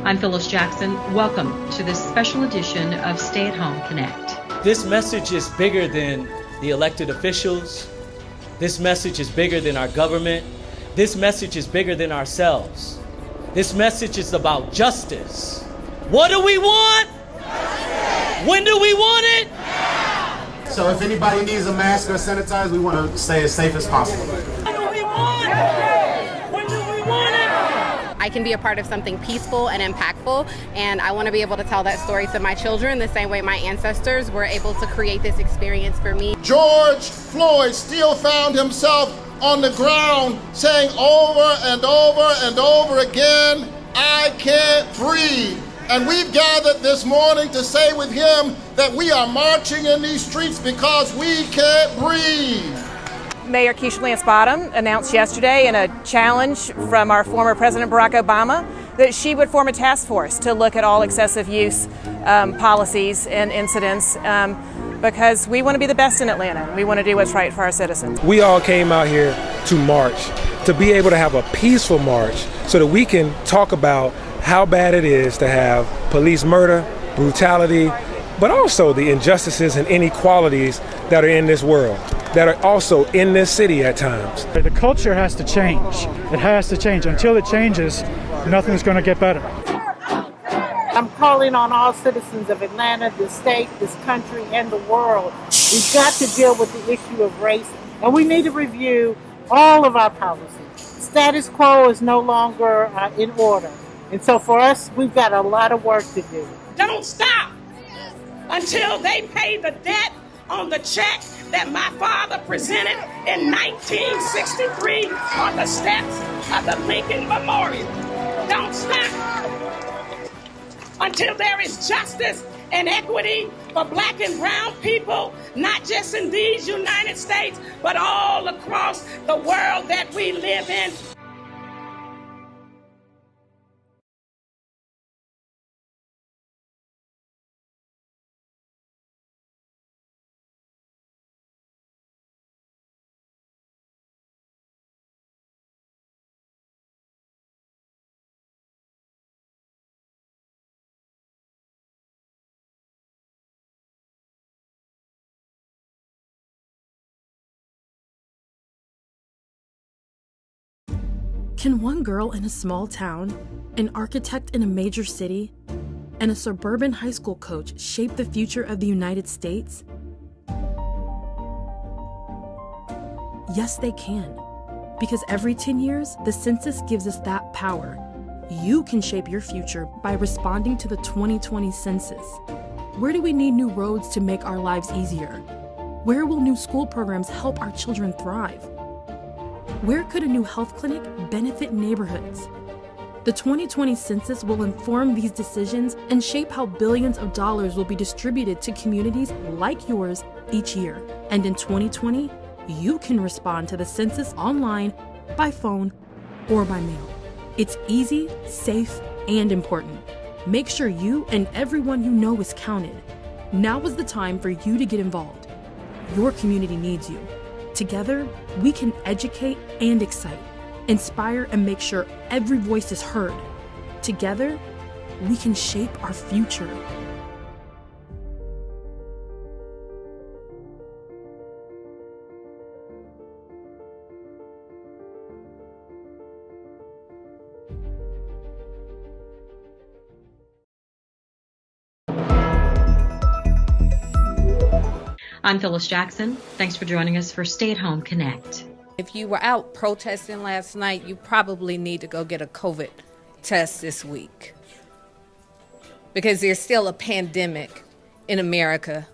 I'm Phyllis Jackson. Welcome to this special edition of Stay at Home Connect. This message is bigger than the elected officials. This message is bigger than our government. This message is bigger than ourselves. This message is about justice. What do we want? Justice. When do we want it? Now. So if anybody needs a mask or sanitizer, we want to stay as safe as possible. What do we want? When do we want it? I can be a part of something peaceful and impactful, and I want to be able to tell that story to my children the same way my ancestors were able to create this experience for me. George Floyd still found himself on the ground saying over and over and over again, "I can't breathe." And we've gathered this morning to say with him that we are marching in these streets because we can't breathe. Mayor Keisha Lance Bottoms announced yesterday in a challenge from our former President Barack Obama that she would form a task force to look at all excessive use policies and incidents because we want to be the best in Atlanta. We want to do what's right for our citizens. We all came out here to march, to be able to have a peaceful march so that we can talk about how bad it is to have police murder, brutality, but also the injustices and inequalities that are in this world, that are also in this city at times. The culture has to change. It has to change. Until it changes, nothing's going to get better. I'm calling on all citizens of Atlanta, this state, this country, and the world. We've got to deal with the issue of race, and we need to review all of our policies. Status quo is no longer in order. And so for us, we've got a lot of work to do. Don't stop until they pay the debt on the check that my father presented in 1963 on the steps of the Lincoln Memorial. Don't stop until there is justice and equity for black and brown people, not just in these United States, but all across the world that we live in. Can one girl in a small town, an architect in a major city, and a suburban high school coach shape the future of the United States? Yes, they can. Because every 10 years, the census gives us that power. You can shape your future by responding to the 2020 census. Where do we need new roads to make our lives easier? Where will new school programs help our children thrive? Where could a new health clinic benefit neighborhoods? The 2020 census will inform these decisions and shape how billions of dollars will be distributed to communities like yours each year. And in 2020, you can respond to the census online, by phone, or by mail. It's easy, safe, and important. Make sure you and everyone you know is counted. Now is the time for you to get involved. Your community needs you. Together, we can educate and excite, inspire and make sure every voice is heard. Together, we can shape our future. I'm Phyllis Jackson. Thanks for joining us for Stay at Home Connect. If you were out protesting last night, you probably need to go get a COVID test this week. Because there's still a pandemic in America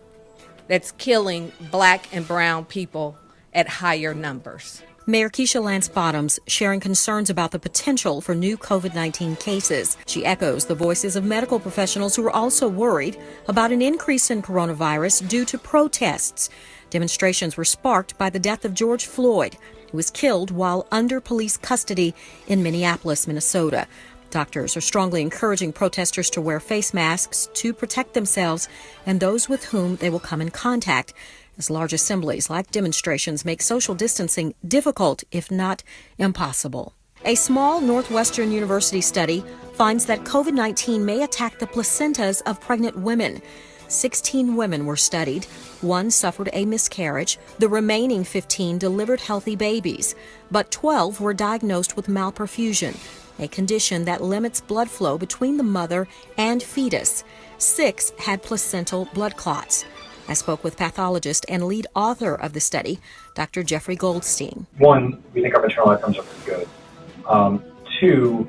that's killing black and brown people at higher numbers. Mayor Keisha Lance Bottoms sharing concerns about the potential for new COVID-19 cases. She echoes the voices of medical professionals who are also worried about an increase in coronavirus due to protests. Demonstrations were sparked by the death of George Floyd, who was killed while under police custody in Minneapolis, Minnesota. Doctors are strongly encouraging protesters to wear face masks to protect themselves and those with whom they will come in contact, as large assemblies like demonstrations make social distancing difficult, if not impossible. A small Northwestern University study finds that COVID-19 may attack the placentas of pregnant women. 16 women were studied. 1 suffered a miscarriage. The remaining 15 delivered healthy babies, but 12 were diagnosed with malperfusion, a condition that limits blood flow between the mother and fetus. 6 had placental blood clots. I spoke with pathologist and lead author of the study, Dr. Jeffrey Goldstein. 1, we think our maternal outcomes are pretty good. 2,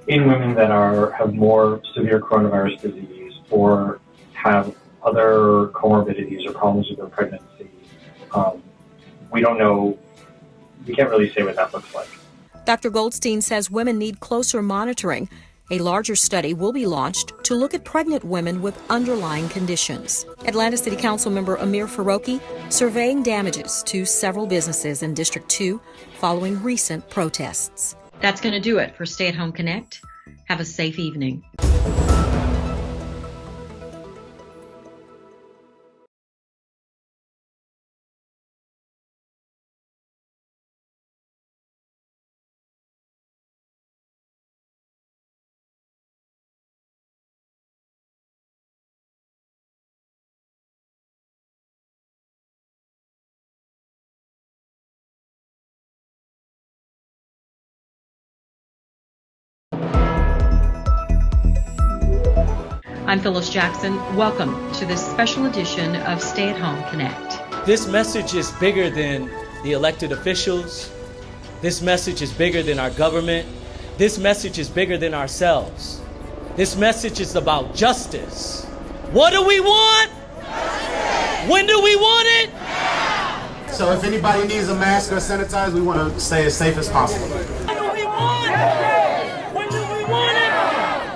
in women that have more severe coronavirus disease or have other comorbidities or problems with their pregnancy, we don't know, we can't really say what that looks like. Dr. Goldstein says women need closer monitoring. A larger study will be launched to look at pregnant women with underlying conditions. Atlanta City Council member Amir Faroqi surveying damages to several businesses in District 2 following recent protests. That's going to do it for Stay at Home Connect. Have a safe evening. I'm Phyllis Jackson. Welcome to this special edition of Stay at Home Connect. This message is bigger than the elected officials. This message is bigger than our government. This message is bigger than ourselves. This message is about justice. What do we want? Justice. When do we want it? Now. So if anybody needs a mask or sanitizer, we want to stay as safe as possible. What do we want? When do we want it?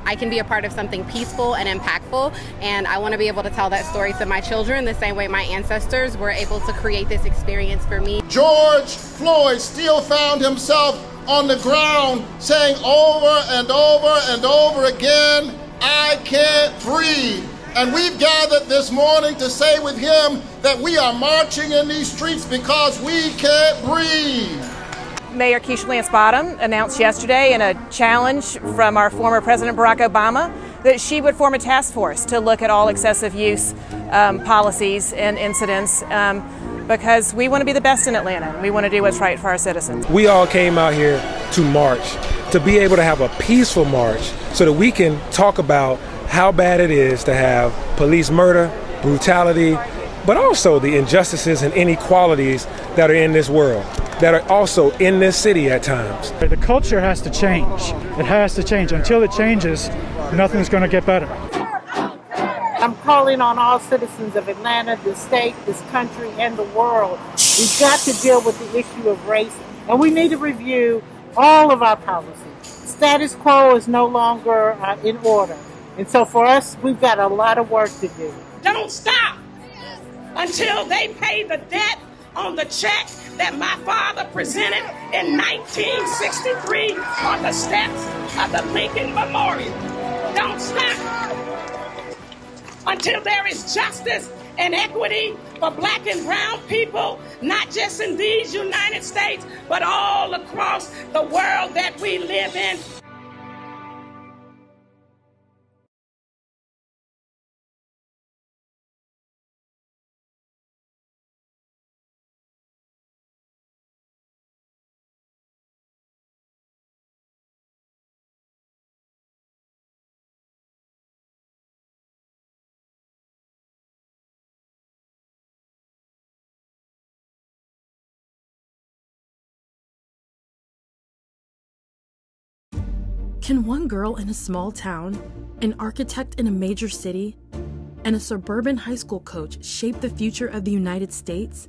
I can be a part of something peaceful and impactful, and I want to be able to tell that story to my children the same way my ancestors were able to create this experience for me. George Floyd still found himself on the ground saying over and over and over again, "I can't breathe." And we've gathered this morning to say with him that we are marching in these streets because we can't breathe. Mayor Keisha Lance Bottom announced yesterday in a challenge from our former President Barack Obama that she would form a task force to look at all excessive use policies and incidents because we want to be the best in Atlanta. We want to do what's right for our citizens. We all came out here to march, to be able to have a peaceful march so that we can talk about how bad it is to have police murder, brutality, but also the injustices and inequalities that are in this world, that are also in this city at times. The culture has to change. It has to change. Until it changes, nothing's going to get better. I'm calling on all citizens of Atlanta, this state, this country, and the world. We've got to deal with the issue of race, and we need to review all of our policies. Status quo is no longer in order. And so for us, we've got a lot of work to do. Don't stop until they pay the debt on the check that my father presented in 1963 on the steps of the Lincoln Memorial. Don't stop until there is justice and equity for black and brown people, not just in these United States, but all across the world that we live in. Can one girl in a small town, an architect in a major city, and a suburban high school coach shape the future of the United States?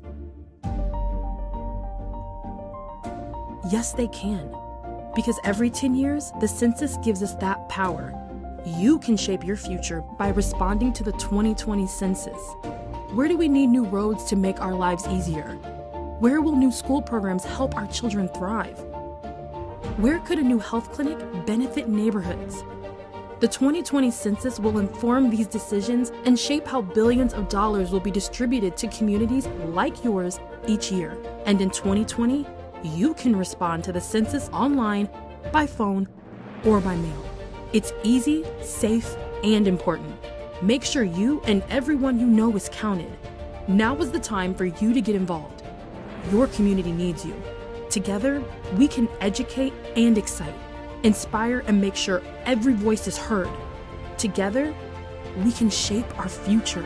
Yes, they can. Because every 10 years, the census gives us that power. You can shape your future by responding to the 2020 census. Where do we need new roads to make our lives easier? Where will new school programs help our children thrive? Where could a new health clinic benefit neighborhoods? The 2020 census will inform these decisions and shape how billions of dollars will be distributed to communities like yours each year. And in 2020, you can respond to the census online, by phone, or by mail. It's easy, safe, and important. Make sure you and everyone you know is counted. Now is the time for you to get involved. Your community needs you. Together, we can educate and excite, inspire, and make sure every voice is heard. Together, we can shape our future.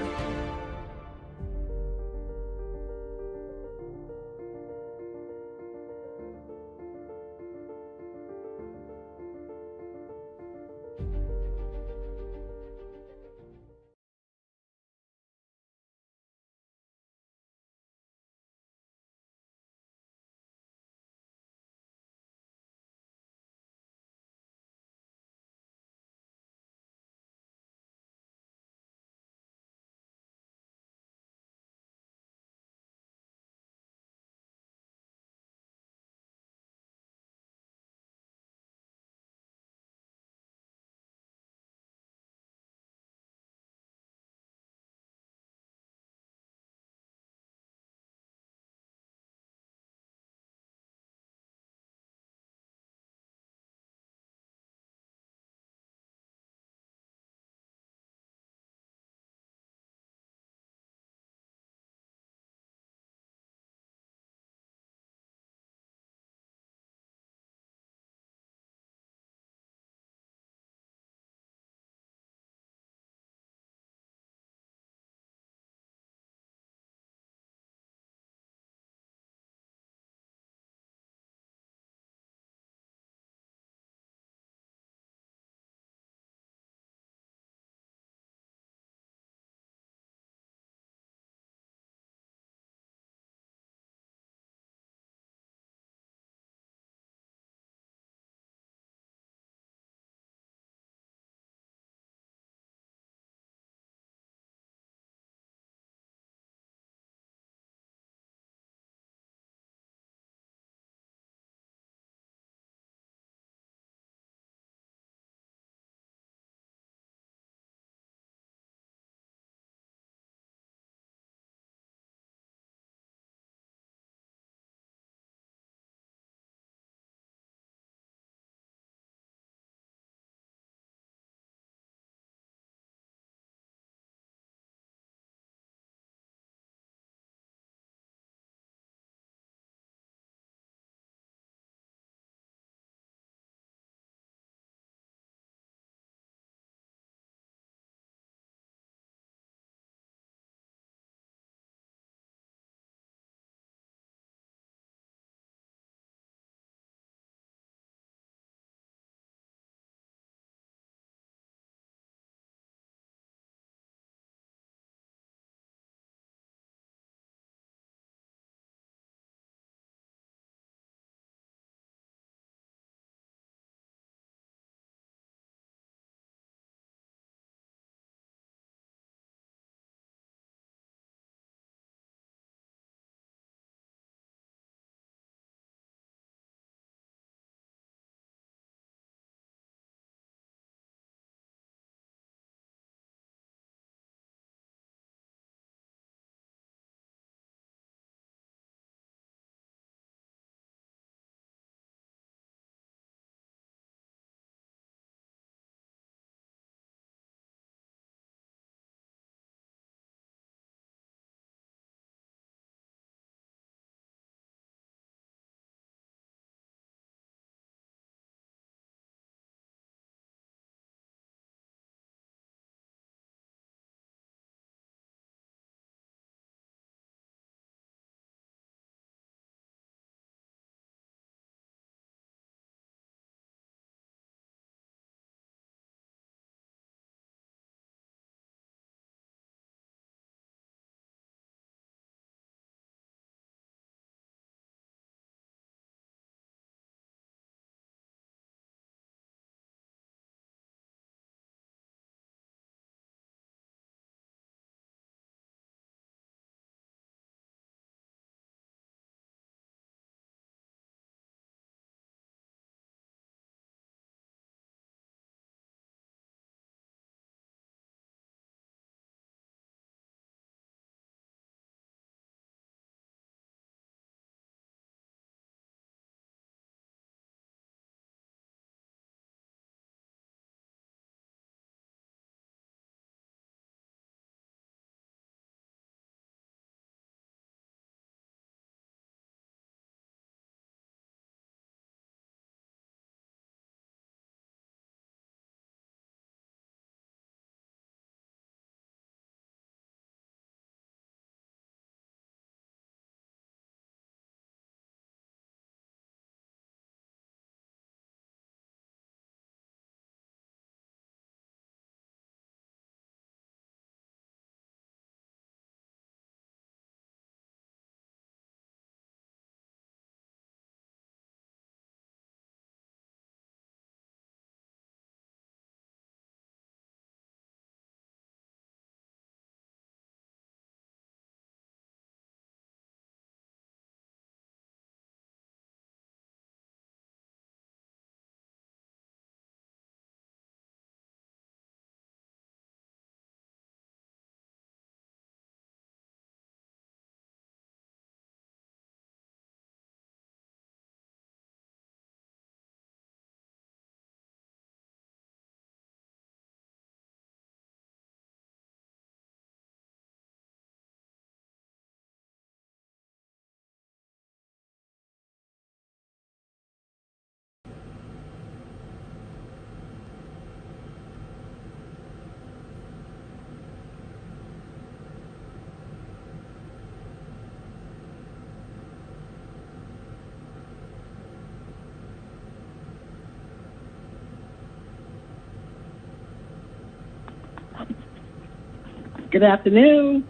Good afternoon.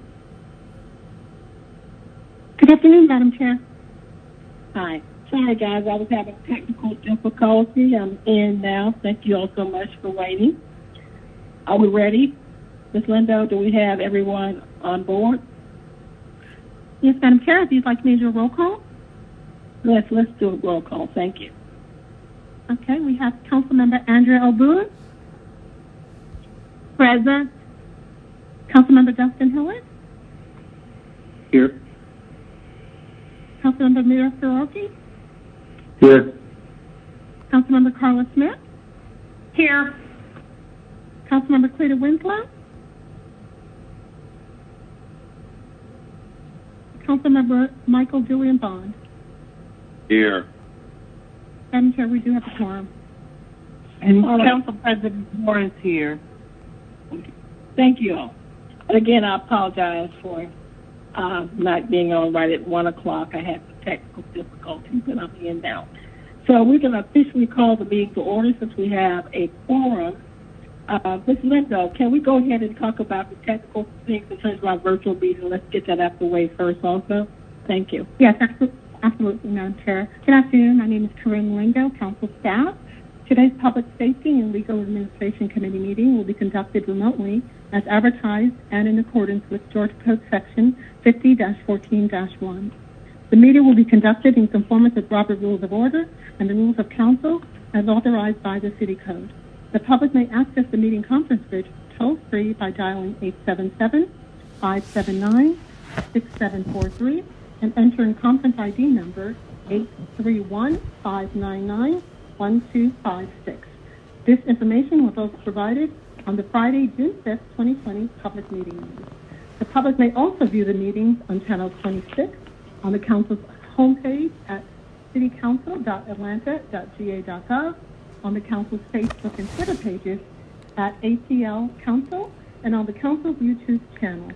Good afternoon, Madam Chair. Hi. Sorry, guys, I was having technical difficulty. I'm in now. Thank you all so much for waiting. Are we ready? Ms. Lindo, do we have everyone on board? Yes, Madam Chair, if you'd like me to do a roll call. Let's do a roll call. Thank you. Okay, we have Councilmember ANDREA BOONE. Present. Councilmember Dustin HILLIS. Here. Councilmember Mira Soroki. Here. Councilmember CARLA Smith. Here. Councilmember Cleta Winslow. Councilmember Michael Julian Bond. Here. Madam Chair, we do have a quorum. And Council President Moore is here. Thank you all. And again, I apologize for not being on right at 1 o'clock. I had technical difficulties, but I'm in now. So we're going to officially call the meeting to order since we have a quorum. Ms. Lindo, can we go ahead and talk about the technical things in terms of our virtual meeting? Let's get that out of the way first also. Thank you. Yes, absolutely, Madam Chair. Good afternoon. My name is CORRINE LINDO, Council Staff. Today's Public Safety and Legal Administration Committee meeting will be conducted remotely as advertised and in accordance with Georgia Code Section 50-14-1. The meeting will be conducted in conformance with Robert Rules of Order and the Rules of Council as authorized by the City Code. The public may access the meeting conference bridge toll-free by dialing 877-579-6743 and entering conference ID number 831-599-1256. This information was also provided on the Friday, June 5th, 2020 public meeting notice. The public may also view the meetings on Channel 26 on the Council's homepage at citycouncil.atlanta.ga.gov, on the Council's Facebook and Twitter pages at ATL Council, and on the Council's YouTube channel.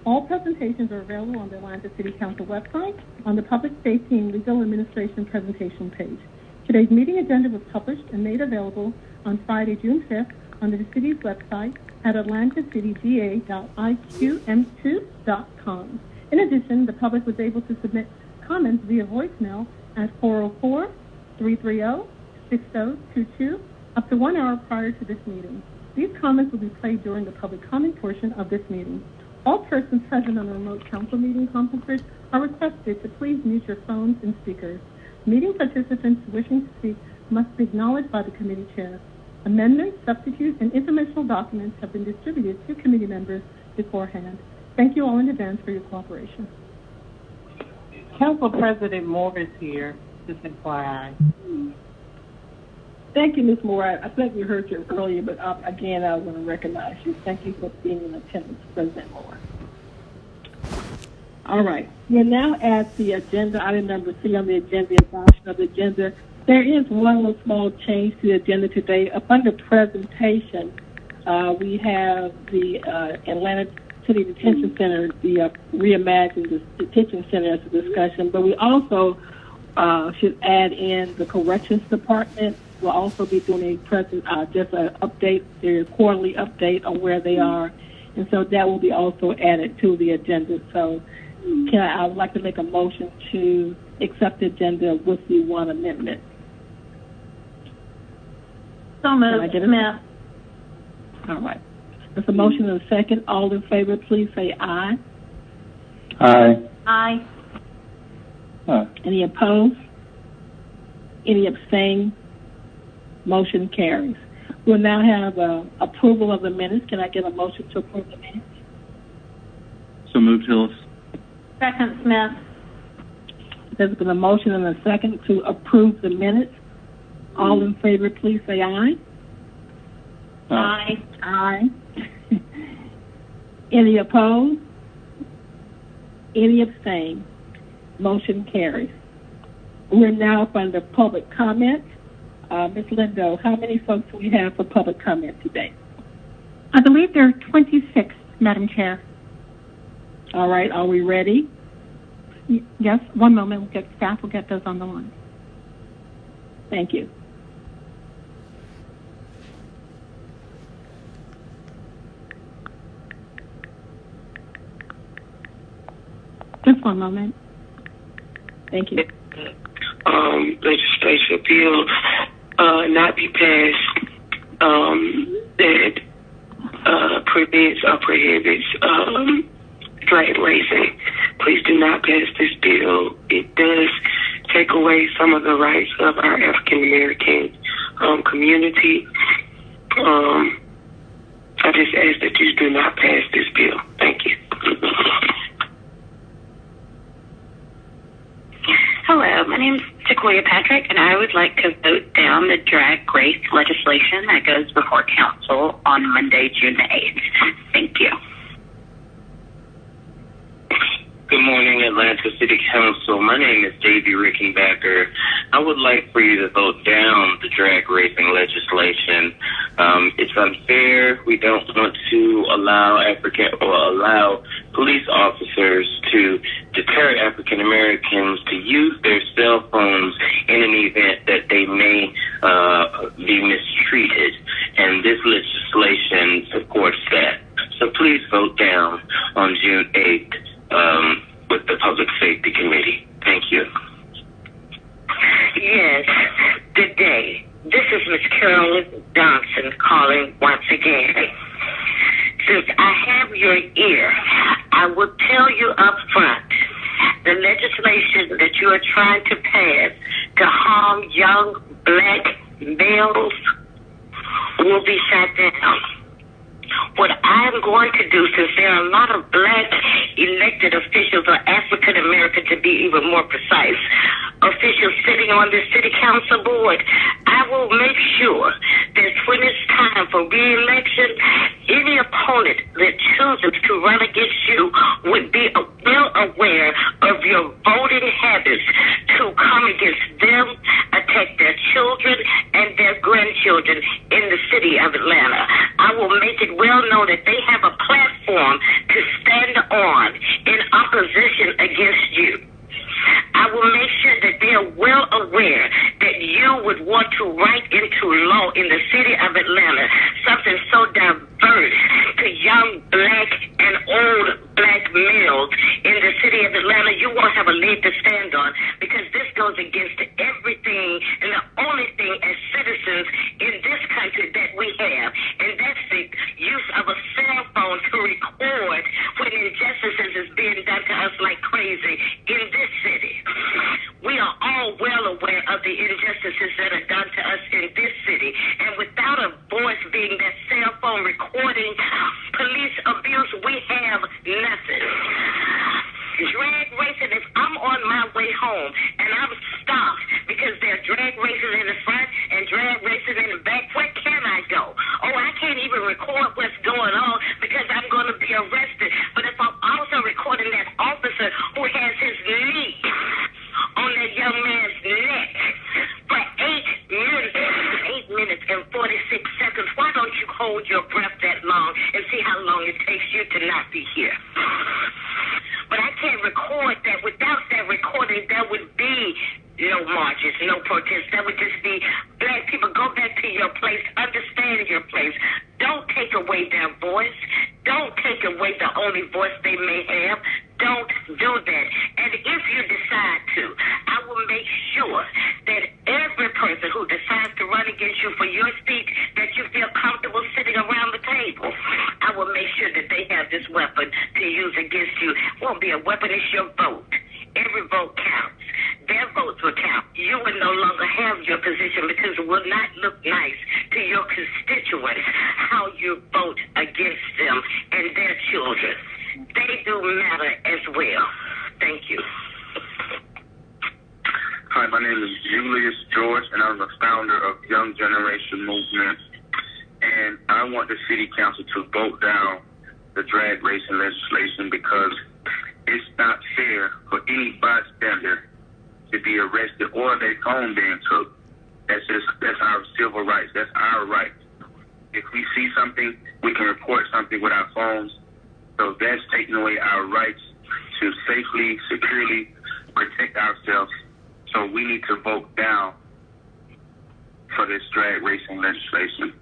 All presentations are available on the Atlanta City Council website on the Public Safety and Legal Administration presentation page. Today's meeting agenda was published and made available on Friday, June 5th on the city's website at atlantacitydga.iqm2.com. In addition, the public was able to submit comments via voicemail at 404-330-6022 up to 1 hour prior to this meeting. These comments will be played during the public comment portion of this meeting. All persons present on the remote council meeting conference bridge are requested to please mute your phones and speakers. Meeting participants wishing to speak must be acknowledged by the committee chair. Amendments, substitutes, and informational documents have been distributed to committee members beforehand. Thank you all in advance for your cooperation. Council President Moore is here, just FYI. Thank you, Ms. Moore. I think we heard you earlier, but again, I want to recognize you. Thank you for being in attendance, President Moore. All right. We're now at the agenda, item number 3 on the agenda, adoption of the agenda. There is one little small change to the agenda today. Up under presentation, we have the Atlanta City Detention Center, the reimagined detention center as a discussion, but we also should add in the Corrections Department. We'll also be doing a just an update, their quarterly update on where they are, and so that will be also added to the agenda. So I would like to make a motion to accept the agenda with the one amendment. So moved, Smith. All right. There's a motion and a second. All in favor, please say aye. Aye. Aye. Any opposed? Any abstain? Motion carries. We'll now have approval of the minutes. Can I get a motion to approve the minutes? So moved, Hillis. Second, Smith. There's been a motion and a second to approve the minutes. All in favor, please say aye. Aye. Aye. Any opposed? Any abstain? Motion carries. We're now up under public comment. Ms. Lindo, how many folks do we have for public comment today? I believe there are 26, Madam Chair. All right, are we ready? Yes, one moment. Staff will get those on the line. Thank you. Just one moment. Thank you. Legislation bill not be passed that prevents or prohibits drag racing. Please do not pass this bill. It does take away some of the rights of our African American community. I just ask that you do not pass this bill. Thank you. Hello, my name is Sequoia Patrick, and I would like to vote down the drag race legislation that goes before council on Monday, June the 8th. Thank you. Good morning, Atlanta City Council. My name is Davey Rickenbacker. I would like for you to vote down the drag racing legislation. It's unfair. We don't want to allow police officers to deter African Americans to use their cell phones in an event that they may be mistreated. And this legislation supports that. So please vote down on June 8th. With the Public Safety Committee. Thank you. Yes, good day. This is Ms. Carolyn Johnson calling once again. Since I have your ear, I will tell you up front, the legislation that you are trying to pass to harm young black males will be shut down. What I'm going to do, since there are a lot of black elected officials, or African American to be even more precise, officials sitting on the city council board, I will make sure that when it's time for re-election, any opponent that chooses to run against you would be well aware of your voting habits to come against them, attack their children and their grandchildren in the city of Atlanta. I will make it well known that they have a platform to stand on in opposition against you. I will make sure that they are well aware that you would want to write into law in the city of Atlanta something so diverse to young black and old black males in the city of Atlanta. You won't have a leg to stand on, because this goes against everything and the only thing as citizens in this country that we have, and that's the use of a cell phone to record when injustices is being done to us like crazy in this city. We are all well aware of the injustices that are done to us in this city, and without a voice being that cell phone recording police abuse, we have nothing. Drag racing, if I'm on my way home and I'm stopped because they're drag racing in the front and drag racing in the back, where can I go? Oh, I can't even record what's going on because I'm going to be arrested. But if I'm also recording that officer who has his knee on that young man's neck for 8 minutes and 46 seconds, why don't you hold your breath that long and see how long it takes you to not be here? But I can't record that. Without that recording, there would be no marches, no protests. That would just be black people. Go back to your place. Understand your place. Don't take away their voice. Don't take away the only voice they may have. Don't do that. And if you decide to, I will make sure that every person who decides to run against you for your seat, that you feel comfortable sitting around the table, I will make sure that they have this weapon to use against you. It won't be a weapon, it's your vote. Every vote counts. Their votes will count. You will no longer have your position because it will not look nice to your constituents how you vote against them and their children. They do matter as well. Thank you. Hi, my name is Julius George, and I'm the founder of Young Generation Movement. And I want the city council to vote down the drag racing legislation because it's not fair for any bystander to be arrested or their phone being took. That's our civil rights. That's our right. If we see something, we can report something with our phones. So that's taking away our rights to safely, securely protect ourselves. So we need to vote down for this drag racing legislation.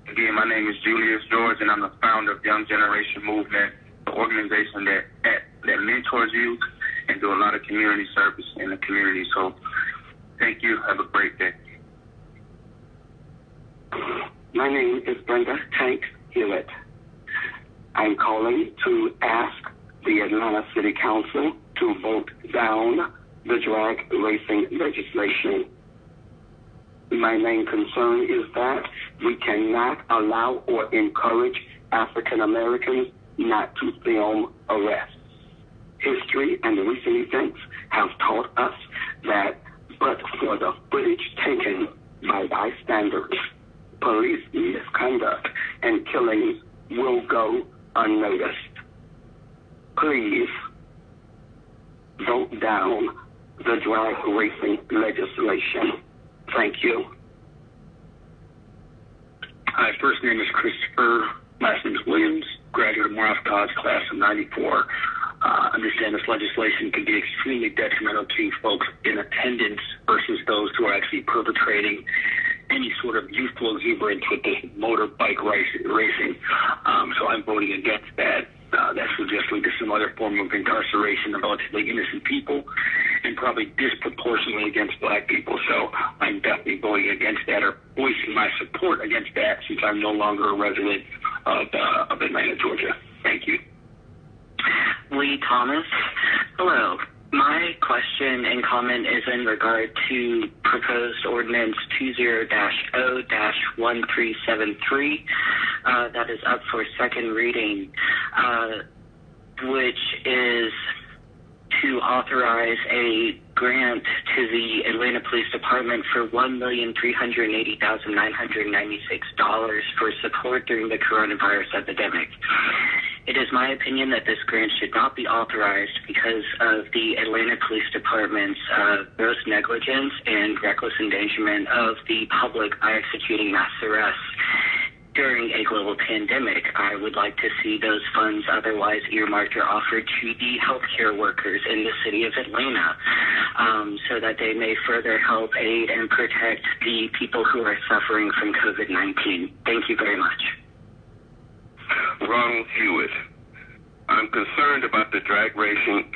Again, my name is Julius George, and I'm the founder of Young Generation Movement, the organization that that mentors you and do a lot of community service in the community. So thank you. Have a great day. My name is Brenda Tank Hewitt. I'm calling to ask the Atlanta City Council to vote down the drag racing legislation. My main concern is that we cannot allow or encourage African Americans not to film arrests. History and recent events have taught us that but for the footage taken by bystanders, police misconduct and killings will go unnoticed. Please vote down the drag racing legislation. Thank you. Hi, first name is Christopher, last name is Williams, graduate of Morris College, class of 94. Understand this legislation can be extremely detrimental to folks in attendance versus those who are actually perpetrating any sort of youthful exuberance with this motorbike racing. So I'm voting against that. That suggests lead to some other form of incarceration of relatively innocent people and probably disproportionately against black people. So I'm definitely voting against that or voicing my support against that since I'm no longer a resident of Atlanta, Georgia. Thank you. Lee Thomas. Hello. My question and comment is in regard to proposed ordinance 20-0-1373 that is up for second reading, which is to authorize a grant to the Atlanta Police Department for $1,380,996 for support during the coronavirus epidemic. It is my opinion that this grant should not be authorized because of the Atlanta Police Department's gross negligence and reckless endangerment of the public by executing mass arrests during a global pandemic. I would like to see those funds otherwise earmarked or offered to the healthcare workers in the city of Atlanta so that they may further help aid and protect the people who are suffering from COVID-19. Thank you very much. Ronald Hewitt. I'm concerned about the drag racing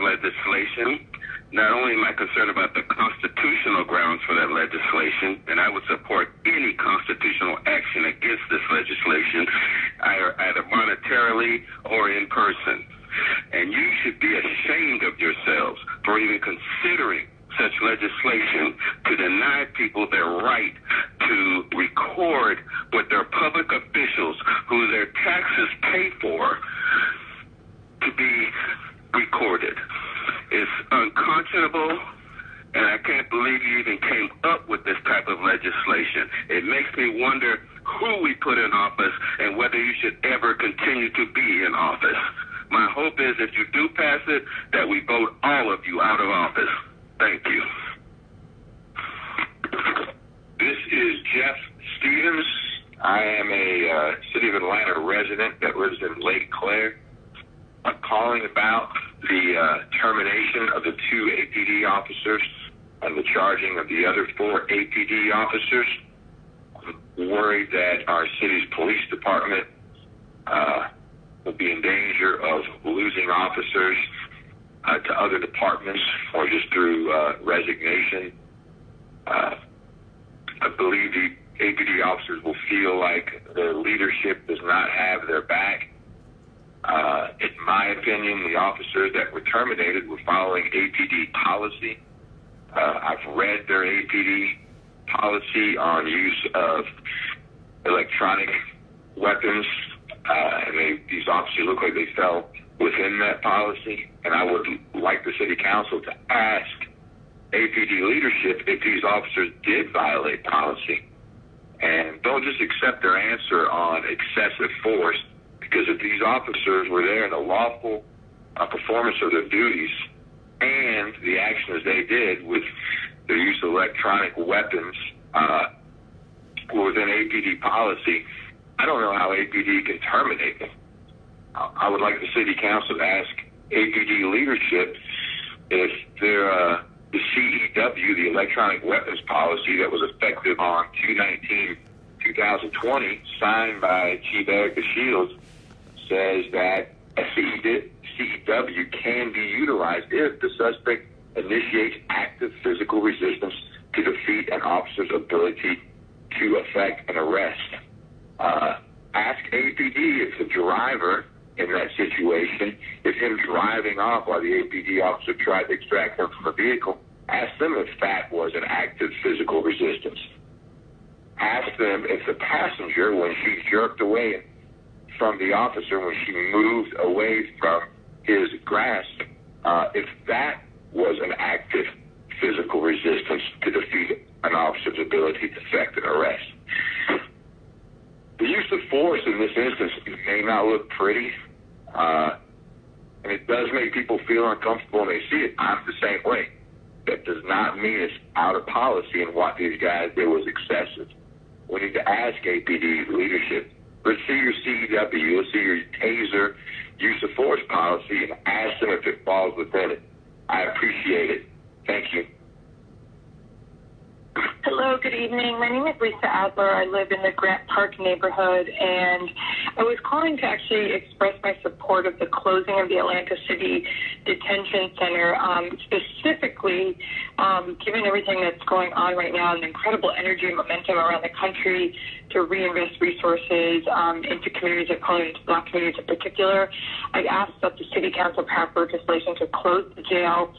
legislation. Not only am I concerned about the constitutional grounds for that legislation, and I would support any constitutional action against this legislation, either monetarily or in person. And you should be ashamed of yourselves for even considering such legislation to deny people their right to record what their public officials, who their taxes pay for, to be recorded. It's unconscionable, and I can't believe you even came up with this type of legislation. It makes me wonder who we put in office and whether you should ever continue to be in office. My hope is if you do pass it, that we vote all of you out of office. Thank you. This is Jeff Stevens. I am a City of Atlanta resident that lives in Lake Claire. I'm calling about the termination of the 2 APD officers and the charging of the other 4 APD officers. I'm worried that our city's police department will be in danger of losing officers to other departments or just through resignation. I believe the APD officers will feel like their leadership does not have their back. In my opinion, the officers that were terminated were following APD policy. I've read their APD policy on use of electronic weapons, and these officers look like they fell within that policy. And I would like the city council to ask APD leadership if these officers did violate policy. And don't just accept their answer on excessive force, because if these officers were there in the lawful performance of their duties and the actions they did with the use of electronic weapons were within APD policy, I don't know how APD can terminate them. I would like the city council to ask APD leadership if they're the CEW, the electronic weapons policy that was effective on 2/19/2020, signed by Chief ERIKA Shields, says that CEW can be utilized if the suspect initiates active physical resistance to defeat an officer's ability to effect an arrest. Ask APD if the driver in that situation, if him driving off while the APD officer tried to extract him from a vehicle, ask them if that was an active physical resistance. Ask them if the passenger, when she jerked away from the officer, when she moved away from his grasp, if that was an active physical resistance to defeat an officer's ability to effect an arrest. The use of force in this instance may not look pretty, and it does make people feel uncomfortable when they see it. I'm the same way. That does not mean it's out of policy, and what these guys did was excessive. We need to ask APD leadership, let's see your CEW, let's see your taser use of force policy, and ask them if it falls within it. I appreciate it. Thank you. Hello, good evening. My name is Lisa Adler. I live in the Grant Park neighborhood, and I was calling to actually express my support of the closing of the Atlanta City Detention Center, specifically given everything that's going on right now and the incredible energy and momentum around the country to reinvest resources into communities of color, into Black communities in particular. I asked that the City Council pass legislation to close the jail,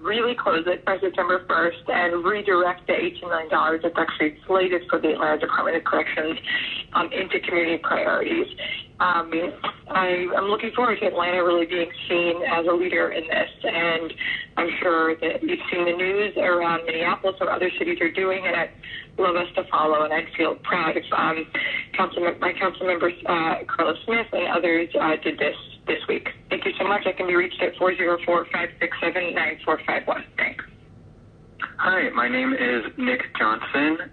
really close it by September 1st, and redirect the $18 million that's actually slated for the Atlanta Department of Corrections into community priorities. I'm looking forward to Atlanta really being seen as a leader in this, and I'm sure that you've seen the news around Minneapolis or other cities are doing, and I'd love us to follow, and I'd feel proud if my council members, CARLA Smith and others did this week. Thank you so much. I can be reached at 404-567-9451. Thanks. Hi, my name is Nick Johnson.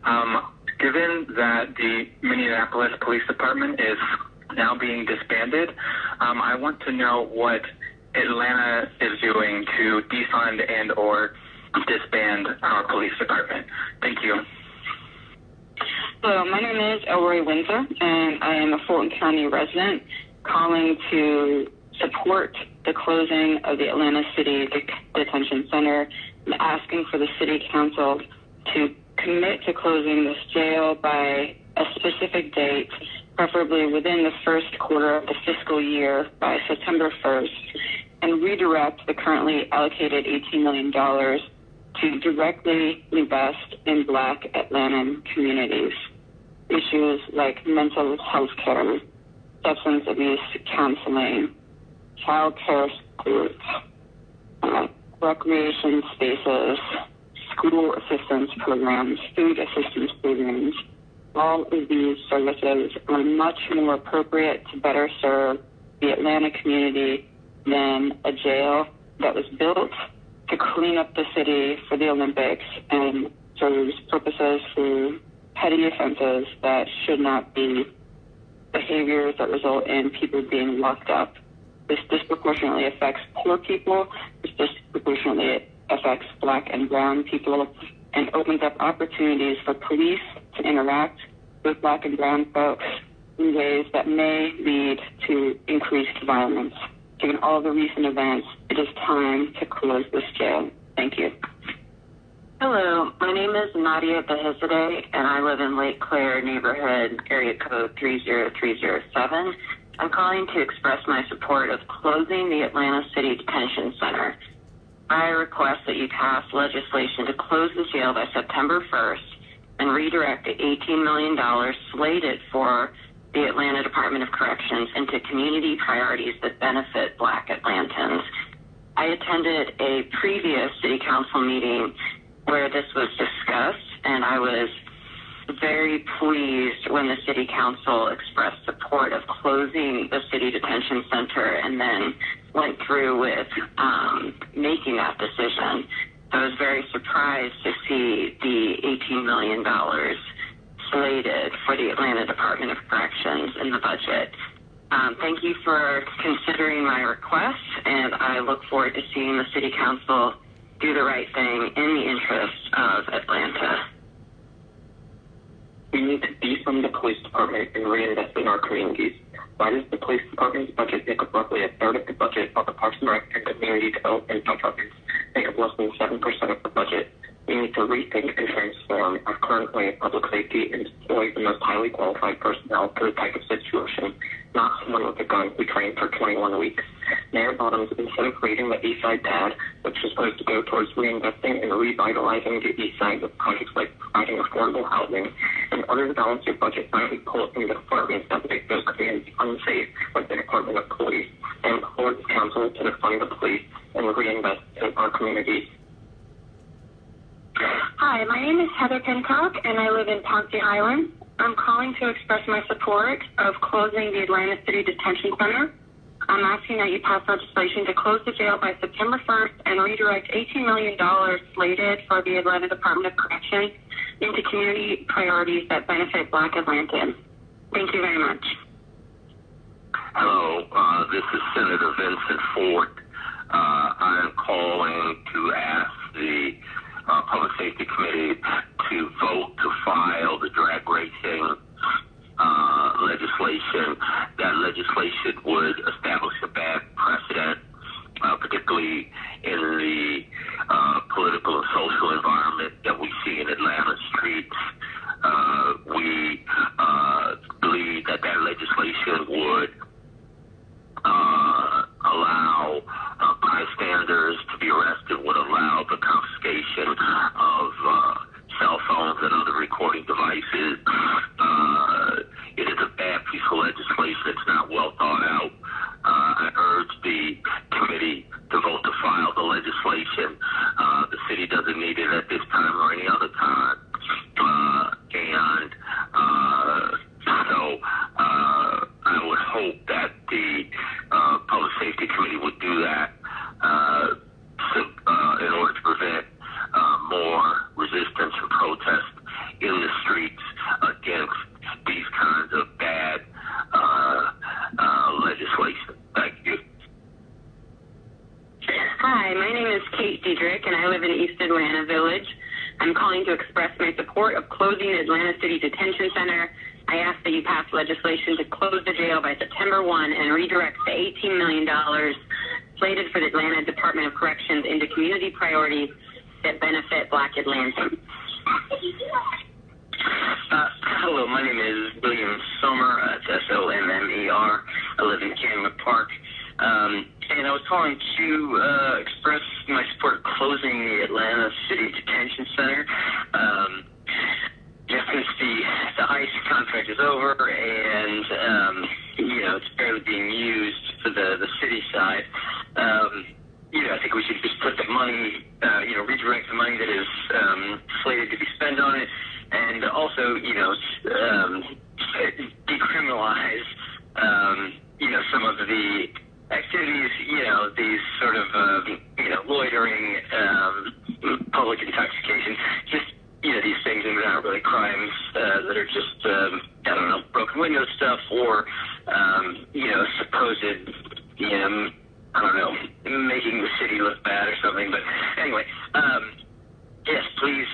Given that the Minneapolis Police Department is now being disbanded, I want to know what Atlanta is doing to defund and or disband our police department. Thank you. Hello, my name is Elroy Windsor, and I am a Fulton County resident calling to support the closing of the Atlanta City Detention Center and asking for the City Council to commit to closing this jail by a specific date, preferably within the first quarter of the fiscal year by September 1st, and redirect the currently allocated $18 million to directly invest in Black Atlanta communities. Issues like mental health care, substance abuse counseling, child care schools, recreation spaces, school assistance programs, food assistance programs. All of these services are much more appropriate to better serve the Atlanta community than a jail that was built to clean up the city for the Olympics and serves purposes for petty offenses that should not be behaviors that result in people being locked up. This disproportionately affects poor people. This disproportionately affects Black and brown people, and opens up opportunities for police to interact with Black and brown folks in ways that may lead to increased violence. Given all the recent events, it is time to close this jail. Thank you. Hello, my name is Nadia Behizadeh, and I live in Lake Claire neighborhood, area code 30307. I'm calling to express my support of closing the Atlanta City Detention Center. I request that you pass legislation to close the jail by September 1st and redirect the $18 million slated for the Atlanta Department of Corrections into community priorities that benefit Black Atlantans. I attended a previous City Council meeting where this was discussed, and I was very pleased when the City Council expressed support of closing the City Detention Center and then went through with making that decision. I was very surprised to see the $18 million slated for the Atlanta Department of Corrections in the budget. Thank you for considering my request, and I look forward to seeing the City Council do the right thing in the interest of Atlanta. We need to defund the police department and reinvest in our communities. Why does the police department's budget make up roughly a third of the budget of the Parks and Rec and community development departments make up less than 7% of the budget? We need to rethink and transform our current way of public safety and deploy the most highly qualified personnel for the type of situation, not someone with a gun who trained for 21 weeks. Mayor Bottoms, instead of creating the East Side PAD, which is supposed to go towards reinvesting and revitalizing the East Side with projects like providing affordable housing, in order to balance your budget, why don't we pull it from the departments that make those communities unsafe, like the Department of Police, and implore the council to defund the police and reinvest in our communities? Hi, my name is Heather Pincock, and I live in Ponce Highlands. I'm calling to express my support of closing the Atlanta City Detention Center. I'm asking that you pass legislation to close the jail by September 1st and redirect $18 million slated for the Atlanta Department of Corrections into community priorities that benefit Black Atlantans. Thank you very much. Hello, this is Senator Vincent Ford. I am calling to ask the Public Safety Committee to vote to file the drag racing legislation. That legislation would establish a bad precedent, particularly in the political and social environment that we see in Atlanta streets. We believe that that legislation would allow bystanders to be arrested, would allow the confiscation of cell phones and other recording devices. It is a bad piece of legislation. It's not well thought out. I urge the committee to vote to file the legislation. The city doesn't need it at this time or any other time. So I would hope that the Public Safety Committee would do that in order to prevent more resistance and protest in the streets against these kinds of bad legislation. Thank you. Hi, my name is Kate Diedrich, and I live in East Atlanta Village. I'm calling to express my support of closing the Atlanta City Detention Center. I ask that you pass legislation to close the jail by September 1 and redirect the $18 million slated for the Atlanta Department of Corrections into community priorities that benefit Black Atlantans. Hello, my name is William Sommer. It's S-O-M-M-E-R. I live in Canyon Park. And I was calling to express my support of closing the Atlanta City Detention Center. Since the ICE contract is over and, it's barely being used for the city side, I think we should just put the money, redirect the money that is slated to be spent on it, and also, decriminalize, some of the activities, these sort of, loitering, public intoxication, just, these things that are not really crimes, that are just, broken window stuff or, supposed, making the city look bad or something. But anyway, yes, please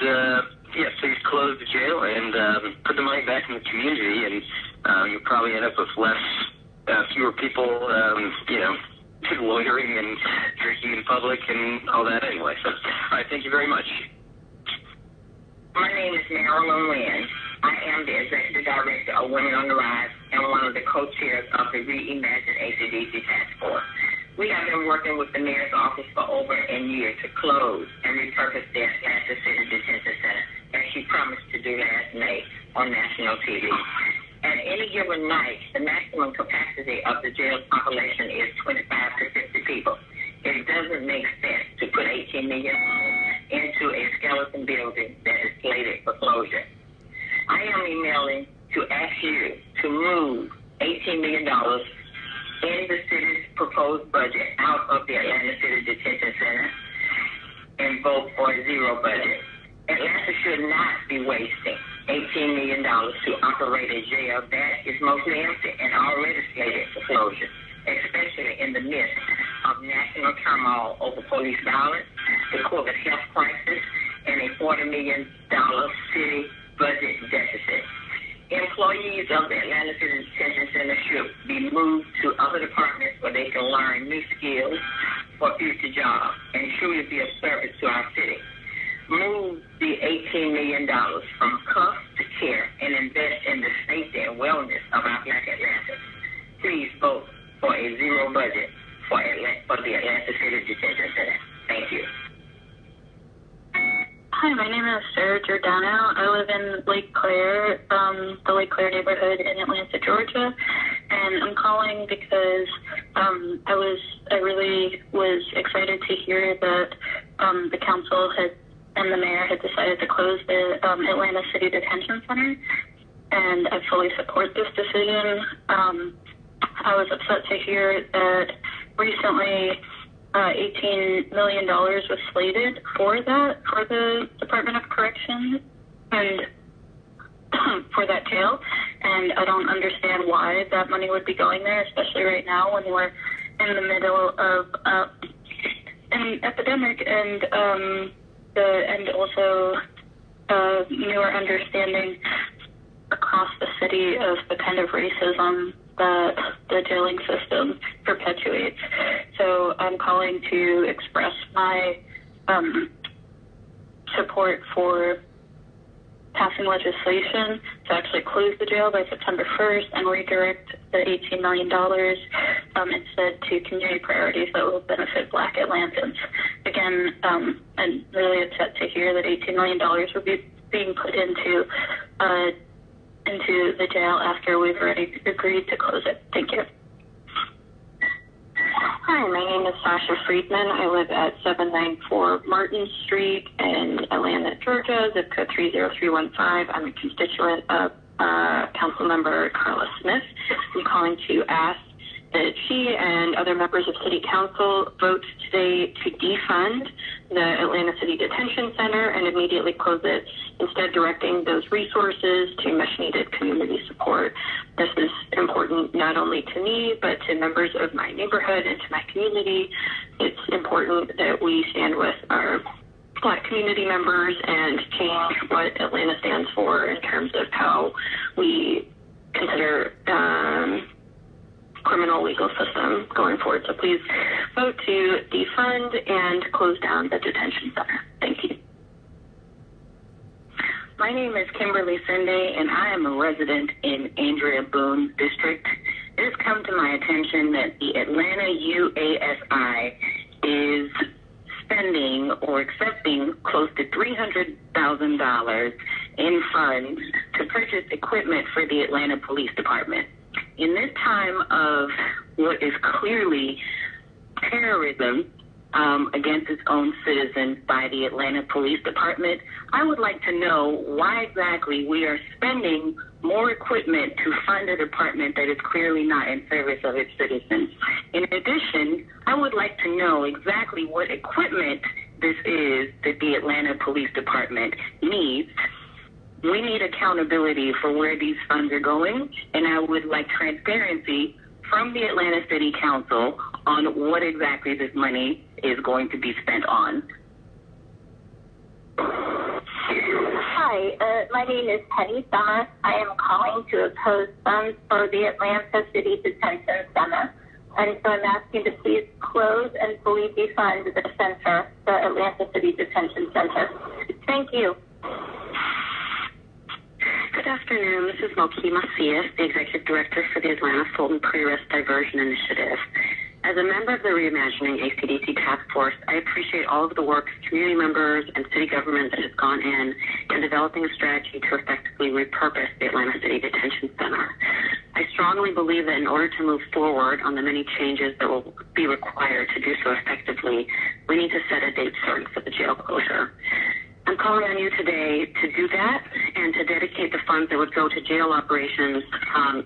close the jail and put the money back in the community, and you'll probably end up with fewer people, loitering and drinking in public and all that anyway. So, all right, thank you very much. My name is Marilyn Lynn. I am the Executive Director of Women on the Rise and one of the co-chairs of the Reimagine ACDC Task Force. We have been working with the Mayor's Office for over a year to close and repurpose the Atlanta City Detention Center, as she promised to do last May on national TV. At any given night, the maximum capacity of the jail's population is 25 to 50 people. It doesn't make sense to put $18 million into a skeleton building that is slated for closure. I am emailing to ask you to move $18 million in the city's proposed budget out of the Atlanta City Detention Center and vote for a zero budget. Atlanta should not be wasting $18 million to operate a jail that is mostly empty and already slated for closure, especially in the midst of national turmoil over police violence, the COVID health crisis, and a $40 million city budget deficit. employees of the Atlanta City Detention Center should be moved to other departments where they can learn new skills for future jobs and truly be of service to our city. Move the $18 million from cuffs to care and invest in the safety and wellness of our Black Atlantans. Please vote for a zero budget for the Atlanta City Detention Center. Thank you. Hi, my name is Sarah Giordano. I live in Lake Claire, the Lake Claire neighborhood in Atlanta, Georgia, and I'm calling because I really was excited to hear that the council and the mayor had decided to close the Atlanta City Detention Center, and I fully support this decision. I was upset to hear that recently $18 million was slated for the Department of Corrections and for that jail, and I don't understand why that money would be going there, especially right now when we're in the middle of an epidemic and also newer understanding across the city of the kind of racism that the jailing system perpetuates. So I'm calling to express my support for passing legislation to actually close the jail by September 1st and redirect the $18 million instead to community priorities that will benefit Black Atlantans. Again, I'm really upset to hear that $18 million will be being put into the jail after we've already agreed to close it. Thank you. Hi, my name is Sasha Friedman. I live at 794 Martin Street in Atlanta, Georgia, zip code 30315. I'm a constituent of Councilmember CARLA Smith. I'm calling to ask that she and other members of City Council vote today to defund the Atlanta City Detention Center and immediately close it, instead directing those resources to much-needed community support. This is important not only to me, but to members of my neighborhood and to my community. It's important that we stand with our Black community members and change what Atlanta stands for in terms of how we consider criminal legal system going forward. So please vote to defund and close down the detention center. Thank you. My name is Kimberly Sunday, and I am a resident in ANDREA BOONE District. It has come to my attention that the Atlanta UASI is spending or accepting close to $300,000 in funds to purchase equipment for the Atlanta Police Department. In this time of what is clearly terrorism against its own citizens by the Atlanta Police Department, I would like to know why exactly we are spending more equipment to fund a department that is clearly not in service of its citizens. In addition, I would like to know exactly what equipment this is that the Atlanta Police Department needs. We need accountability for where these funds are going, and I would like transparency from the Atlanta City Council on what exactly this money is going to be spent on. Hi, my name is Penny Summer. I am calling to oppose funds for the Atlanta City Detention Center. And so I'm asking to please close and fully defund the center, the Atlanta City Detention Center. Thank you. Good afternoon. This is Moki Macias, the Executive Director for the Atlanta Fulton Pre-Arrest Diversion Initiative. As a member of the Reimagining ACDC Task Force, I appreciate all of the work community members and city government that has gone in developing a strategy to effectively repurpose the Atlanta City Detention Center. I strongly believe that in order to move forward on the many changes that will be required to do so effectively, we need to set a date certain for the jail closure. I'm calling on you today to do that and to dedicate the funds that would go to jail operations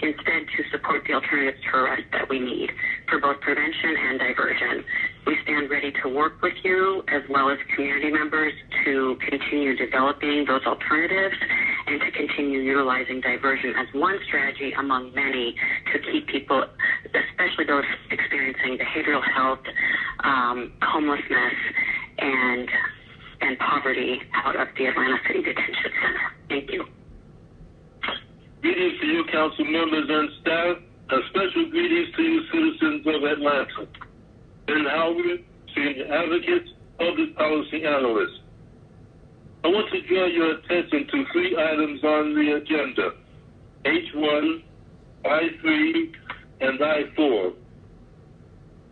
instead to support the alternatives to arrest that we need for both prevention and diversion. We stand ready to work with you as well as community members to continue developing those alternatives and to continue utilizing diversion as one strategy among many to keep people, especially those experiencing behavioral health, homelessness, and poverty out of the Atlanta City Detention Center. Thank you. Greetings to you, council members and staff, and special greetings to you, citizens of Atlanta. Ben Howard, senior advocate, public policy analyst. I want to draw your attention to 3 items on the agenda: H1, I3, and I4.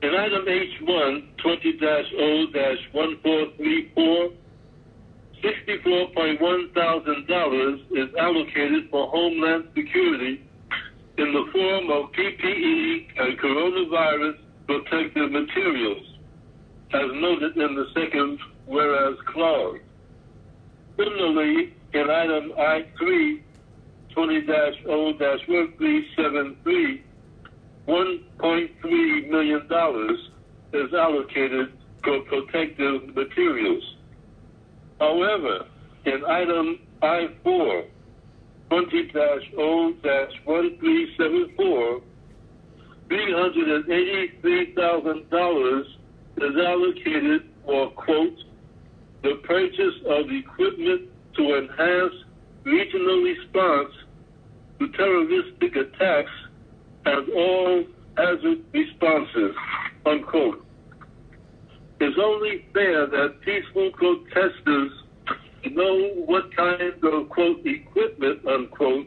In item H1, 20-0-1434, $64.1 thousand is allocated for Homeland Security in the form of PPE and coronavirus protective materials, as noted in the second whereas clause. Similarly, in item I3, 20-0-1373, $1.3 million is allocated for protective materials. However, in item I4, 20-0-1374, $383,000 is allocated for, quote, the purchase of equipment to enhance regional response to terroristic attacks and all hazard responses, unquote. It's only fair that peaceful protesters know what kind of, quote, equipment, unquote,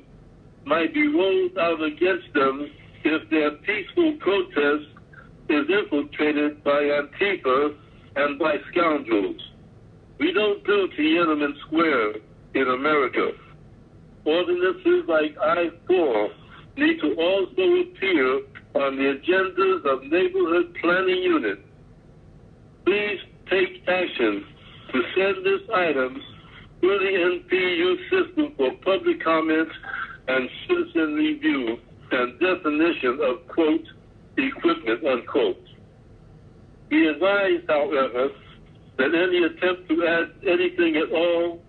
might be rolled out against them if their peaceful protest is infiltrated by Antifa and by scoundrels. We don't do Tiananmen Square in America. Ordinances like I-4 need to also appear on the agendas of neighborhood planning units. Please take action to send this item through the NPU system for public comments and citizen review and definition of, quote, equipment, unquote. Be advised, however, that any attempt to add anything at all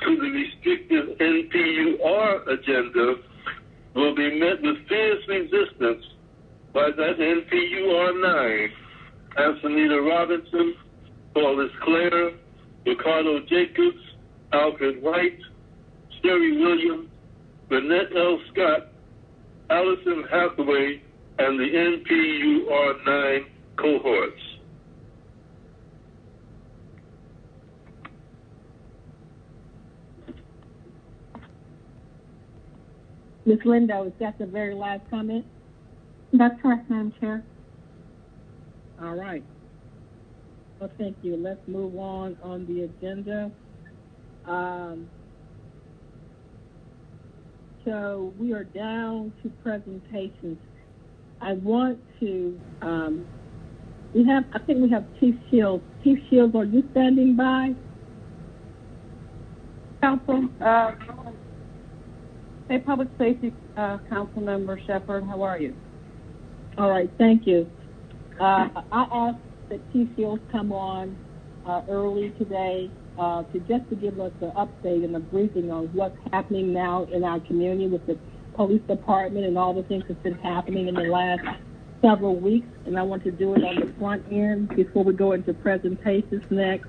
to the restrictive NPUR agenda will be met with fierce resistance by that NPUR 9, Antonita Robinson, Paulus Clare, Ricardo Jacobs, Alfred White, Sherry Williams, Lynette L. Scott, Allison Hathaway, and the NPUR 9 cohorts. Ms. Lindo, is that the very last comment? That's correct, Madam Chair. All right. Well, thank you. Let's move on the agenda. So we are down to presentations. I want to, I think we have Chief Shields. Chief Shields, are you standing by? Council, hey, Public Safety Council Member Shepard, how are you? All right, thank you. I asked that Chief Shields come on early today to give us an update and a briefing on what's happening now in our community with the police department and all the things that's been happening in the last several weeks. And I want to do it on the front end before we go into presentations next.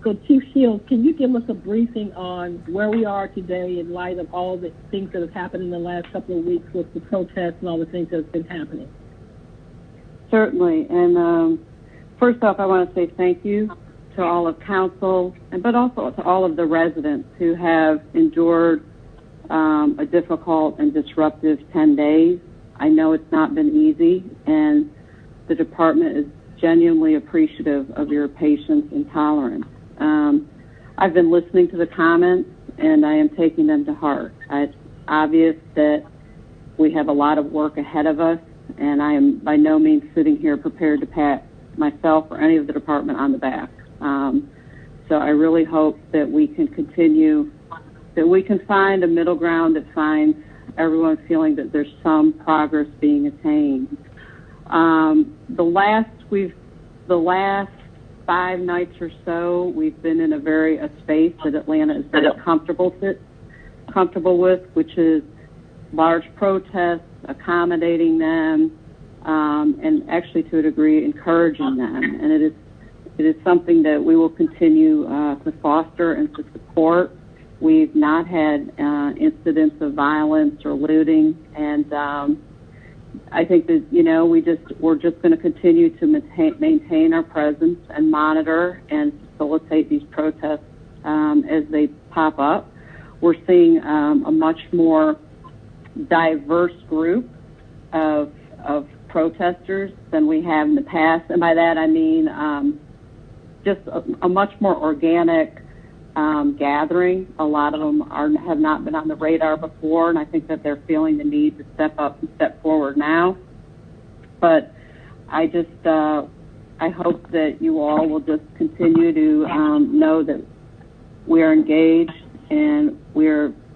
So Chief Shields, can you give us a briefing on where we are today in light of all the things that have happened in the last couple of weeks with the protests and all the things that have been happening? Certainly. And first off, I want to say thank you to all of council, but also to all of the residents who have endured a difficult and disruptive 10 days. I know it's not been easy, and the department is genuinely appreciative of your patience and tolerance. I've been listening to the comments, and I am taking them to heart. It's obvious that we have a lot of work ahead of us, and I am by no means sitting here prepared to pat myself or any of the department on the back. So I really hope that we can continue, that we can find a middle ground that finds everyone feeling that there's some progress being attained. The last 5 nights or so, we've been in a space that Atlanta is very comfortable with, which is large protests, accommodating them, and actually to a degree encouraging them. And it is something that we will continue to foster and to support. We've not had incidents of violence or looting, and I think that, you know, we're just going to continue to maintain our presence and monitor and facilitate these protests as they pop up. We're seeing a much more diverse group of protesters than we have in the past, and by that I mean just a much more organic gathering. A lot of them have not been on the radar before, and I think that they're feeling the need to step up and step forward now. But I just I hope that you all will just continue to know that we are engaged and we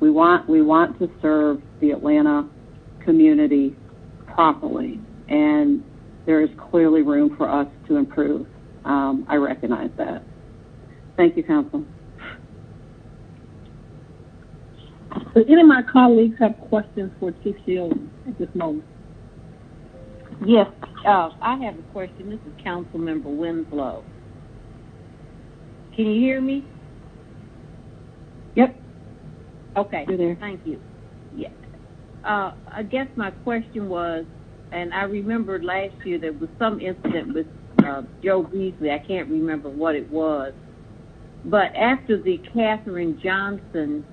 want to serve the Atlanta community properly, and there is clearly room for us to improve. I recognize that. Thank you, Council. Do any of my colleagues have questions for Chief Shields at this moment? Yes, I have a question. This is Councilmember Winslow. Can you hear me? Yep. Okay. You're there. Thank you. Yeah. I guess my question was, and I remembered last year there was some incident with Joe Beasley. I can't remember what it was. But after the Katherine Johnson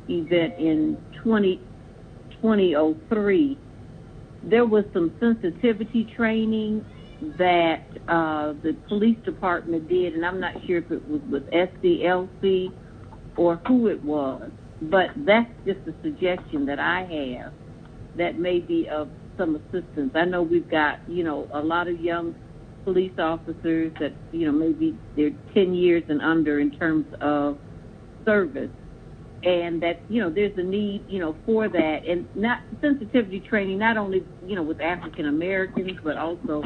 event in 2003, there was some sensitivity training that the police department did, and I'm not sure if it was with SDLC or who it was, but that's just a suggestion that I have that may be of some assistance. I know we've got, you know, a lot of young police officers that, you know, maybe they're 10 years and under in terms of service, and that, you know, there's a need, you know, for that, and not sensitivity training, not only, you know, with African Americans, but also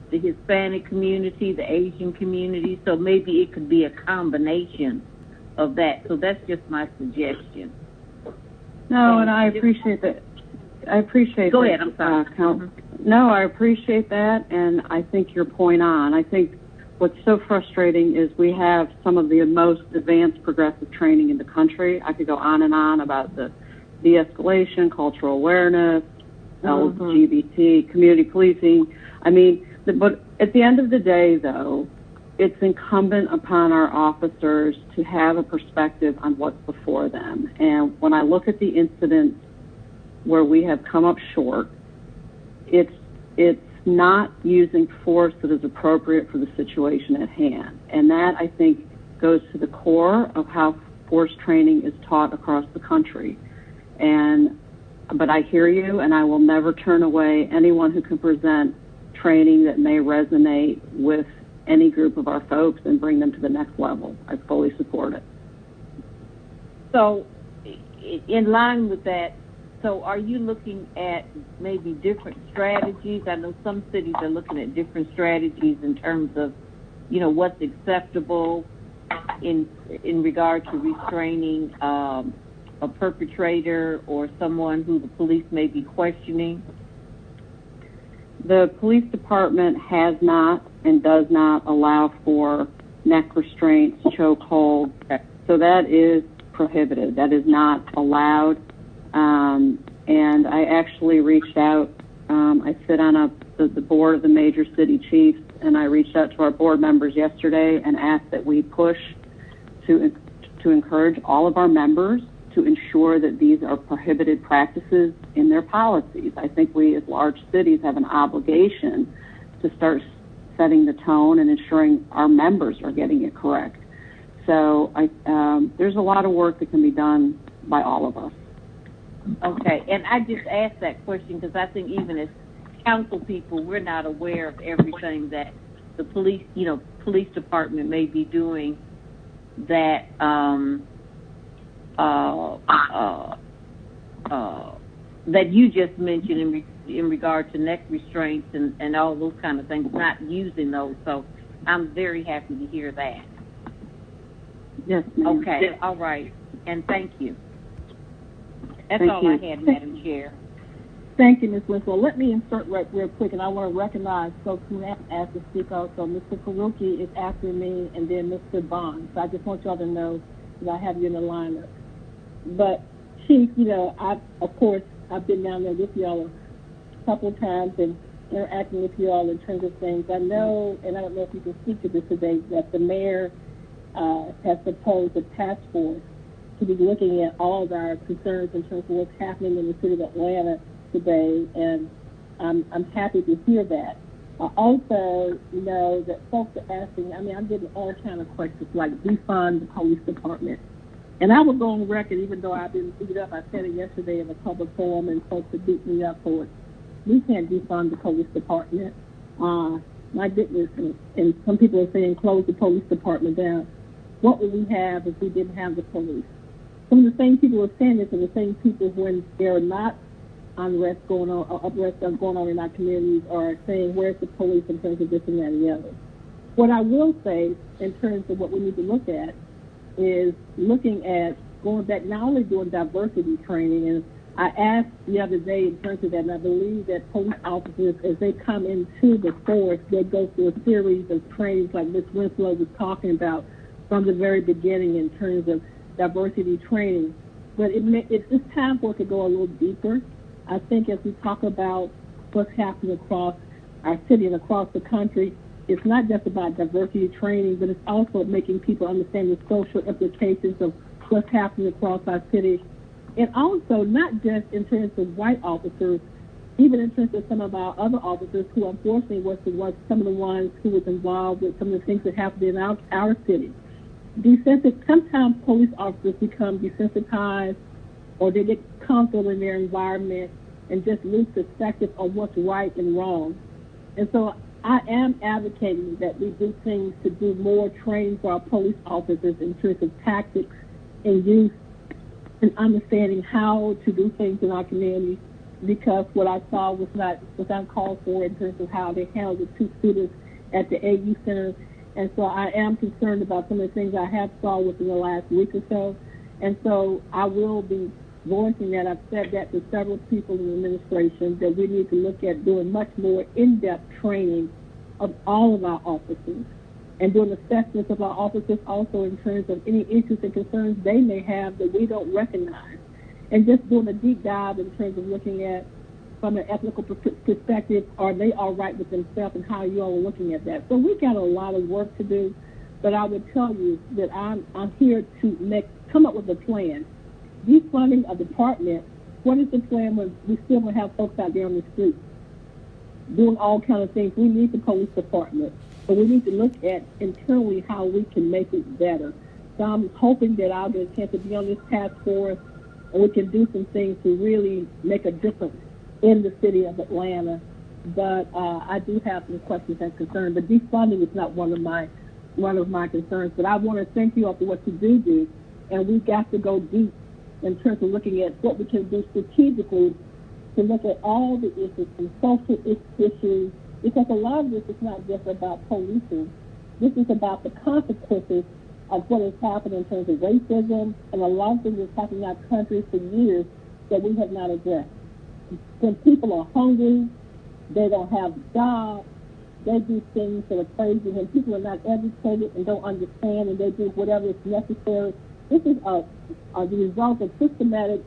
the Hispanic community, the Asian community, so maybe it could be a combination of that. So that's just my suggestion. No, and I appreciate that. I appreciate Go that. ahead, I'm sorry. No, I appreciate that, and I think you're point on. I think what's so frustrating is we have some of the most advanced progressive training in the country. I could go on and on about the de-escalation, cultural awareness, LGBT, community policing. I mean, but at the end of the day, though, it's incumbent upon our officers to have a perspective on what's before them. And when I look at the incidents where we have come up short, it's not using force that is appropriate for the situation at hand. And that, I think, goes to the core of how force training is taught across the country. But I hear you, and I will never turn away anyone who can present training that may resonate with any group of our folks and bring them to the next level. I fully support it. So, in line with that, so are you looking at maybe different strategies? I know some cities are looking at different strategies in terms of, you know, what's acceptable in regard to restraining a perpetrator or someone who the police may be questioning. The police department has not and does not allow for neck restraints, chokeholds. So that is prohibited. That is not allowed. And I actually reached out. I sit on the board of the major city chiefs, and I reached out to our board members yesterday and asked that we push to encourage all of our members to ensure that these are prohibited practices in their policies. I think we as large cities have an obligation to start setting the tone and ensuring our members are getting it correct. So there's a lot of work that can be done by all of us. Okay, and I just asked that question because I think even as council people, we're not aware of everything that the police department may be doing that that you just mentioned in regard to neck restraints and all those kind of things, not using those. So I'm very happy to hear that. Yes, ma'am. Okay, yes. All right, and thank you. That's Thank all you. I had, Madam Chair. Thank you, Ms. Winslow. Let me insert real quick, and I want to recognize folks who have asked to speak also. Mr. Karuki is after me, and then Mr. Bond. So I just want y'all to know that I have you in the lineup. But Chief, you know, I've been down there with y'all a couple of times and interacting with you all in terms of things. I know, and I don't know if you can speak to this today, that the mayor has proposed a task force to be looking at all of our concerns in terms of what's happening in the city of Atlanta today, and I'm happy to hear that. I also know that folks are asking, I mean, I'm getting all kind of questions like defund the police department. And I will go on record, even though I've been beat up, I said it yesterday in a public forum and folks have beat me up for it. We can't defund the police department. My goodness, and some people are saying close the police department down. What would we have if we didn't have the police? Some of the same people are saying this, and the same people when there are not unrest going on, or uprest going on in our communities, are saying, where's the police in terms of this and that and the other. What I will say in terms of what we need to look at is looking at going back, not only doing diversity training, and I asked the other day in terms of that, and I believe that police officers, as they come into the force, they go through a series of trainings like Ms. Winslow was talking about from the very beginning in terms of diversity training. But it's time for it to go a little deeper. I think as we talk about what's happening across our city and across the country, it's not just about diversity training, but it's also making people understand the social implications of what's happening across our city. And also not just in terms of white officers, even in terms of some of our other officers who unfortunately was some of the ones who was involved with some of the things that happened in our city. Sometimes police officers become desensitized, or they get comfortable in their environment and just lose perspective on what's right and wrong. And so I am advocating that we do things to do more training for our police officers in terms of tactics and use and understanding how to do things in our community, because what I saw was uncalled for in terms of how they handled the two students at the AU Center. And so I am concerned about some of the things I have saw within the last week or so. And so I will be voicing that. I've said that to several people in the administration, that we need to look at doing much more in-depth training of all of our officers and doing assessments of our officers also in terms of any issues and concerns they may have that we don't recognize. And just doing a deep dive in terms of looking at, from an ethical perspective, are they all right with themselves and how you all are looking at that. So we got a lot of work to do, but I would tell you that I'm here to come up with a plan. Defunding a department, what is the plan when we still will have folks out there on the street doing all kinds of things? We need the police department, but we need to look at internally how we can make it better. So I'm hoping that I'll get a chance to be on this task force and we can do some things to really make a difference in the city of Atlanta. But I do have some questions and concerns, but defunding is not one of my concerns. But I want to thank you all for what you do, and we've got to go deep in terms of looking at what we can do strategically to look at all the issues, from social issues, because a lot of this is not just about policing. This is about the consequences of what has happened in terms of racism and a lot of things that's happened in our country for years that we have not addressed. When people are hungry, they don't have jobs, they do things that are crazy. When people are not educated and don't understand and they do whatever is necessary, this is the result of systematic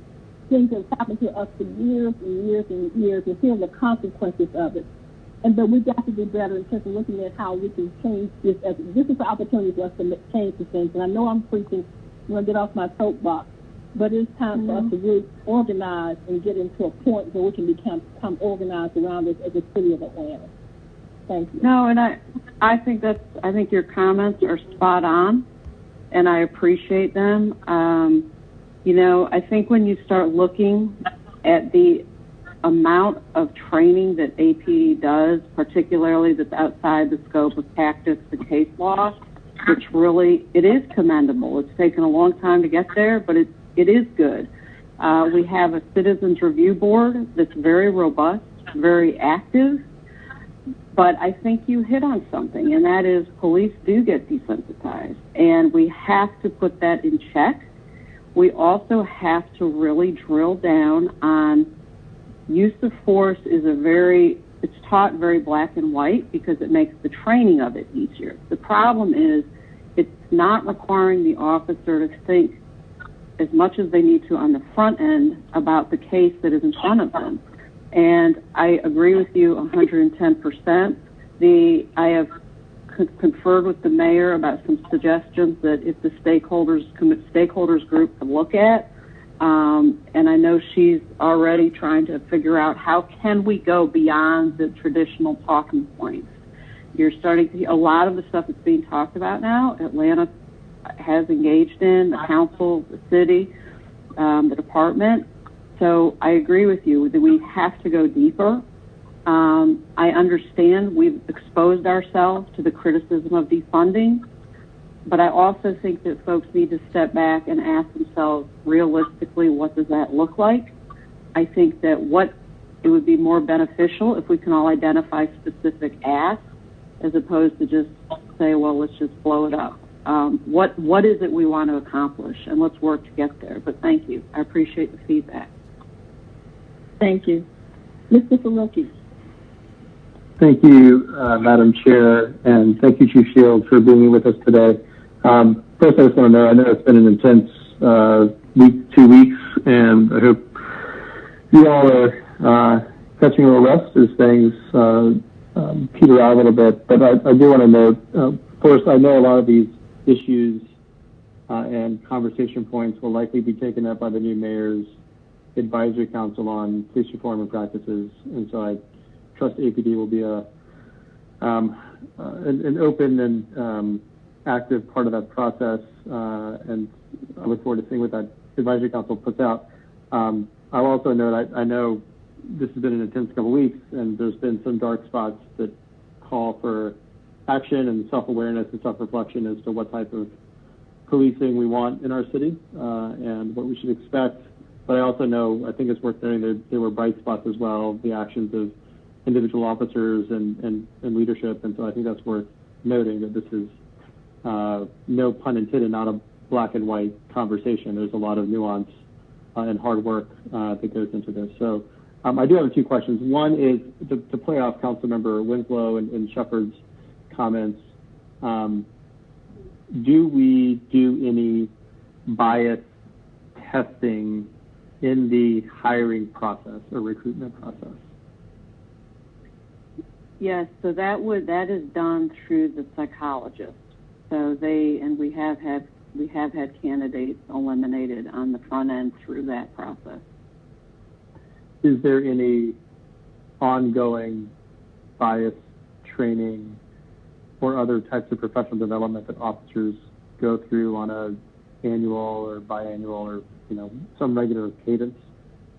things that have happened to us for years and years and years, and hearing the consequences of it. But we've got to do better in terms of looking at how we can change this. This is an opportunity for us to change some things. And I know I'm preaching, I'm going to get off my soapbox, but it's time for us to really organize and get into a point where we can become organized around this as a city of Atlanta. Thank you. No, and I think your comments are spot on, and I appreciate them. I think when you start looking at the amount of training that APD does, particularly that's outside the scope of tactics and case law, which really, it is commendable. It's taken a long time to get there, but it is good. We have a citizens review board that's very robust, very active, but I think you hit on something, and that is police do get desensitized, and we have to put that in check. We also have to really drill down on use of force. It's taught very black and white because it makes the training of it easier. The problem is it's not requiring the officer to think as much as they need to on the front end about the case that is in front of them. And I agree with you 110%. I have conferred with the mayor about some suggestions that if the stakeholders group can look at, and I know she's already trying to figure out how can we go beyond the traditional talking points. You're starting to see a lot of the stuff that's being talked about now. Atlanta has engaged in, the council, the city, the department. So I agree with you that we have to go deeper. I understand we've exposed ourselves to the criticism of defunding, but I also think that folks need to step back and ask themselves realistically, what does that look like? I think that it would be more beneficial if we can all identify specific asks as opposed to just say, well, let's just blow it up. What is it we want to accomplish, and let's work to get there. But thank you. I appreciate the feedback. Thank you. Mr. Faruqi. Thank you, Madam Chair, and thank you, Chief Shields, for being with us today. First, I just want to know, I know it's been an intense 2 weeks, and I hope you all are catching a little rest as things peter out a little bit. But I do want to note, first, I know a lot of these issues and conversation points will likely be taken up by the new mayor's advisory council on police reform and practices, and so I trust APD will be an open and active part of that process, and I look forward to seeing what that advisory council puts out. I'll also note, I know this has been an intense couple weeks, and there's been some dark spots that call for action and self-awareness and self-reflection as to what type of policing we want in our city and what we should expect. But I also know, I think it's worth noting that there were bright spots as well, the actions of individual officers and leadership, and so I think that's worth noting that this is, no pun intended, not a black and white conversation. There's a lot of nuance and hard work that goes into this. So I do have a few questions. One is to play off Councilmember Winslow and Shepard's comments. Do we do any bias testing in the hiring process or recruitment process? Yes, so that is done through the psychologist. So we have had candidates eliminated on the front end through that process. Is there any ongoing bias training or other types of professional development that officers go through on a annual or biannual or some regular cadence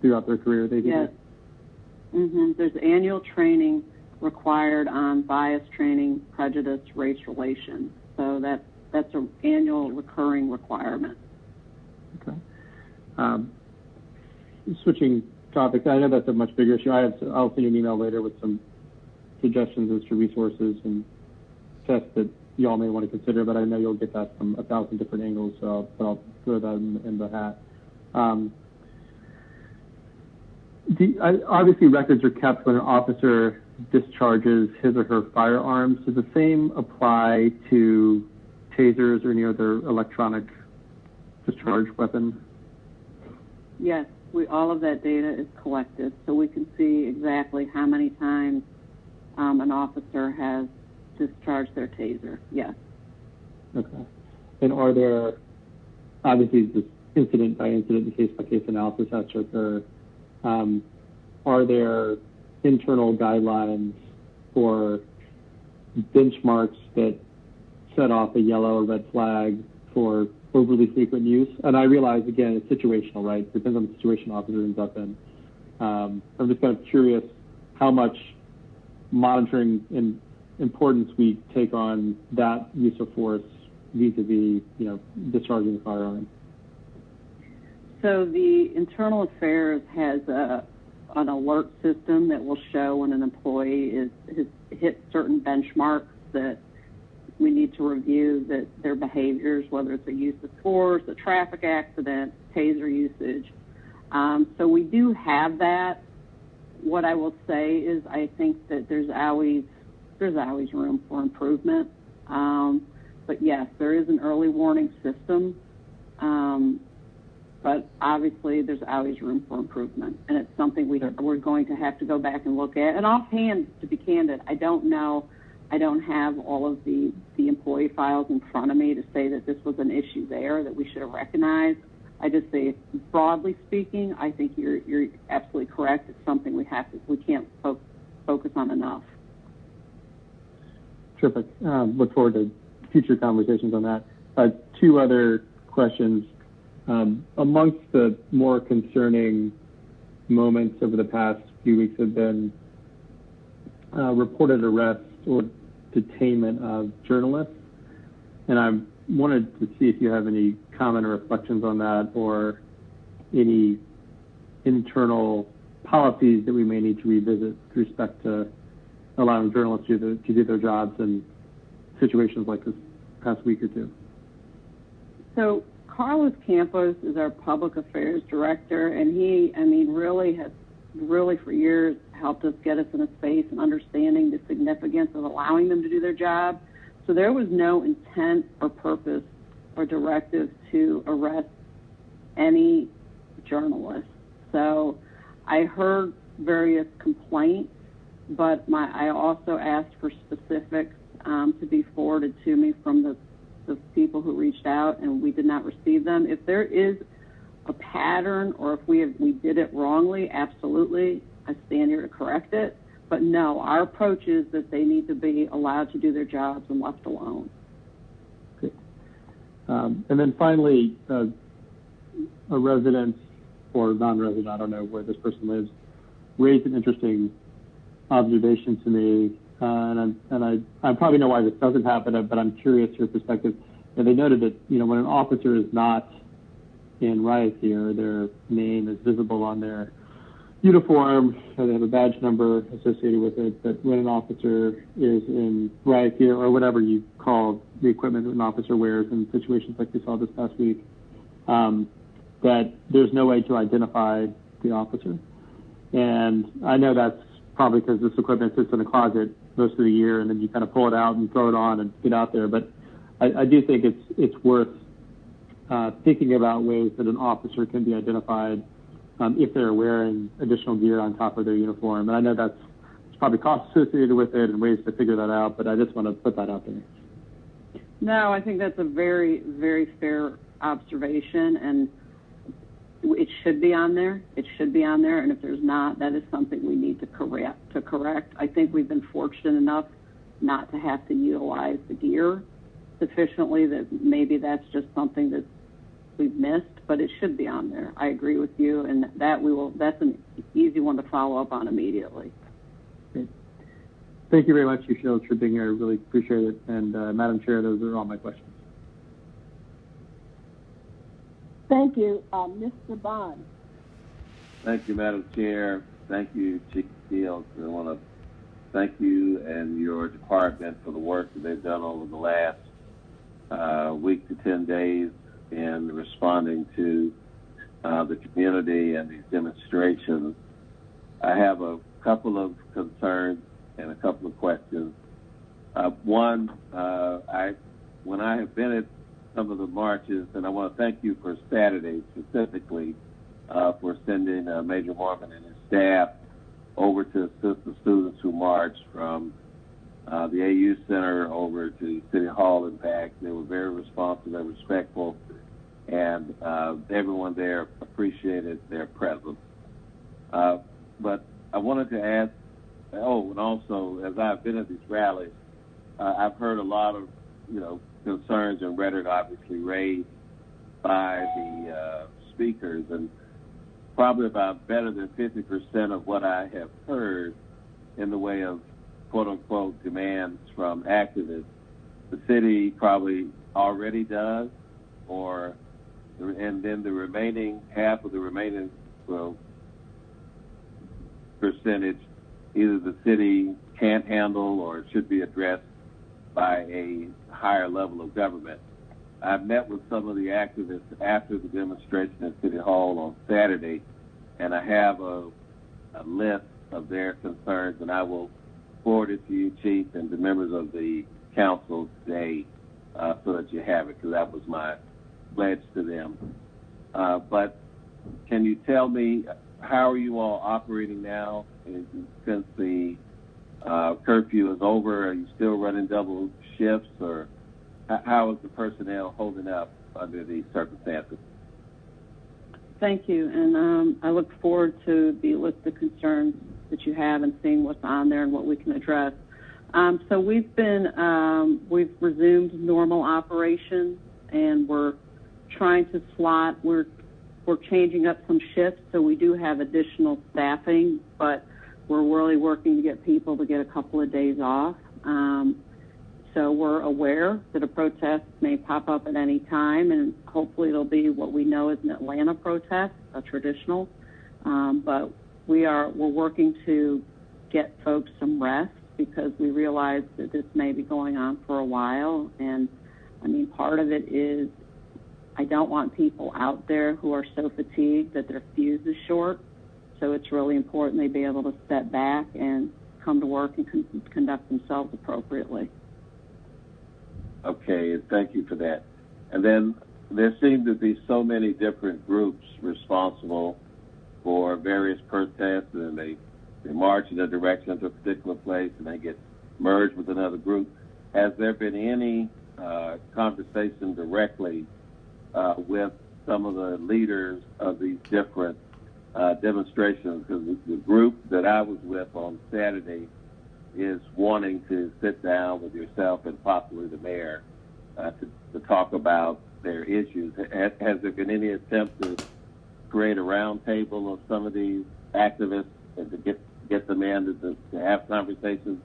throughout their career? Yes. There's annual training required on bias training, prejudice, race relations. So that's an annual recurring requirement. Okay. Switching topics, I know that's a much bigger issue. I'll send you an email later with some suggestions as to resources and tests that you all may want to consider, but I know you'll get that from 1,000 different angles, so I'll throw that in the hat. Obviously, records are kept when an officer discharges his or her firearms. Does the same apply to tasers or any other electronic discharge weapon? Yes, all of that data is collected, so we can see exactly how many times an officer has discharged their taser. Yes. Okay. And are there, obviously, this incident by incident and case by case analysis has to occur. Are there internal guidelines for benchmarks that set off a yellow or red flag for overly frequent use? And I realize, again, it's situational, right? It depends on the situation officer ends up in. I'm just kind of curious how much monitoring and importance we take on that use of force vis-a-vis, discharging the firearm. So the Internal Affairs has an alert system that will show when an employee has hit certain benchmarks that we need to review that their behaviors, whether it's a use of force, a traffic accident, taser usage. So we do have that. What I will say is I think that there's always room for improvement. But yes, there is an early warning system, but obviously there's always room for improvement, and it's something we're going to have to go back and look at. And offhand, to be candid, I don't know. I don't have all of the employee files in front of me to say that this was an issue there that we should have recognized. I just say, broadly speaking, I think you're absolutely correct. It's something we can't focus on enough. Terrific. Look forward to future conversations on that. Two other questions. Amongst the more concerning moments over the past few weeks have been reported arrests or detainment of journalists. And I wanted to see if you have any comment or reflections on that, or any internal policies that we may need to revisit with respect to allowing journalists to do their jobs in situations like this past week or two. So Carlos Campos is our public affairs director, and he, really has for years helped us get us in a space and understanding the significance of allowing them to do their job. So there was no intent or purpose or directive to arrest any journalists. So I heard various complaints, but I also asked for specifics to be forwarded to me from the people who reached out, and we did not receive them. If there is a pattern, or if we did it wrongly, absolutely, I stand here to correct it. But no, our approach is that they need to be allowed to do their jobs and left alone. Okay. And then finally, a resident or non-resident, I don't know where this person lives, raised an interesting observation to me, and I probably know why this doesn't happen, but I'm curious your perspective. And they noted that, when an officer is not in riot gear, their name is visible on their uniform, or they have a badge number associated with it. But when an officer is in riot gear, or whatever you call the equipment that an officer wears in situations like we saw this past week, that there's no way to identify the officer. And I know that's probably because this equipment sits in a closet most of the year, and then you kind of pull it out and throw it on and get out there. But I do think it's worth thinking about ways that an officer can be identified if they're wearing additional gear on top of their uniform. And I know there's probably costs associated with it and ways to figure that out, but I just want to put that out there. No, I think that's a very, very fair observation, and it should be on there. It should be on there, and if there's not, that is something we need to correct. I think we've been fortunate enough not to have to utilize the gear sufficiently that maybe that's just something that we've missed, but it should be on there. I agree with you, and that's an easy one to follow up on immediately. Great. Thank you very much, you Shields, for being here. I really appreciate it. And Madam Chair, those are all my questions. Thank you. Mr. Bond. Thank you, Madam Chair. Thank you, Chief Shields. I want to thank you and your department for the work that they've done over the last week to 10 days in responding to the community and these demonstrations. I have a couple of concerns and a couple of questions. One, when I have been at some of the marches, and I want to thank you for Saturday specifically for sending Major Mormon and his staff over to assist the students who marched from the AU Center over to City Hall and back. They were very responsive and respectful, and everyone there appreciated their presence. But I wanted to ask, and also, as I've been at these rallies, I've heard a lot of, concerns and rhetoric obviously raised by the speakers, and probably about better than 50% of what I have heard in the way of quote-unquote demands from activists, the city probably already does, and then the remaining half of the remaining percentage, either the city can't handle or it should be addressed by a higher level of government. I met with some of the activists after the demonstration at City Hall on Saturday, and I have a list of their concerns, and I will forward it to you, Chief, and to members of the council today so that you have it, because that was my pledge to them. But can you tell me, how are you all operating now since the curfew is over? Are you still running double shifts, or how is the personnel holding up under these circumstances? Thank you, and I look forward to the list of concerns that you have and seeing what's on there and what we can address. So we've resumed normal operations, and we're trying to slot. We're changing up some shifts, so we do have additional staffing, but we're really working to get people to get a couple of days off. So we're aware that a protest may pop up at any time, and hopefully it'll be what we know is an Atlanta protest, a traditional. But we're working to get folks some rest, because we realize that this may be going on for a while. And I mean, part of it is I don't want people out there who are so fatigued that their fuse is short. So it's really important they be able to step back and come to work and conduct themselves appropriately. Okay, thank you for that. And then there seem to be so many different groups responsible for various protests, and they march in a direction to a particular place and they get merged with another group. Has there been any conversation directly with some of the leaders of these different demonstrations? Because the group that I was with on Saturday is wanting to sit down with yourself and possibly the mayor to talk about their issues. Has there been any attempt to create a round table of some of these activists and to get them in to have conversations?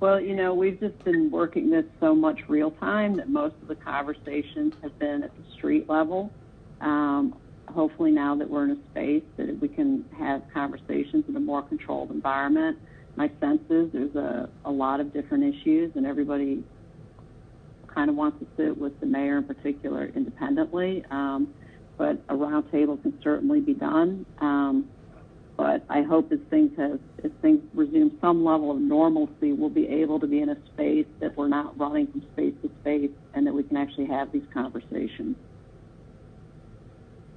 Well, you know, we've just been working this so much real time that most of the conversations have been at the street level. Hopefully now that we're in a space that we can have conversations in a more controlled environment. My sense is there's a lot of different issues, and everybody kind of wants to sit with the mayor in particular independently. But a round table can certainly be done. But I hope as things resume some level of normalcy, we'll be able to be in a space that we're not running from space to space, and that we can actually have these conversations.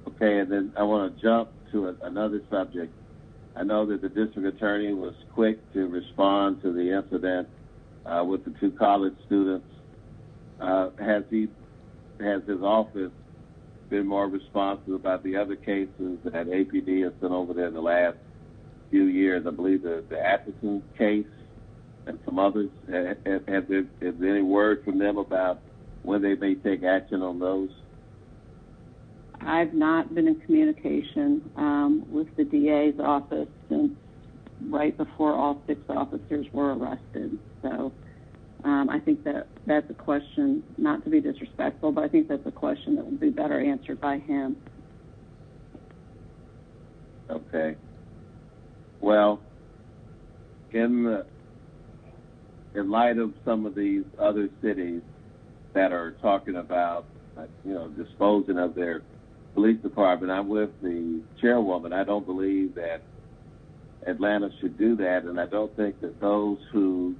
Okay, and then I want to jump to another subject. I know that the district attorney was quick to respond to the incident with the two college students. Has his office been more responsive about the other cases that APD has been over there in the last few years? I believe the Atchison case and some others. Has there any word from them about when they may take action on those? I've not been in communication with the DA's office since right before all 6 officers were arrested. So I think that's a question, not to be disrespectful, but I think that's a question that would be better answered by him. Okay. Well, in light of some of these other cities that are talking about, disposing of their police department, I'm with the chairwoman. I don't believe that Atlanta should do that, and I don't think that those who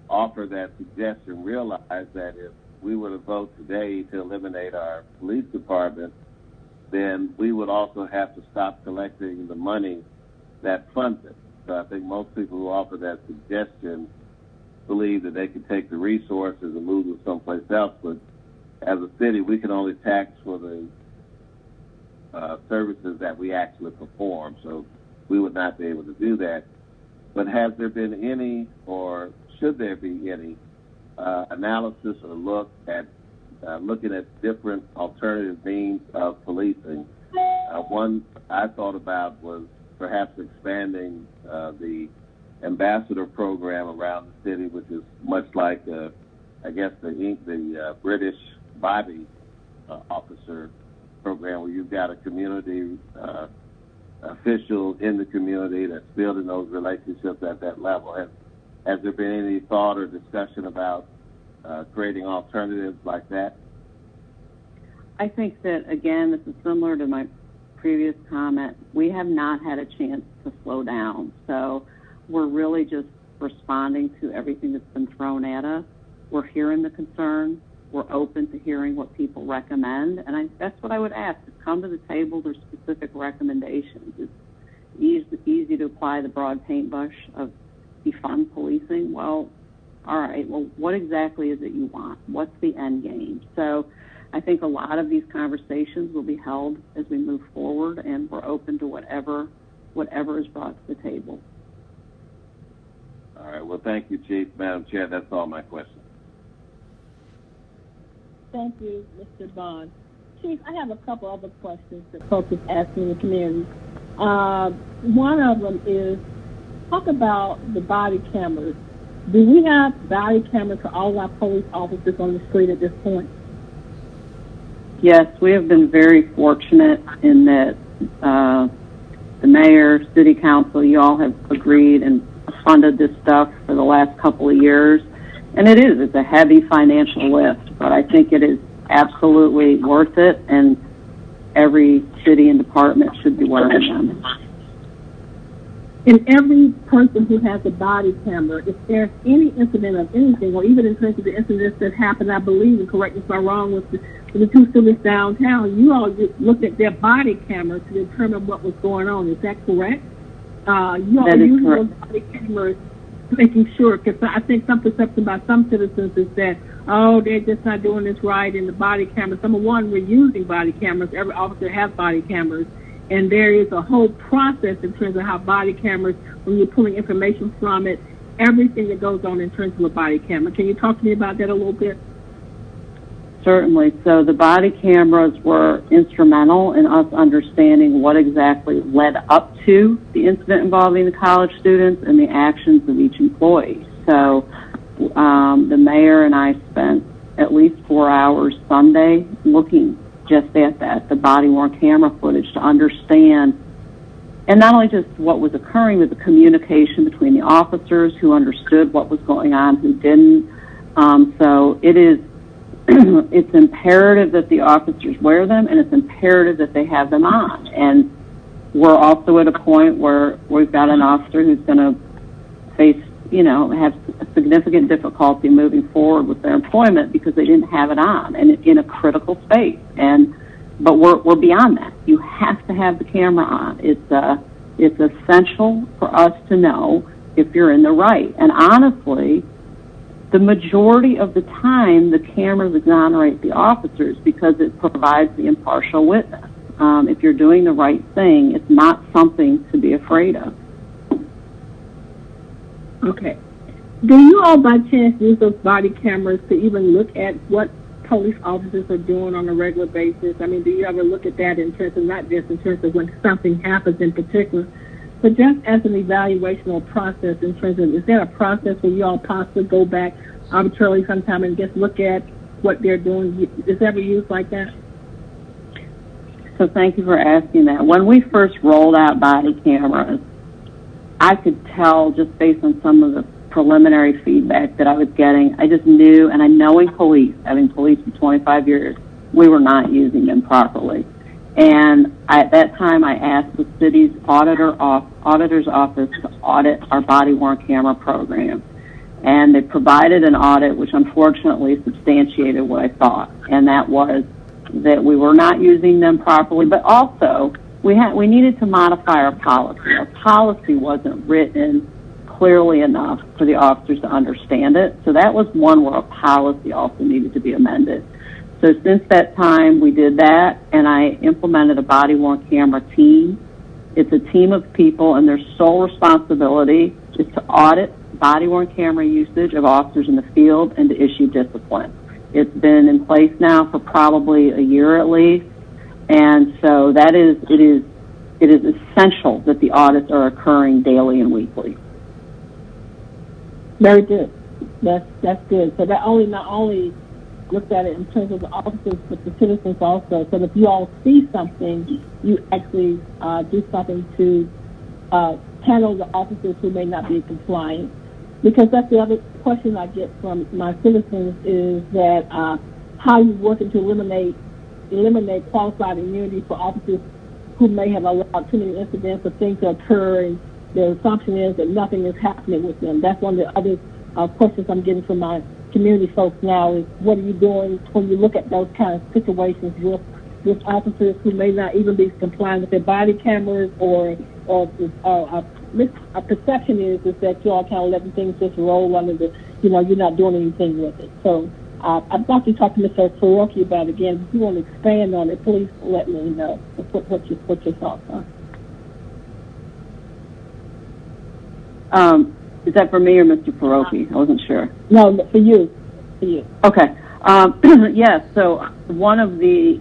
offer that suggestion realize that if we were to vote today to eliminate our police department, then we would also have to stop collecting the money that funds it. So I think most people who offer that suggestion believe that they can take the resources and move them someplace else. But as a city, we can only tax for the services that we actually perform. So we would not be able to do that. But has there been any, or should there be any, analysis or looking at different alternative means of policing? One I thought about was perhaps expanding the ambassador program around the city, which is much like, the British body officer program, where you've got a community official in the community that's building those relationships at that level. Has there been any thought or discussion about creating alternatives like that? I think that, again, this is similar to my previous comment. We have not had a chance to slow down. So we're really just responding to everything that's been thrown at us. We're hearing the concerns. We're open to hearing what people recommend. And that's what I would ask, is come to the table. There's specific recommendations. It's easy to apply the broad paintbrush of defund policing. Well, all right, well, what exactly is it you want? What's the end game? So I think a lot of these conversations will be held as we move forward, and we're open to whatever is brought to the table. All right. Well, thank you, Chief. Madam Chair, that's all my questions. Thank you, Mr. Bond. Chief, I have a couple other questions that folks are asking in the community. One of them is, talk about the body cameras. Do we have body cameras for all our police officers on the street at this point? Yes, we have been very fortunate in that the mayor, city council, you all have agreed and funded this stuff for the last couple of years. And it's a heavy financial lift, but I think it is absolutely worth it, and every city and department should be wearing them. In every person who has a body camera, if there's any incident of anything, or even in terms of the incidents that happened, I believe, and correct me if I'm wrong, with the two students downtown, you all looked at their body cameras to determine what was going on. Is that correct? You all are using those body cameras, making sure, because I think some perception by some citizens is that, oh, they're just not doing this right in the body cameras. Number one, we're using body cameras. Every officer has body cameras. And there is a whole process in terms of how body cameras, when you're pulling information from it, everything that goes on in terms of a body camera. Can you talk to me about that a little bit? Certainly. So the body cameras were instrumental in us understanding what exactly led up to the incident involving the college students and the actions of each employee. So the mayor and I spent at least 4 hours Sunday looking just at that, the body-worn camera footage, to understand, and not only just what was occurring, but the communication between the officers, who understood what was going on, who didn't. So it's imperative that the officers wear them, and it's imperative that they have them on. And we're also at a point where we've got an officer who's going to face, have significant difficulty moving forward with their employment because they didn't have it on, and in a critical space. But we're beyond that. You have to have the camera on. It's essential for us to know if you're in the right. And honestly, the majority of the time, the cameras exonerate the officers because it provides the impartial witness. If you're doing the right thing, it's not something to be afraid of. Okay. Do you all by chance use those body cameras to even look at what police officers are doing on a regular basis? I mean, do you ever look at that in terms of, not just in terms of when something happens in particular, but just as an evaluational process in terms of, is there a process where you all possibly go back arbitrarily sometime and just look at what they're doing? Is it ever used like that? So thank you for asking that. When we first rolled out body cameras, I could tell just based on some of the preliminary feedback that I was getting, I just knew, and I knowing police, having policed for 25 years, we were not using them properly. And at that time, I asked the city's auditor's office to audit our body-worn camera program. And they provided an audit which unfortunately substantiated what I thought, and that was that we were not using them properly, but also we needed to modify our policy. Our policy wasn't written clearly enough for the officers to understand it. So that was one where a policy also needed to be amended. So since that time, we did that, and I implemented a body-worn camera team. It's a team of people, and their sole responsibility is to audit body-worn camera usage of officers in the field and to issue discipline. It's been in place now for probably a year at least, and so it is essential that the audits are occurring daily and weekly. Very good. That's good. So that not only looked at it in terms of the officers, but the citizens also. So if you all see something, you actually do something to handle the officers who may not be compliant. Because that's the other question I get from my citizens is that how you working to eliminate qualified immunity for officers who may have allowed too many incidents or things to occur, and the assumption is that nothing is happening with them. That's one of the other questions I'm getting from my community folks now is what are you doing when you look at those kind of situations with officers who may not even be complying with their body cameras or our perception is that you all kind of letting things just roll under the, you're not doing anything with it. So I'd like to talk to Mr. Faruqi about it again. If you want to expand on it, please let me know what your thoughts are. Is that for me or Mr. Faruqi? I wasn't sure. No, for you. Okay. Yes, so one of the,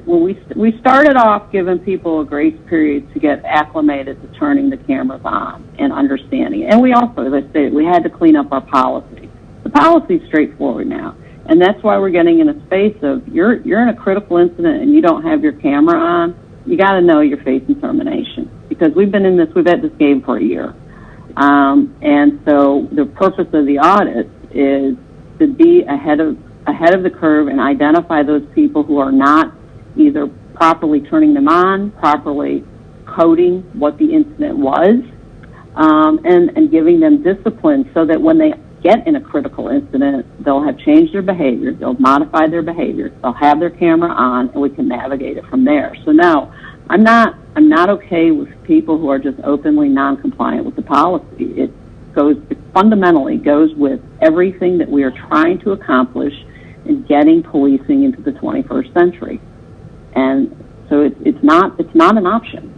when we started off giving people a grace period to get acclimated to turning the cameras on and understanding it. And we also, as I said, we had to clean up our policy. The policy is straightforward now. And that's why we're getting in a space of you're in a critical incident and you don't have your camera on, you got to know you're facing termination. Because we've had this game for a year. And so the purpose of the audit is to be ahead of the curve and identify those people who are not either properly turning them on, properly coding what the incident was, and giving them discipline so that when they get in a critical incident, they'll have changed their behaviors, they'll modify their behaviors, they'll have their camera on, and we can navigate it from there. So no, I'm not okay with people who are just openly non-compliant with the policy. It fundamentally goes with everything that we are trying to accomplish in getting policing into the 21st century. And so it's not an option.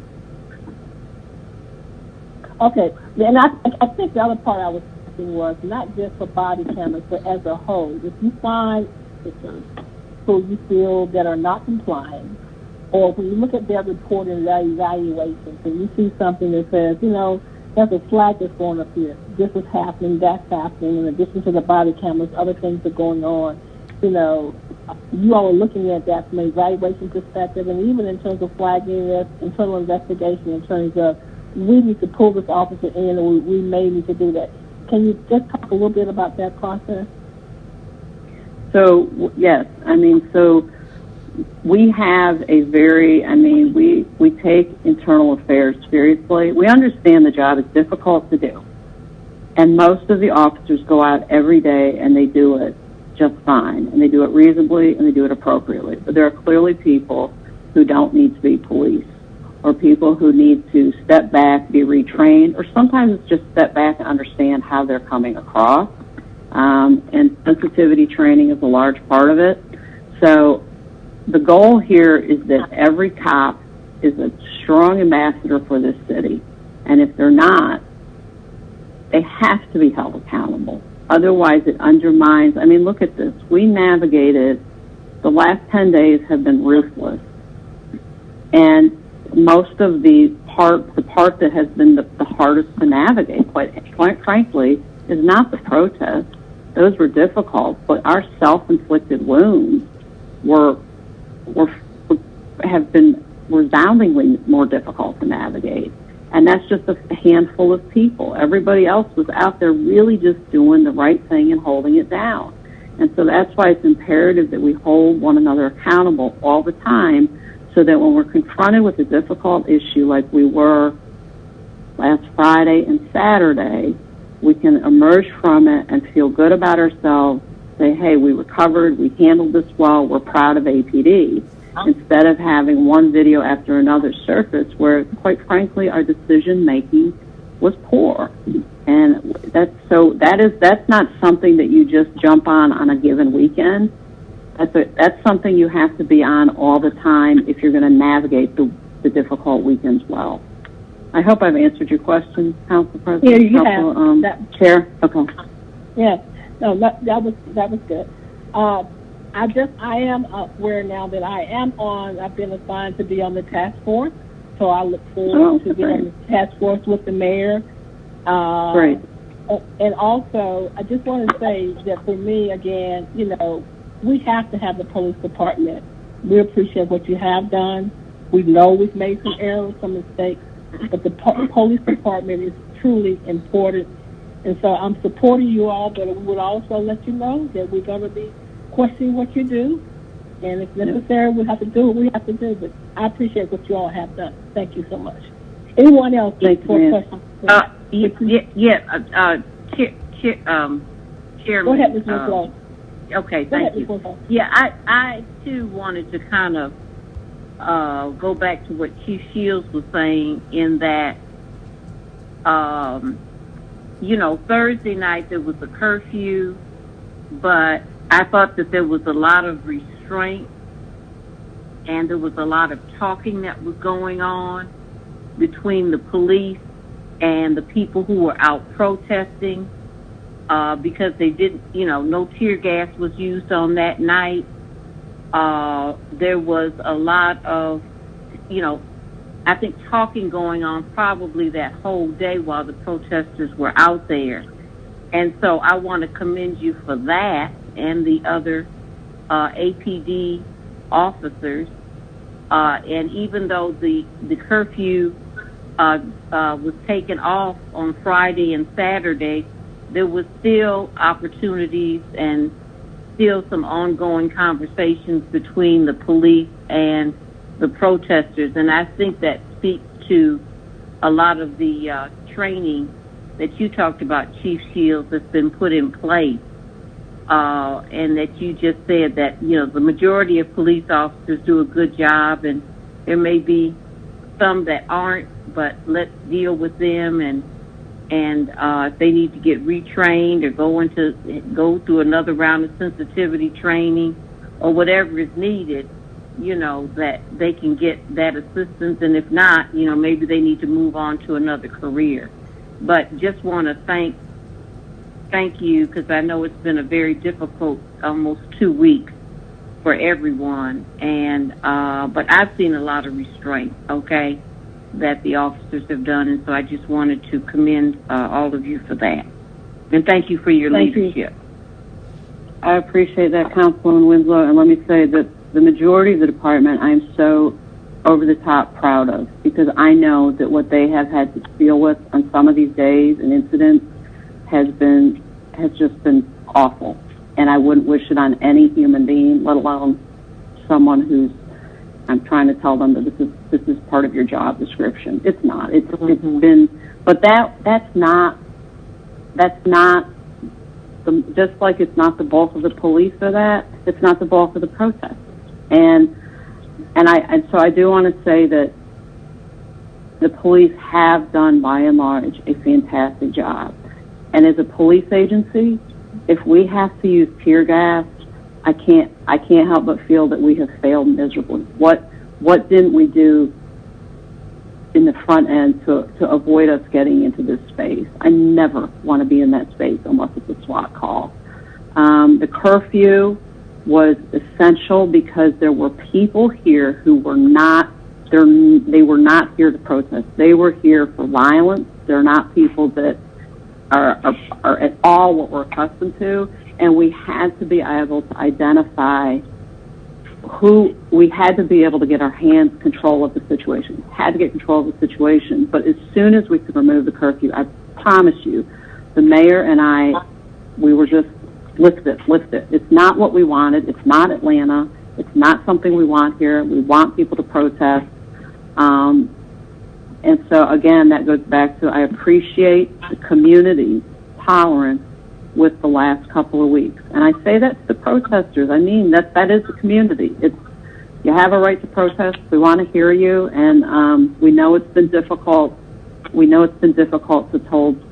Okay, and I think the other part I was thinking was not just for body cameras, but as a whole. If you find officers who you feel that are not complying, or when you look at their report and their evaluations, and you see something that says, there's a flag that's going up here. This is happening, that's happening. In addition to the body cameras, other things are going on. You all are looking at that from an evaluation perspective, and even in terms of flagging this, internal investigation in terms of we need to pull this officer in, or we may need to do that. Can you just talk a little bit about that process? So, yes. So we have we take internal affairs seriously. We understand the job is difficult to do. And most of the officers go out every day and they do it just fine. And they do it reasonably and they do it appropriately. But there are clearly people who don't need to be policed, or people who need to step back, be retrained, or sometimes it's just step back and understand how they're coming across. And sensitivity training is a large part of it. So the goal here is that every cop is a strong ambassador for this city. And if they're not, they have to be held accountable. Otherwise, it undermines. Look at this. We navigated, the last 10 days have been ruthless. And most of the part that has been the hardest to navigate, quite frankly, is not the protests. Those were difficult, but our self-inflicted wounds have been resoundingly more difficult to navigate. And that's just a handful of people. Everybody else was out there really just doing the right thing and holding it down. And so that's why it's imperative that we hold one another accountable all the time, so that when we're confronted with a difficult issue like we were last Friday and Saturday, we can emerge from it and feel good about ourselves, say, hey, we recovered, we handled this well, we're proud of APD, instead of having one video after another surface where, quite frankly, our decision-making was poor. And that's not something that you just jump on a given weekend. That's something you have to be on all the time if you're going to navigate the difficult weekends well. I hope I've answered your question, Council President. Yeah, you have. Chair? Okay. Yeah. No, that was good. I am aware now that I've been assigned to be on the task force, so I look forward to being on the task force with the mayor. Great. And also, I just want to say that for me, again, we have to have the police department. We appreciate what you have done. We know we've made some errors, some mistakes, but the police department is truly important. And so I'm supporting you all, but we would also let you know that we're going to be questioning what you do. And if necessary, we have to do what we have to do. But I appreciate what you all have done. Thank you so much. Anyone else? Thank you, questions? Chairman. Go ahead, Ms. Winslow. Okay, thank you. Yeah, I too wanted to kind of go back to what Chief Shields was saying in that, you know, Thursday night there was a curfew, but I thought that there was a lot of restraint and there was a lot of talking that was going on between the police and the people who were out protesting, because they didn't, you know, no tear gas was used on that night. There was a lot of, you know, I think talking going on probably that whole day while the protesters were out there. And so I want to commend you for that and the other APD officers. And even though the curfew was taken off on Friday and Saturday, there was still opportunities and still some ongoing conversations between the police and the protesters. And I think that speaks to a lot of the training that you talked about, Chief Shields, that's been put in place. And that you just said that, you know, the majority of police officers do a good job, and there may be some that aren't, but let's deal with them, and if they need to get retrained or go through another round of sensitivity training or whatever is needed, you know, that they can get that assistance. And if not, you know, maybe they need to move on to another career. But just want to thank you, because I know it's been a very difficult almost 2 weeks for everyone. And but I've seen a lot of restraint, okay, that the officers have done, and so I just wanted to commend all of you for that. And thank you for your leadership. I appreciate that, Councilwoman Winslow, and let me say that the majority of the department I am so over the top proud of, because I know that what they have had to deal with on some of these days and incidents has just been awful, and I wouldn't wish it on any human being, let alone someone who's, I'm trying to tell them that this is part of your job description. It's not. It's been, but that's not just like it's not the bulk of the police for that. It's not the bulk of the protesters, and so I do want to say that the police have done by and large a fantastic job. And as a police agency, if we have to use tear gas, I can't help but feel that we have failed miserably. What didn't we do in the front end to avoid us getting into this space? I never want to be in that space unless it's a SWAT call. The curfew was essential because there were people here who were not they were not here to protest. They were here for violence. They're not people that are at all what we're accustomed to, and we had to be able to identify we had to be able to get our hands control of the situation. Had to get control of the situation, but as soon as we could remove the curfew, I promise you, the mayor and I, we were just, lift it. It's not what we wanted. It's not Atlanta. It's not something we want here. We want people to protest. And so, again, that goes back to I appreciate the community's tolerance with the last couple of weeks. And I say that to the protesters. I mean, that is the community. You have a right to protest. We want to hear you. And we know it's been difficult. We know it's been difficult to told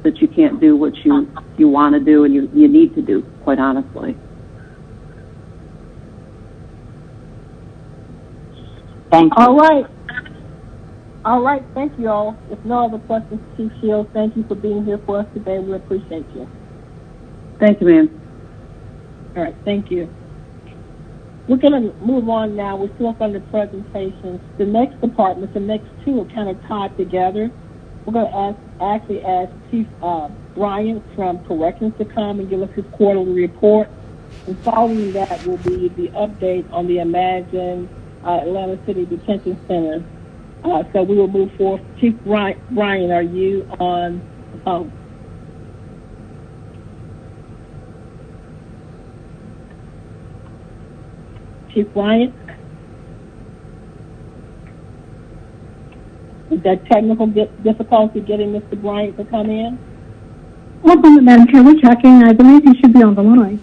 that you can't do what you want to do and you need to do, quite honestly. Thank you. All right. Thank you all. If no other questions, Chief Shields, thank you for being here for us today. We appreciate you. Thank you, ma'am. All right. Thank you. We're going to move on now. We're still up on the presentations. The next department, the next two are kind of tied together. We're going to ask Chief Bryant from Corrections to come and give us his quarterly report. And following that will be the update on the Imagine Atlanta City Detention Center. So we will move forward. Chief Bryant, are you on the phone? Chief Bryant? Is there technical difficulty getting Mr. Bryant to come in? One moment, Madam Chair. We're checking. I believe he should be on the line.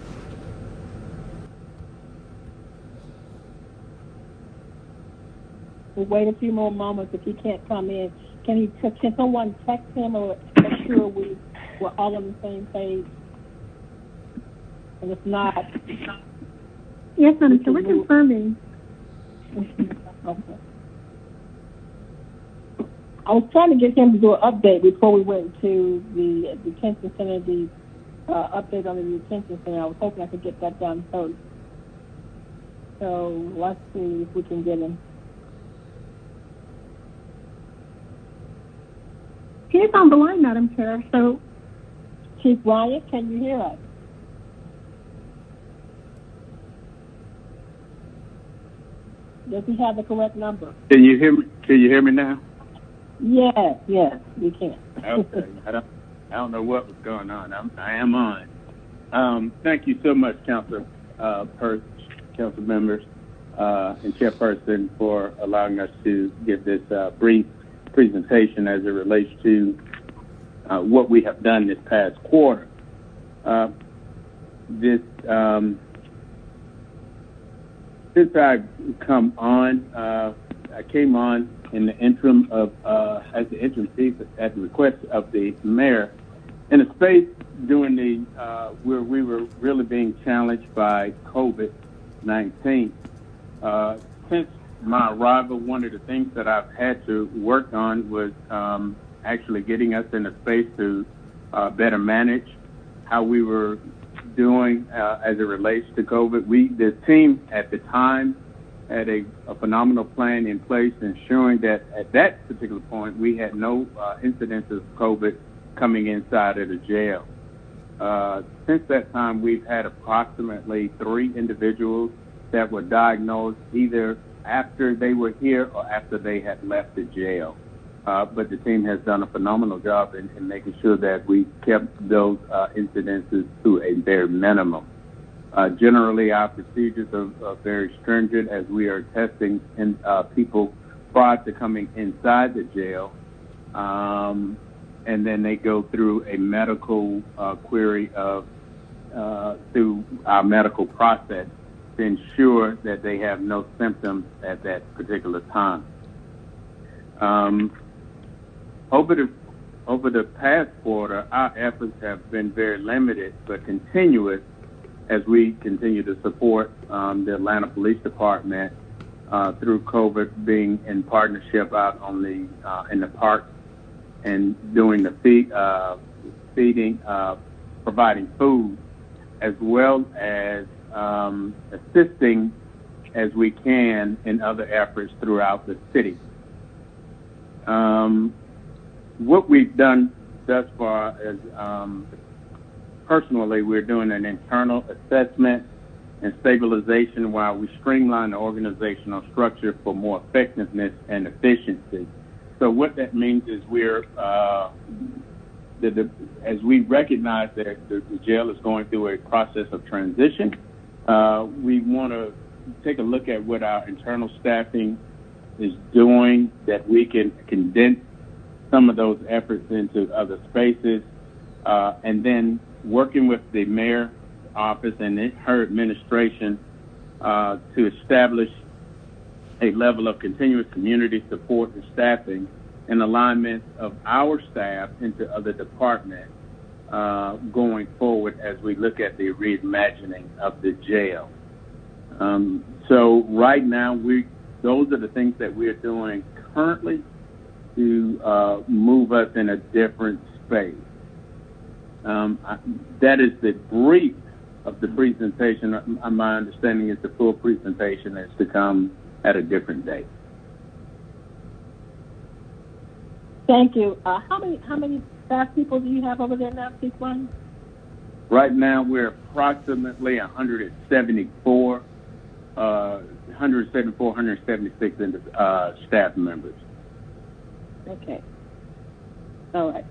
We'll wait a few more moments if he can't come in. Can someone text him or make sure we're all on the same page? And if not, yes, Madam Chair, we're confirming. Okay. I was trying to get him to do an update before we went to the detention center, the update on the detention center. I was hoping I could get that done first. So let's see if we can get him. He is on the line, Madam Chair. So, Chief Bryant, can you hear us? Does he have the correct number? Can you hear me? Can you hear me now? Yes, we can. Okay. I don't know what was going on. I am on. Thank you so much, Council members, and Chairperson, for allowing us to give this brief presentation as it relates to what we have done this past quarter. Since I've come on, I came on in the interim of as the interim chief at the request of the mayor in a space during the where we were really being challenged by COVID-19. Since my arrival, one of the things that I've had to work on was actually getting us in a space to better manage how we were doing as it relates to COVID. The team at the time had a phenomenal plan in place, ensuring that at that particular point we had no incidences of COVID coming inside of the jail. Since that time, we've had approximately 3 individuals that were diagnosed either after they were here or after they had left the jail. But the team has done a phenomenal job in making sure that we kept those incidences to a bare minimum. Generally, our procedures are very stringent as we are testing people prior to coming inside the jail, and then they go through a medical query through our medical process to ensure that they have no symptoms at that particular time. Over the past quarter, our efforts have been very limited but continuous as we continue to support the Atlanta Police Department through COVID, being in partnership out on in the park and doing the feeding, providing food, as well as assisting as we can in other efforts throughout the city. What we've done thus far is, personally, we're doing an internal assessment and stabilization while we streamline the organizational structure for more effectiveness and efficiency. So what that means is we're, as we recognize that the jail is going through a process of transition, we want to take a look at what our internal staffing is doing, that we can condense some of those efforts into other spaces, and then working with the mayor's office and her administration to establish a level of continuous community support and staffing and alignment of our staff into other departments going forward as we look at the reimagining of the jail. So right now, those are the things that we're doing currently to move us in a different space. That is the brief of the presentation. My understanding is the full presentation is to come at a different date. Thank you. How many staff people do you have over there now, Chief Bryant? Right now, we're approximately 174, 176 staff members. Okay. All right.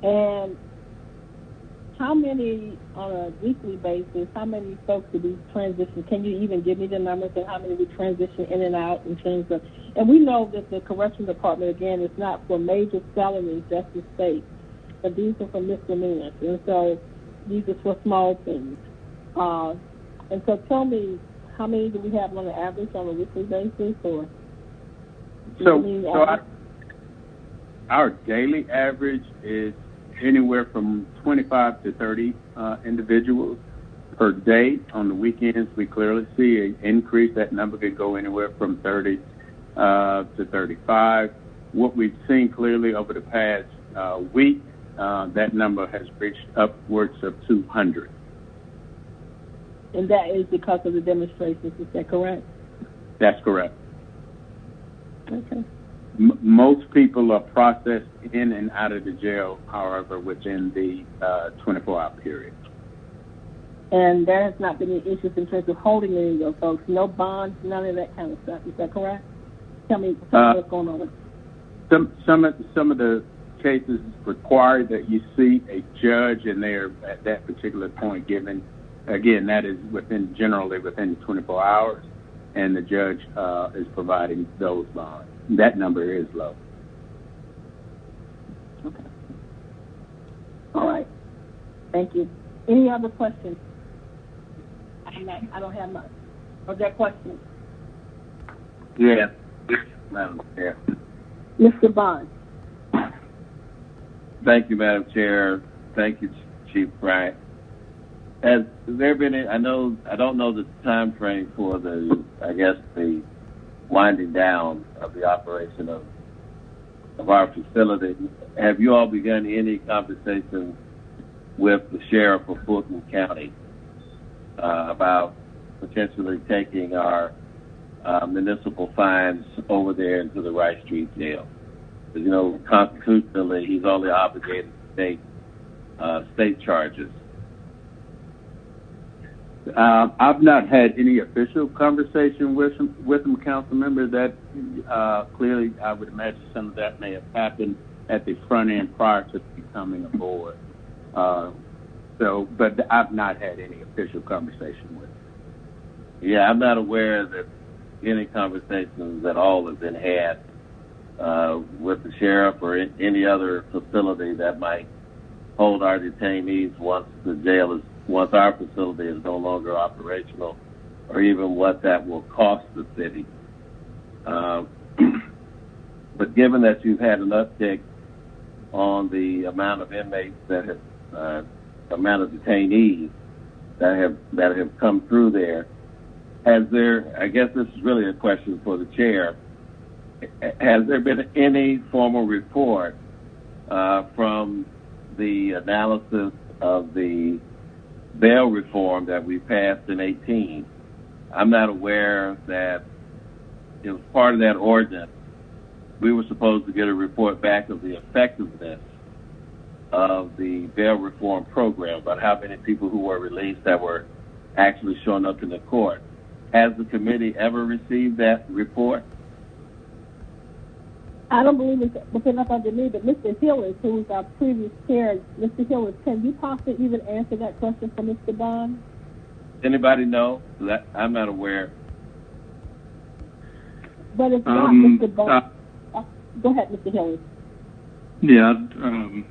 And how many, on a weekly basis, how many folks do we transition? Can you even give me the numbers of how many we transition in and out in terms of, and we know that the corrections department, again, is not for major felonies, just the state. but these are for misdemeanors. And so these are for small things. And so tell me, how many do we have on the average on a weekly basis? Or our daily average is anywhere from 25 to 30 individuals per day. On the weekends, we clearly see an increase. That number could go anywhere from 30 to 35. What we've seen clearly over the past week, that number has reached upwards of 200. And that is because of the demonstrations, is that correct? That's correct. Okay. Most people are processed in and out of the jail, however, within the 24-hour period. And there has not been any issues in terms of holding any of those folks, no bonds, none of that kind of stuff. Is that correct? Tell me what's going on with it. Some of the cases require that you see a judge, and they're at that particular point given. Again, that is generally within 24 hours, and the judge is providing those bonds. That number is low. Okay. All right. Thank you. Any other questions? I don't have much. Are there questions? Yeah. Madam Chair. Mr. Bond. Thank you, Madam Chair. Thank you, Chief Bryant. Has there been I don't know the time frame for the winding down of the operation of our facility. Have you all begun any conversations with the sheriff of Fulton County about potentially taking our municipal fines over there into the Rice Street jail? Because, constitutionally, he's only obligated to take state charges. I've not had any official conversation with him, council member. That clearly, I would imagine some of that may have happened at the front end prior to becoming aboard. But I've not had any official conversation with him. Yeah, I'm not aware that any conversations at all have been had with the sheriff or any other facility that might hold our detainees once our facility is no longer operational, or even what that will cost the city. But given that you've had an uptick on the amount of inmates amount of detainees that have come through there, I guess this is really a question for the chair, has there been any formal report from the analysis of the bail reform that we passed in 2018? I'm not aware that it was part of that ordinance. We were supposed to get a report back of the effectiveness of the bail reform program, about how many people who were released that were actually showing up in the court. Has the committee ever received that report? I don't believe it's within up under me, but Mr. Hillis, who was our previous chair, Mr. Hillis, can you possibly even answer that question for Mr. Bond? Anybody know? I'm not aware. But it's not Mr. Bond. Go ahead, Mr. Hillis. Yeah, I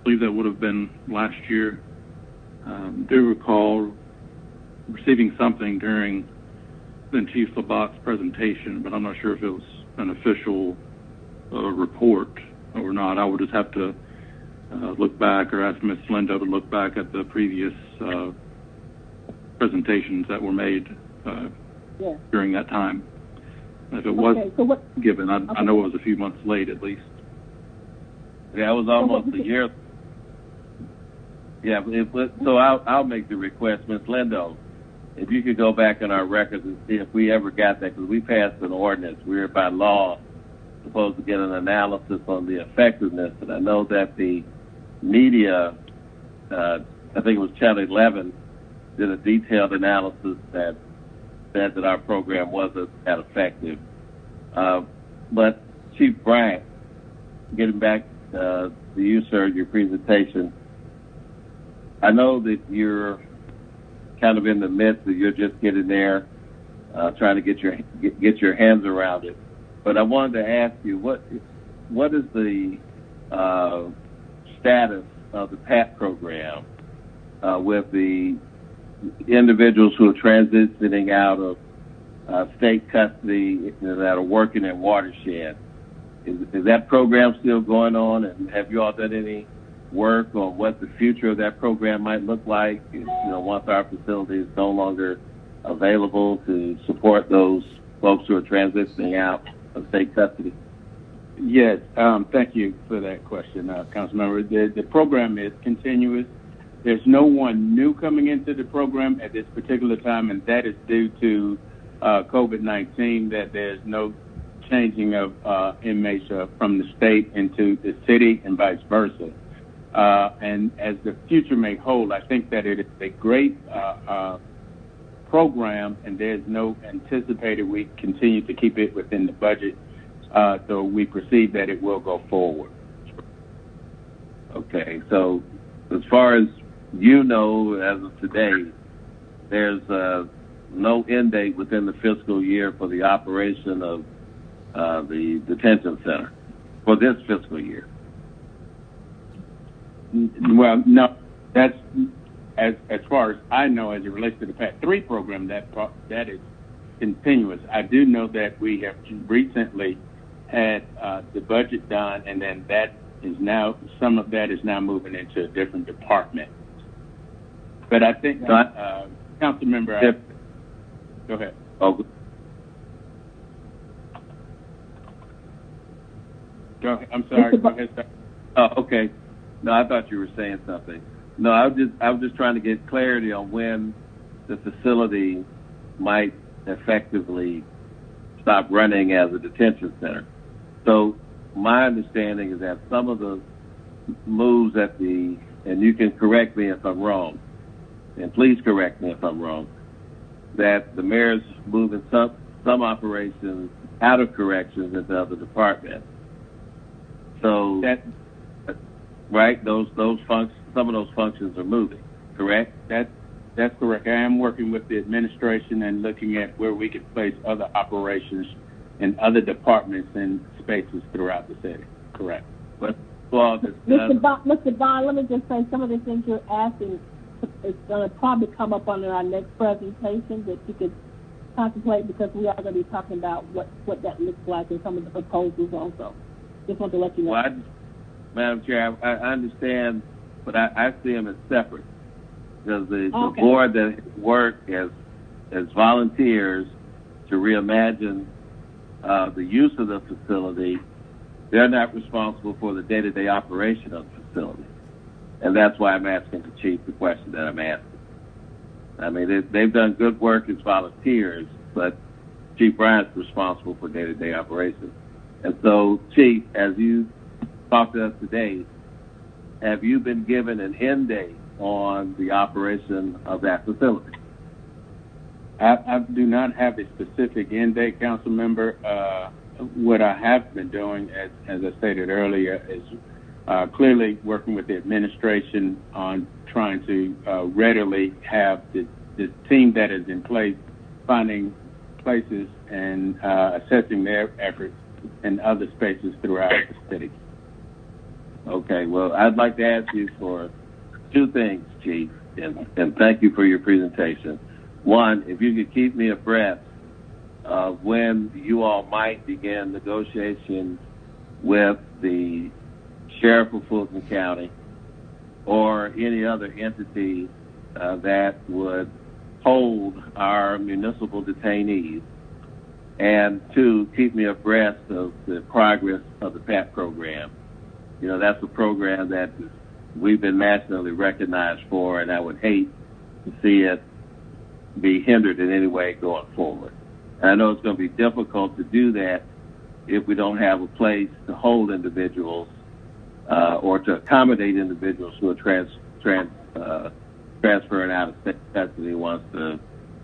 believe that would have been last year. Do recall receiving something during then Chief Labat's presentation, but I'm not sure if it was an official report or not. I would just have to look back, or ask Ms. Lindo to look back at the previous presentations that were made during that time. If it was given, I know it was a few months late at least. Yeah, it was almost a year. Yeah, so I'll make the request, Ms. Lindo, if you could go back in our records and see if we ever got that, because we passed an ordinance. We were by law supposed to get an analysis on the effectiveness, and I know that the media, I think it was Channel 11, did a detailed analysis that said that our program wasn't that effective. But Chief Bryant, getting back to you, sir, your presentation, I know that you're kind of in the midst of, you're just getting there, trying to get your hands around it. But I wanted to ask you, what is the status of the PAT program with the individuals who are transitioning out of state custody that are working at watershed. Is that program still going on, and have you all done any work on what the future of that program might look like, once our facility is no longer available to support those folks who are transitioning out of state custody? Yes, thank you for that question, Councilmember. The program is continuous. There's no one new coming into the program at this particular time, and that is due to COVID-19, that there's no changing of inmates from the state into the city and vice versa. And as the future may hold, I think that it is a great program, and there's no anticipated we continue to keep it within the budget, so we perceive that it will go forward. Okay, so as far as as of today, there's no end date within the fiscal year for the operation of the detention center for this fiscal year. Well, no, that's as far as I know, as it relates to the PAT 3 program, that is continuous. I do know that we have recently had the budget done, and then that is now, some of that is now moving into a different department. But I think, Councilmember, go ahead. Oh, go ahead. I'm sorry. Go ahead, sir. Oh, okay. No, I thought you were saying something. No, I was just trying to get clarity on when the facility might effectively stop running as a detention center. So my understanding is that some of the moves and you can correct me if I'm wrong, and please correct me if I'm wrong, that the mayor's moving some operations out of corrections into other departments. So right, some of those functions are moving, correct? That's correct. I am working with the administration and looking at where we could place other operations in other departments and spaces throughout the city. Correct. But Mr. Bond, let me just say, some of the things you're asking is going to probably come up under our next presentation that you could contemplate, because we are going to be talking about what that looks like and some of the proposals also. Just want to let you know. Well, Madam Chair, I understand, but I see them as separate, because the board that work as volunteers to reimagine the use of the facility, they're not responsible for the day-to-day operation of the facility. And that's why I'm asking the chief the question that I'm asking. I mean, they've done good work as volunteers, but Chief Bryant's responsible for day-to-day operations. And so, Chief, as you talk to us today, have you been given an end date on the operation of that facility? I do not have a specific end date, Council Member. What I have been doing, as I stated earlier, is clearly working with the administration on trying to readily have the team that is in place, finding places and assessing their efforts in other spaces throughout the city. Okay, well, I'd like to ask you for two things, Chief, and thank you for your presentation. One, if you could keep me abreast of when you all might begin negotiations with the Sheriff of Fulton County or any other entity that would hold our municipal detainees, and two, keep me abreast of the progress of the PAT program. You know, that's a program that we've been nationally recognized for, and I would hate to see it be hindered in any way going forward. And I know it's going to be difficult to do that if we don't have a place to hold individuals or to accommodate individuals who are transferring out of state custody once the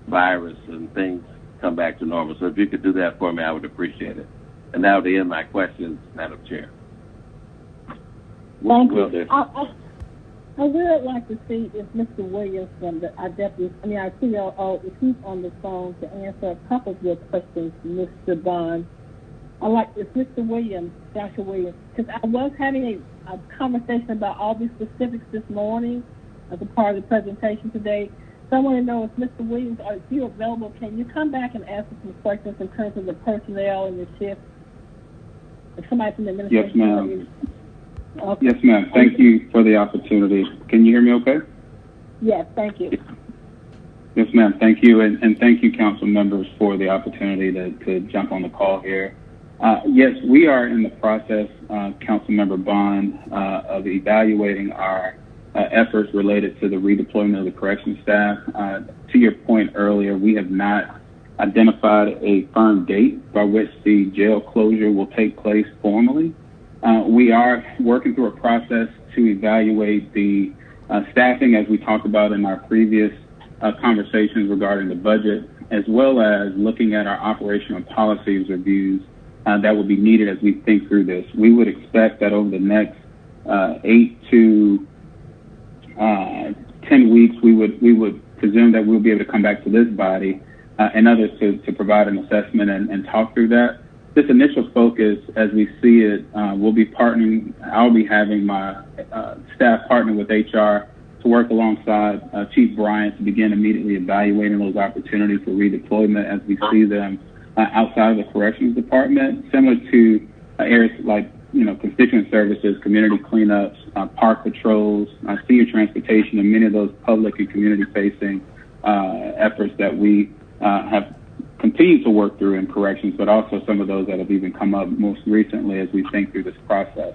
virus and things come back to normal. So if you could do that for me, I would appreciate it. And that would end my questions, Madam Chair. Thank you. I would like to see if Mr. Williams from our deputy, our COO, if he's on the phone to answer a couple of your questions, Mr. Bond. I'd like if Mr. Williams, Joshua Williams, because I was having a conversation about all these specifics this morning as a part of the presentation today. So I want to know if Mr. Williams, if you're available, can you come back and answer some questions in terms of the personnel and the shift? If somebody from the administration. Yes, ma'am. Okay. Yes, ma'am. Thank you for the opportunity. Can you hear me okay? Yes, thank you. Yes, ma'am. Thank you. And thank you, council members, for the opportunity to jump on the call here. Yes, we are in the process, Councilmember Bond, of evaluating our efforts related to the redeployment of the corrections staff. To your point earlier, we have not identified a firm date by which the jail closure will take place formally. We are working through a process to evaluate the staffing, as we talked about in our previous conversations regarding the budget, as well as looking at our operational policies reviews that will be needed as we think through this. We would expect that over the next 8 to 10 weeks, we would presume that we'll be able to come back to this body and others to provide an assessment and talk through that. This initial focus, as we see it, we'll be partnering. I'll be having my staff partner with HR to work alongside Chief Bryant to begin immediately evaluating those opportunities for redeployment as we see them outside of the corrections department, similar to areas like, constituent services, community cleanups, park patrols, senior transportation, and many of those public and community-facing efforts that we have continued to work through in corrections, but also some of those that have even come up most recently as we think through this process.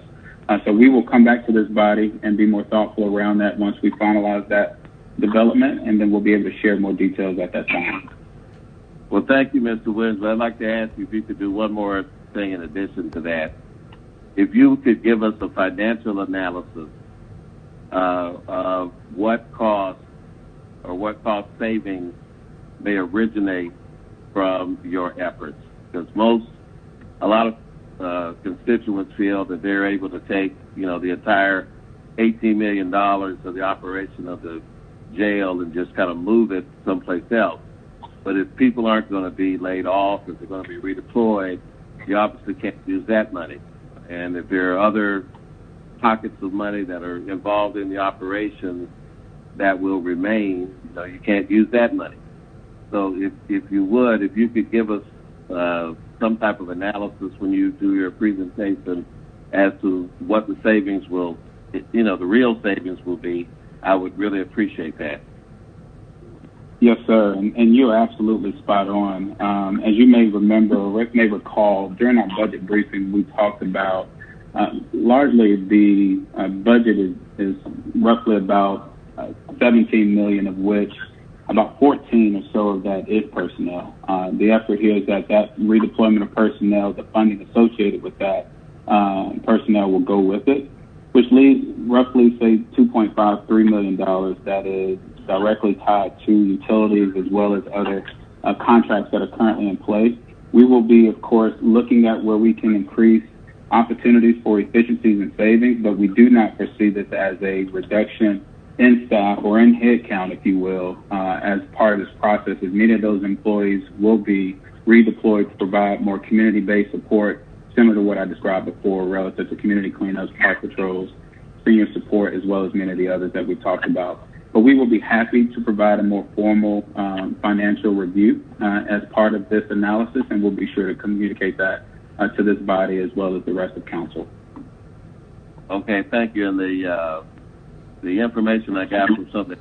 So we will come back to this body and be more thoughtful around that once we finalize that development, and then we'll be able to share more details at that time. Well, thank you, Mr. Williams. I'd like to ask you if you could do one more thing in addition to that. If you could give us a financial analysis of what cost or what cost savings may originate from your efforts, because a lot of constituents feel that they're able to take, the entire $18 million of the operation of the jail and just kind of move it someplace else. But if people aren't going to be laid off, if they're going to be redeployed, you obviously can't use that money. And if there are other pockets of money that are involved in the operation that will remain, you can't use that money. So if you could give us some type of analysis when you do your presentation as to what the savings will, the real savings will be, I would really appreciate that. Yes, sir, and you're absolutely spot on. As you may remember, or Rick may recall, during our budget briefing, we talked about largely the budget is roughly about $17 million, of which about 14 or so of that is personnel. The effort here is that redeployment of personnel, the funding associated with that personnel will go with it, which leaves roughly, say, $2.53 million that is directly tied to utilities as well as other contracts that are currently in place. We will be, of course, looking at where we can increase opportunities for efficiencies and savings, but we do not foresee this as a reduction in staff or in headcount, if you will, as part of this process, as many of those employees will be redeployed to provide more community-based support, similar to what I described before, relative to community cleanups, park patrols, senior support, as well as many of the others that we talked about. But we will be happy to provide a more formal financial review as part of this analysis, and we'll be sure to communicate that to this body as well as the rest of council. Okay, thank you. And the information I got from something,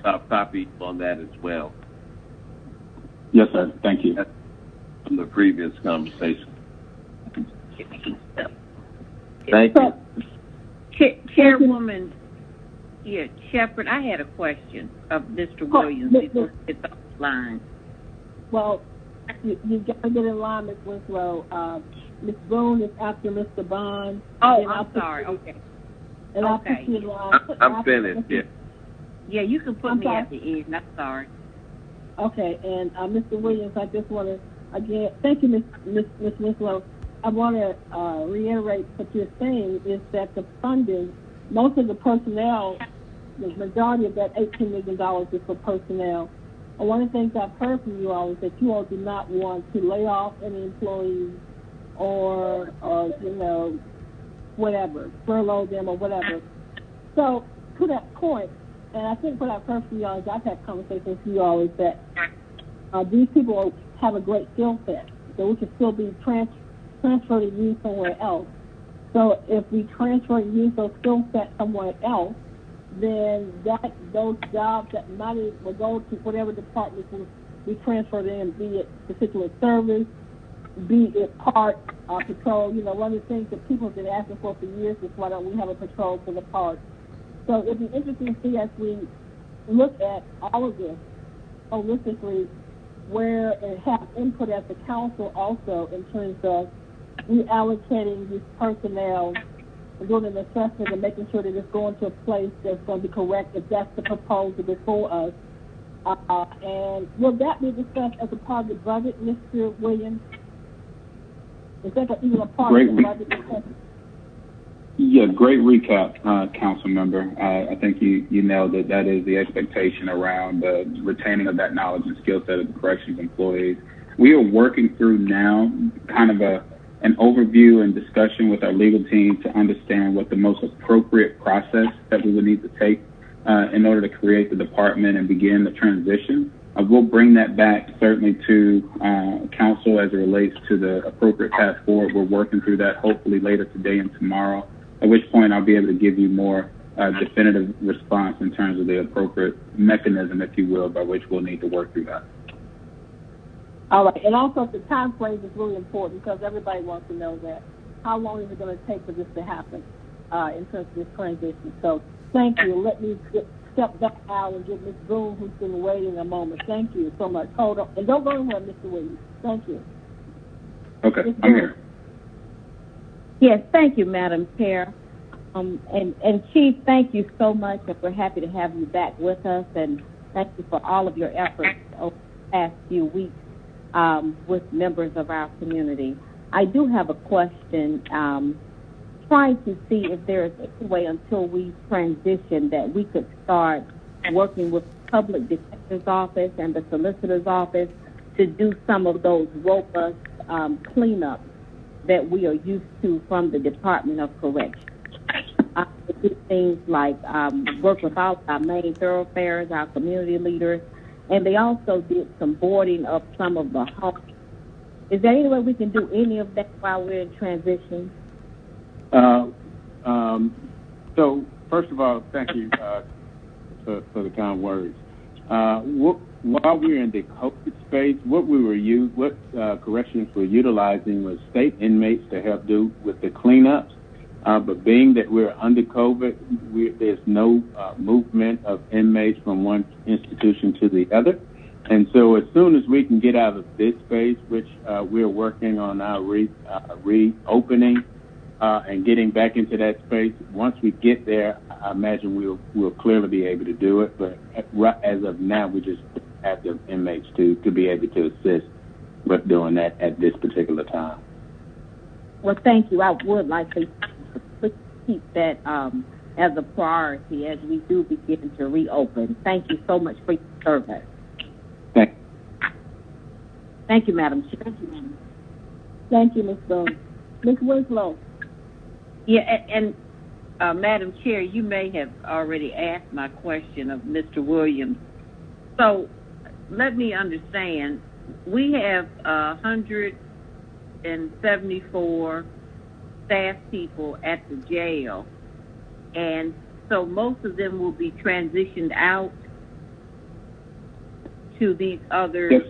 I'll copy on that as well. Yes, sir. Thank you. From the previous conversation. Thank you. Chairwoman, Shepherd, I had a question of Mr. Williams before he gets off the line. Well, you've got to get in line, Ms. Winslow. Ms. Boone is after Mr. Bond. Oh, I'm sorry. Okay. And I'll put you in line. I'm finished, yeah. Yeah, you can put me at the end. I'm sorry. Okay, and Mr. Williams, I just want to, again, thank you, Ms. Winslow. I want to reiterate what you're saying is that the funding, most of the personnel, the majority of that $18 million is for personnel. And one of the things I've heard from you all is that you all do not want to lay off any employees or whatever, furlough them or whatever. So to that point, and I think what I've heard from y'all is I've had conversations with you all is that these people have a great skill set, so we can still be transferred and used somewhere else. So if we transfer and use those skill sets somewhere else, then those jobs that money will go to whatever department we transfer in, be it constituent service, be it park, patrol. You know, one of the things that people have been asking for years is why don't we have a patrol for the park? So it'd be interesting to see as we look at all of this holistically, where and have input as the council also in terms of reallocating these personnel and doing an assessment and making sure that it's going to a place that's going to be correct if that's the proposal before us. And will that be discussed as a part of the budget, Mr. Williams? Is that even a part of the budget discussion? Yeah, great recap, council member. I think you nailed it. That is the expectation around the retaining of that knowledge and skill set of the corrections employees. We are working through now kind of an overview and discussion with our legal team to understand what the most appropriate process that we would need to take in order to create the department and begin the transition. We'll bring that back certainly to council as it relates to the appropriate path forward. We're working through that hopefully later today and tomorrow, at which point I'll be able to give you more definitive response in terms of the appropriate mechanism, if you will, by which we'll need to work through that. All right, and also the time frame is really important because everybody wants to know that. How long is it going to take for this to happen in terms of this transition? So thank you. Let me step back out and give Ms. Boone, who's been waiting, a moment. Thank you so much. Hold on. And don't go anywhere, Mr. Williams. Thank you. Okay, I'm here. Yes, thank you, Madam Chair. And Chief, thank you so much. We're happy to have you back with us, and thank you for all of your efforts over the past few weeks with members of our community. I do have a question, trying to see if there is any way until we transition that we could start working with the Public Defender's Office and the Solicitor's Office to do some of those robust cleanups that we are used to from the Department of Corrections. Do things like work with all our main thoroughfares, our community leaders, and they also did some boarding of some of the homes. Is there any way we can do any of that while we're in transition? So, first of all, thank you for the kind words. While we were in the COVID space, what corrections were utilizing was state inmates to help do with the cleanups. But being that we're under COVID, there's no movement of inmates from one institution to the other. And so as soon as we can get out of this space, which we're working on our reopening and getting back into that space, once we get there, I imagine we'll clearly be able to do it. But as of now, we just have the inmates to be able to assist with doing that at this particular time. Well, thank you. I would like to keep that as a priority as we do begin to reopen. Thank you so much for your service. Thank you, Madam Chair. Thank you, Ms. Boone. Ms. Winslow. Yeah, and Madam Chair, you may have already asked my question of Mr. Williams. So let me understand. We have 174 staff people at the jail, and so most of them will be transitioned out to these other. Yes.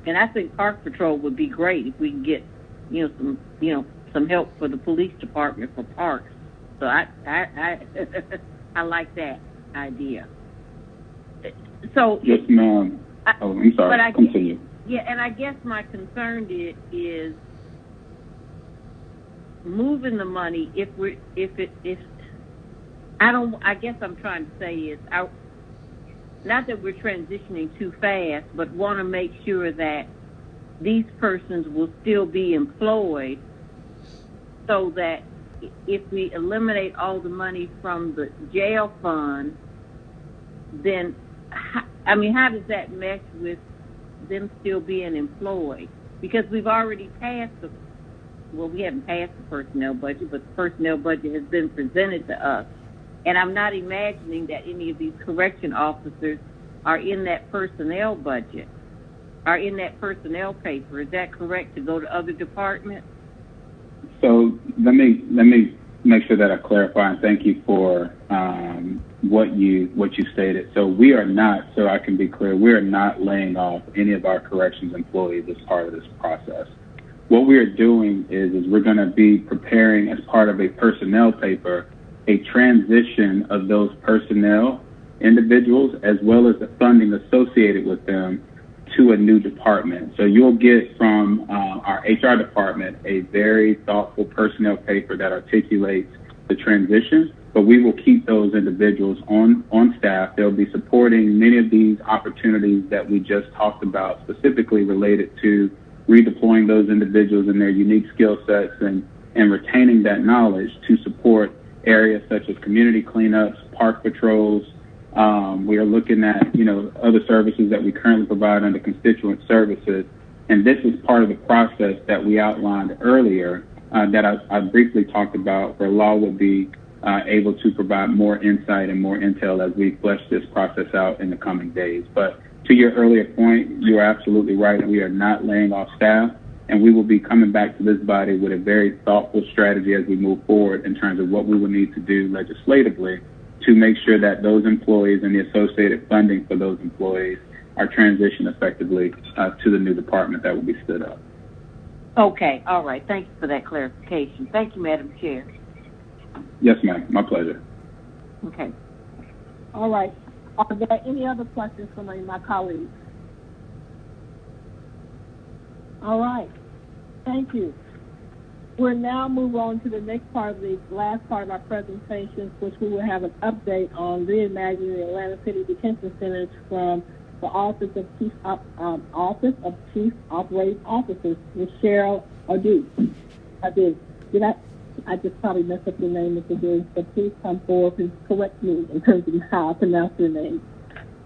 And I think Park Patrol would be great if we can get, some help for the police department for parks. So I like that idea. So yes, ma'am. I'm sorry. Continue. Yeah, and I guess my concern is moving the money. I guess I'm trying to say is not that we're transitioning too fast, but want to make sure that these persons will still be employed, so that if we eliminate all the money from the jail fund, then how does that mesh with them still being employed? Because we've already passed well, we haven't passed the personnel budget, but the personnel budget has been presented to us. And I'm not imagining that any of these correction officers are in that personnel budget, are in that personnel paper. Is that correct, to go to other departments? So let me make sure that I clarify, and thank you for what you stated. So we are not, so I can be clear, we are not laying off any of our corrections employees as part of this process. What we are doing is we're going to be preparing, as part of a personnel paper, a transition of those personnel individuals as well as the funding associated with them to a new department. So you'll get from our HR department a very thoughtful personnel paper that articulates the transition, but we will keep those individuals on staff. They'll be supporting many of these opportunities that we just talked about, specifically related to redeploying those individuals and their unique skill sets and retaining that knowledge to support areas such as community cleanups, park patrols. We are looking at, other services that we currently provide under constituent services. And this is part of the process that we outlined earlier that I briefly talked about, where law would be able to provide more insight and more intel as we flesh this process out in the coming days. But to your earlier point, you are absolutely right. We are not laying off staff, and we will be coming back to this body with a very thoughtful strategy as we move forward in terms of what we will need to do legislatively to make sure that those employees and the associated funding for those employees are transitioned effectively to the new department that will be stood up. Okay, all right. Thank you for that clarification. Thank you, Madam Chair. Yes, ma'am. My pleasure. Okay. All right. Are there any other questions from any of my colleagues? All right. Thank you. We'll now move on to the next part of the last part of our presentations, which we will have an update on reimagining the Atlanta City Detention Centers from the Office of Chief Operating Officers with Cheryl Adu. I just probably messed up your name if you did, but please come forward and correct me in terms of how I pronounce your name.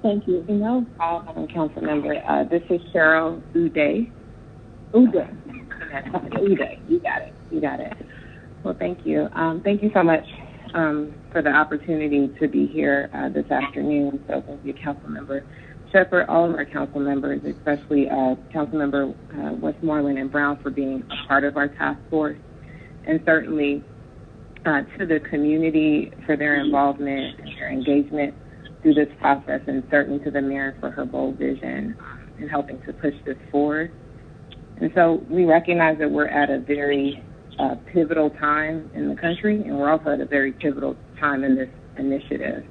Thank you. No problem, Council Member. This is Cheryl Uday. Uday. Uday. You got it. Well, thank you. Thank you so much for the opportunity to be here this afternoon. So thank you, Council Member Shepard, all of our council members, especially Council Member Westmoreland and Brown, for being a part of our task force, and certainly to the community for their involvement and their engagement through this process, and certainly to the mayor for her bold vision in helping to push this forward. And so we recognize that we're at a very pivotal time in the country, and we're also at a very pivotal time in this initiative.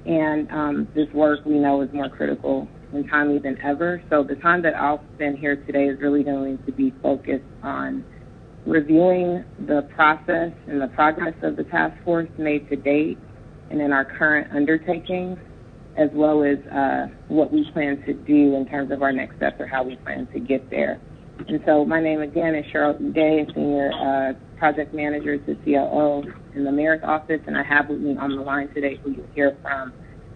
And this work, we know, is more critical and timely than ever. So the time that I'll spend here today is really going to be focused on reviewing the process and the progress of the task force made to date and in our current undertakings, as well as what we plan to do in terms of our next steps or how we plan to get there. And so my name again is Cheryl Uday, Senior Project Manager at the COO in the Mayor's Office, and I have with me on the line today who you'll hear from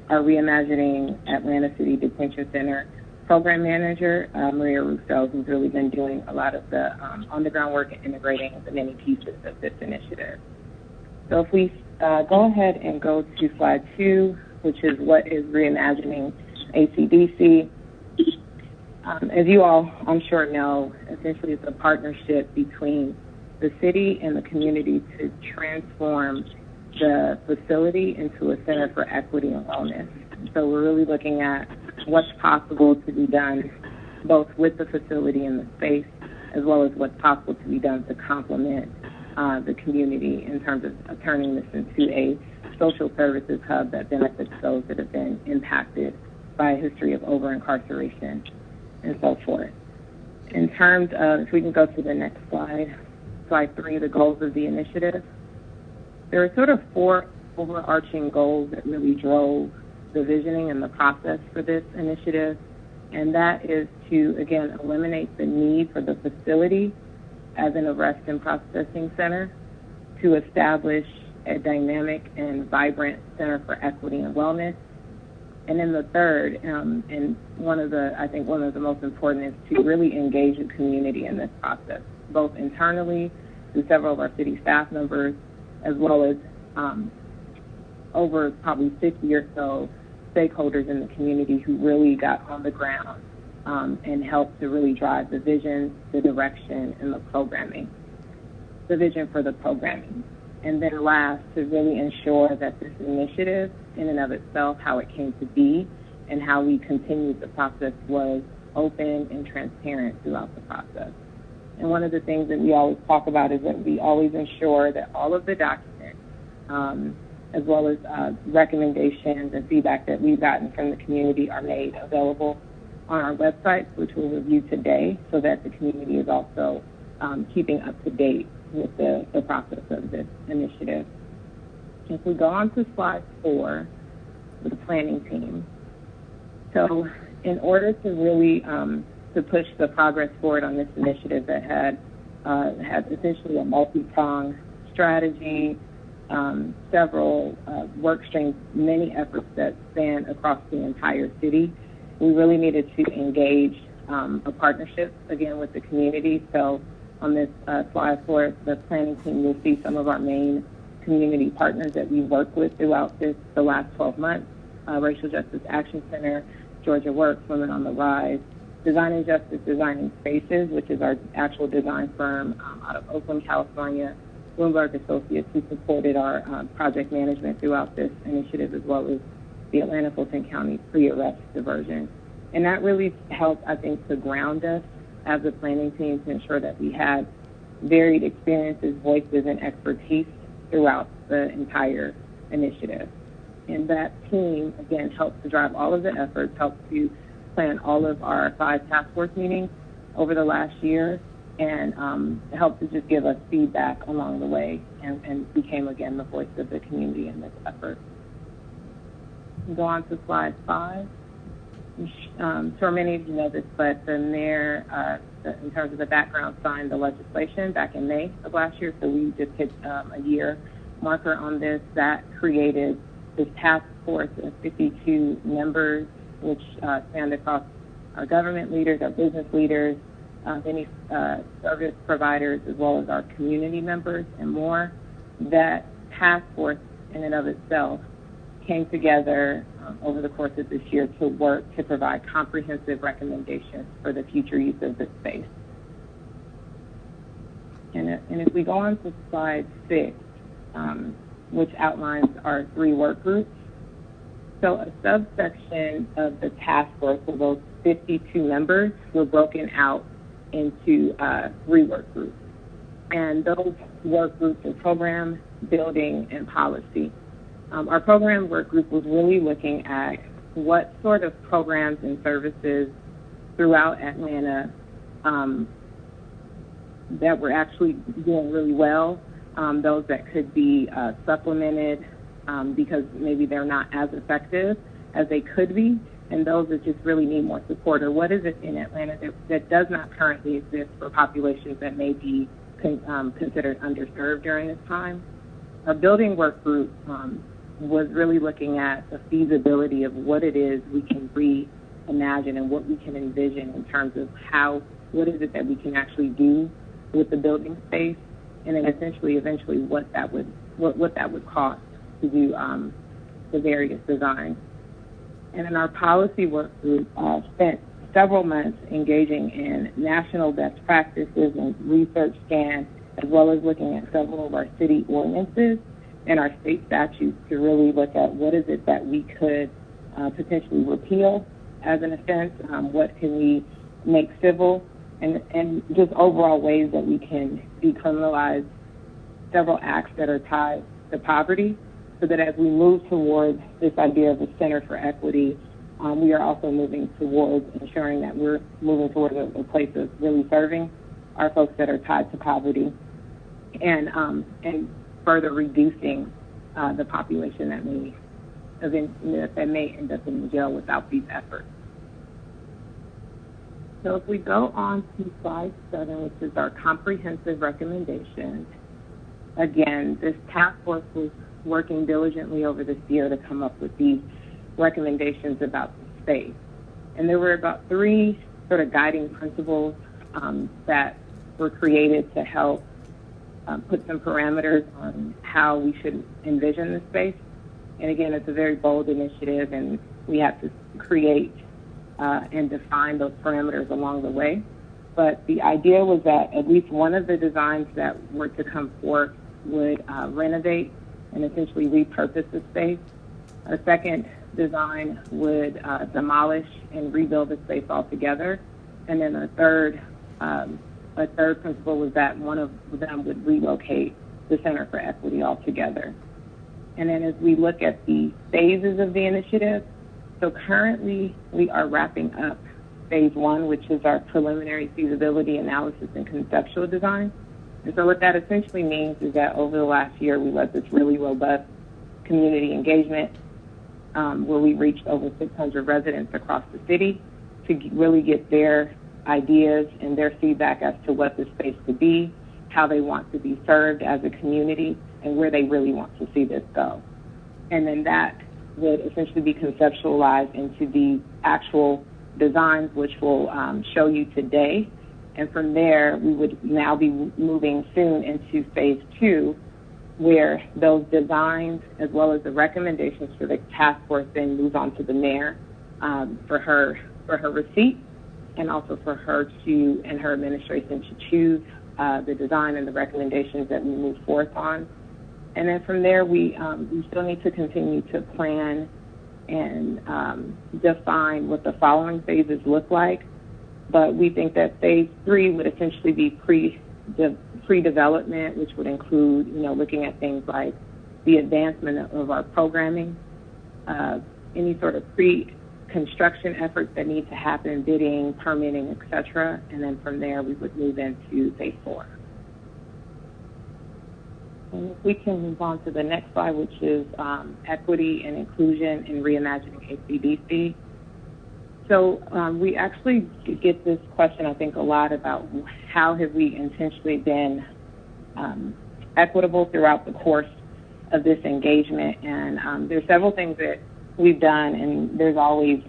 our Reimagining Atlanta City Detention Center Program Manager, Maria Russo, who's really been doing a lot of the on-the-ground work and integrating the many pieces of this initiative. So if we go ahead and go to slide 2, which is what is Reimagining ACDC. As you all, I'm sure, know, essentially it's a partnership between the city and the community to transform the facility into a center for equity and wellness. So we're really looking at what's possible to be done both with the facility and the space, as well as what's possible to be done to complement the community in terms of turning this into a social services hub that benefits those that have been impacted by a history of over-incarceration and so forth. In terms of, if we can go to the next slide, slide 3, the goals of the initiative. There are sort of 4 overarching goals that really drove the visioning and the process for this initiative, and that is to, again, eliminate the need for the facility as an arrest and processing center, to establish a dynamic and vibrant center for equity and wellness, And then the third, and I think one of the most important, is to really engage the community in this process, both internally through several of our city staff members, as well as over probably 50 or so stakeholders in the community who really got on the ground and helped to really drive the vision, the direction, and the programming, the vision for the programming. And then last, to really ensure that this initiative in and of itself, how it came to be and how we continued the process, was open and transparent throughout the process. And one of the things that we always talk about is that we always ensure that all of the documents, as well as recommendations and feedback that we've gotten from the community, are made available on our website, which we'll review today, so that the community is also keeping up to date with the process of this initiative. If we go on to slide 4, with the planning team. So in order to really to push the progress forward on this initiative that had essentially a multi-pronged strategy, several work streams, many efforts that span across the entire city, we really needed to engage a partnership, again, with the community. So on this slide 4, the planning team, you'll see some of our main community partners that we work with throughout the last 12 months. Racial Justice Action Center, Georgia Works, Women on the Rise, Design and Justice Designing Spaces, which is our actual design firm out of Oakland, California, Bloomberg Associates, who supported our project management throughout this initiative, as well as the Atlanta Fulton County pre-arrest diversion. And that really helped, I think, to ground us as a planning team, to ensure that we had varied experiences, voices, and expertise throughout the entire initiative. And that team, again, helped to drive all of the efforts, helped to plan all of our 5 task force meetings over the last year, and helped to just give us feedback along the way, and became, again, the voice of the community in this effort. Go on to slide 5. Sure many of you know this, but the mayor, in terms of the background, signed the legislation back in May of last year, so we just hit a year marker on this. That created this task force of 52 members, which spanned across our government leaders, our business leaders, many service providers, as well as our community members and more. That task force in and of itself came together over the course of this year to work to provide comprehensive recommendations for the future use of this space. And if we go on to slide 6, which outlines our 3 work groups. So a subsection of the task force of those 52 members were broken out into 3 work groups. And those work groups are program, building, and policy. Our program work group was really looking at what sort of programs and services throughout Atlanta that were actually doing really well, those that could be supplemented because maybe they're not as effective as they could be, and those that just really need more support. Or what is it in Atlanta that does not currently exist for populations that may be considered underserved during this time? Our building work group was really looking at the feasibility of what it is we can reimagine and what we can envision in terms of what is it that we can actually do with the building space, and then eventually what that would cost to do the various designs. And in our policy work group, spent several months engaging in national best practices and research scans, as well as looking at several of our city ordinances and our state statutes to really look at what is it that we could potentially repeal as an offense, what can we make civil, and just overall ways that we can decriminalize several acts that are tied to poverty, so that as we move towards this idea of a center for equity, we are also moving towards ensuring that we're moving towards a place of really serving our folks that are tied to poverty, and further reducing the population that may end up in jail without these efforts. So if we go on to slide 7, which is our comprehensive recommendations, again, this task force was working diligently over this year to come up with these recommendations about the space. And there were about 3 sort of guiding principles that were created to help put some parameters on how we should envision the space. And again, it's a very bold initiative, and we have to create and define those parameters along the way. But the idea was that at least one of the designs that were to come forth would renovate and essentially repurpose the space. A second design would demolish and rebuild the space altogether. And then a third principle was that one of them would relocate the Center for Equity altogether. And then as we look at the phases of the initiative, so currently we are wrapping up phase 1, which is our preliminary feasibility analysis and conceptual design. And so what that essentially means is that over the last year, we led this really robust community engagement where we reached over 600 residents across the city to really get their ideas and their feedback as to what the space could be, how they want to be served as a community, and where they really want to see this go. And then that would essentially be conceptualized into the actual designs, which we'll show you today. And from there, we would now be moving soon into phase 2, where those designs, as well as the recommendations for the task force, then move on to the mayor for her receipt, and also for her to, and her administration, to choose the design and the recommendations that we move forth on. And then from there, we still need to continue to plan and define what the following phases look like. But we think that phase 3 would essentially be pre-development, which would include, looking at things like the advancement of our programming, any sort of pre-construction efforts that need to happen, bidding, permitting, et cetera. And then from there, we would move into phase 4. And if we can move on to the next slide, which is equity and inclusion in reimagining HCDC. So we actually get this question, I think, a lot about how have we intentionally been equitable throughout the course of this engagement. And there's several things that we've done, and there's always,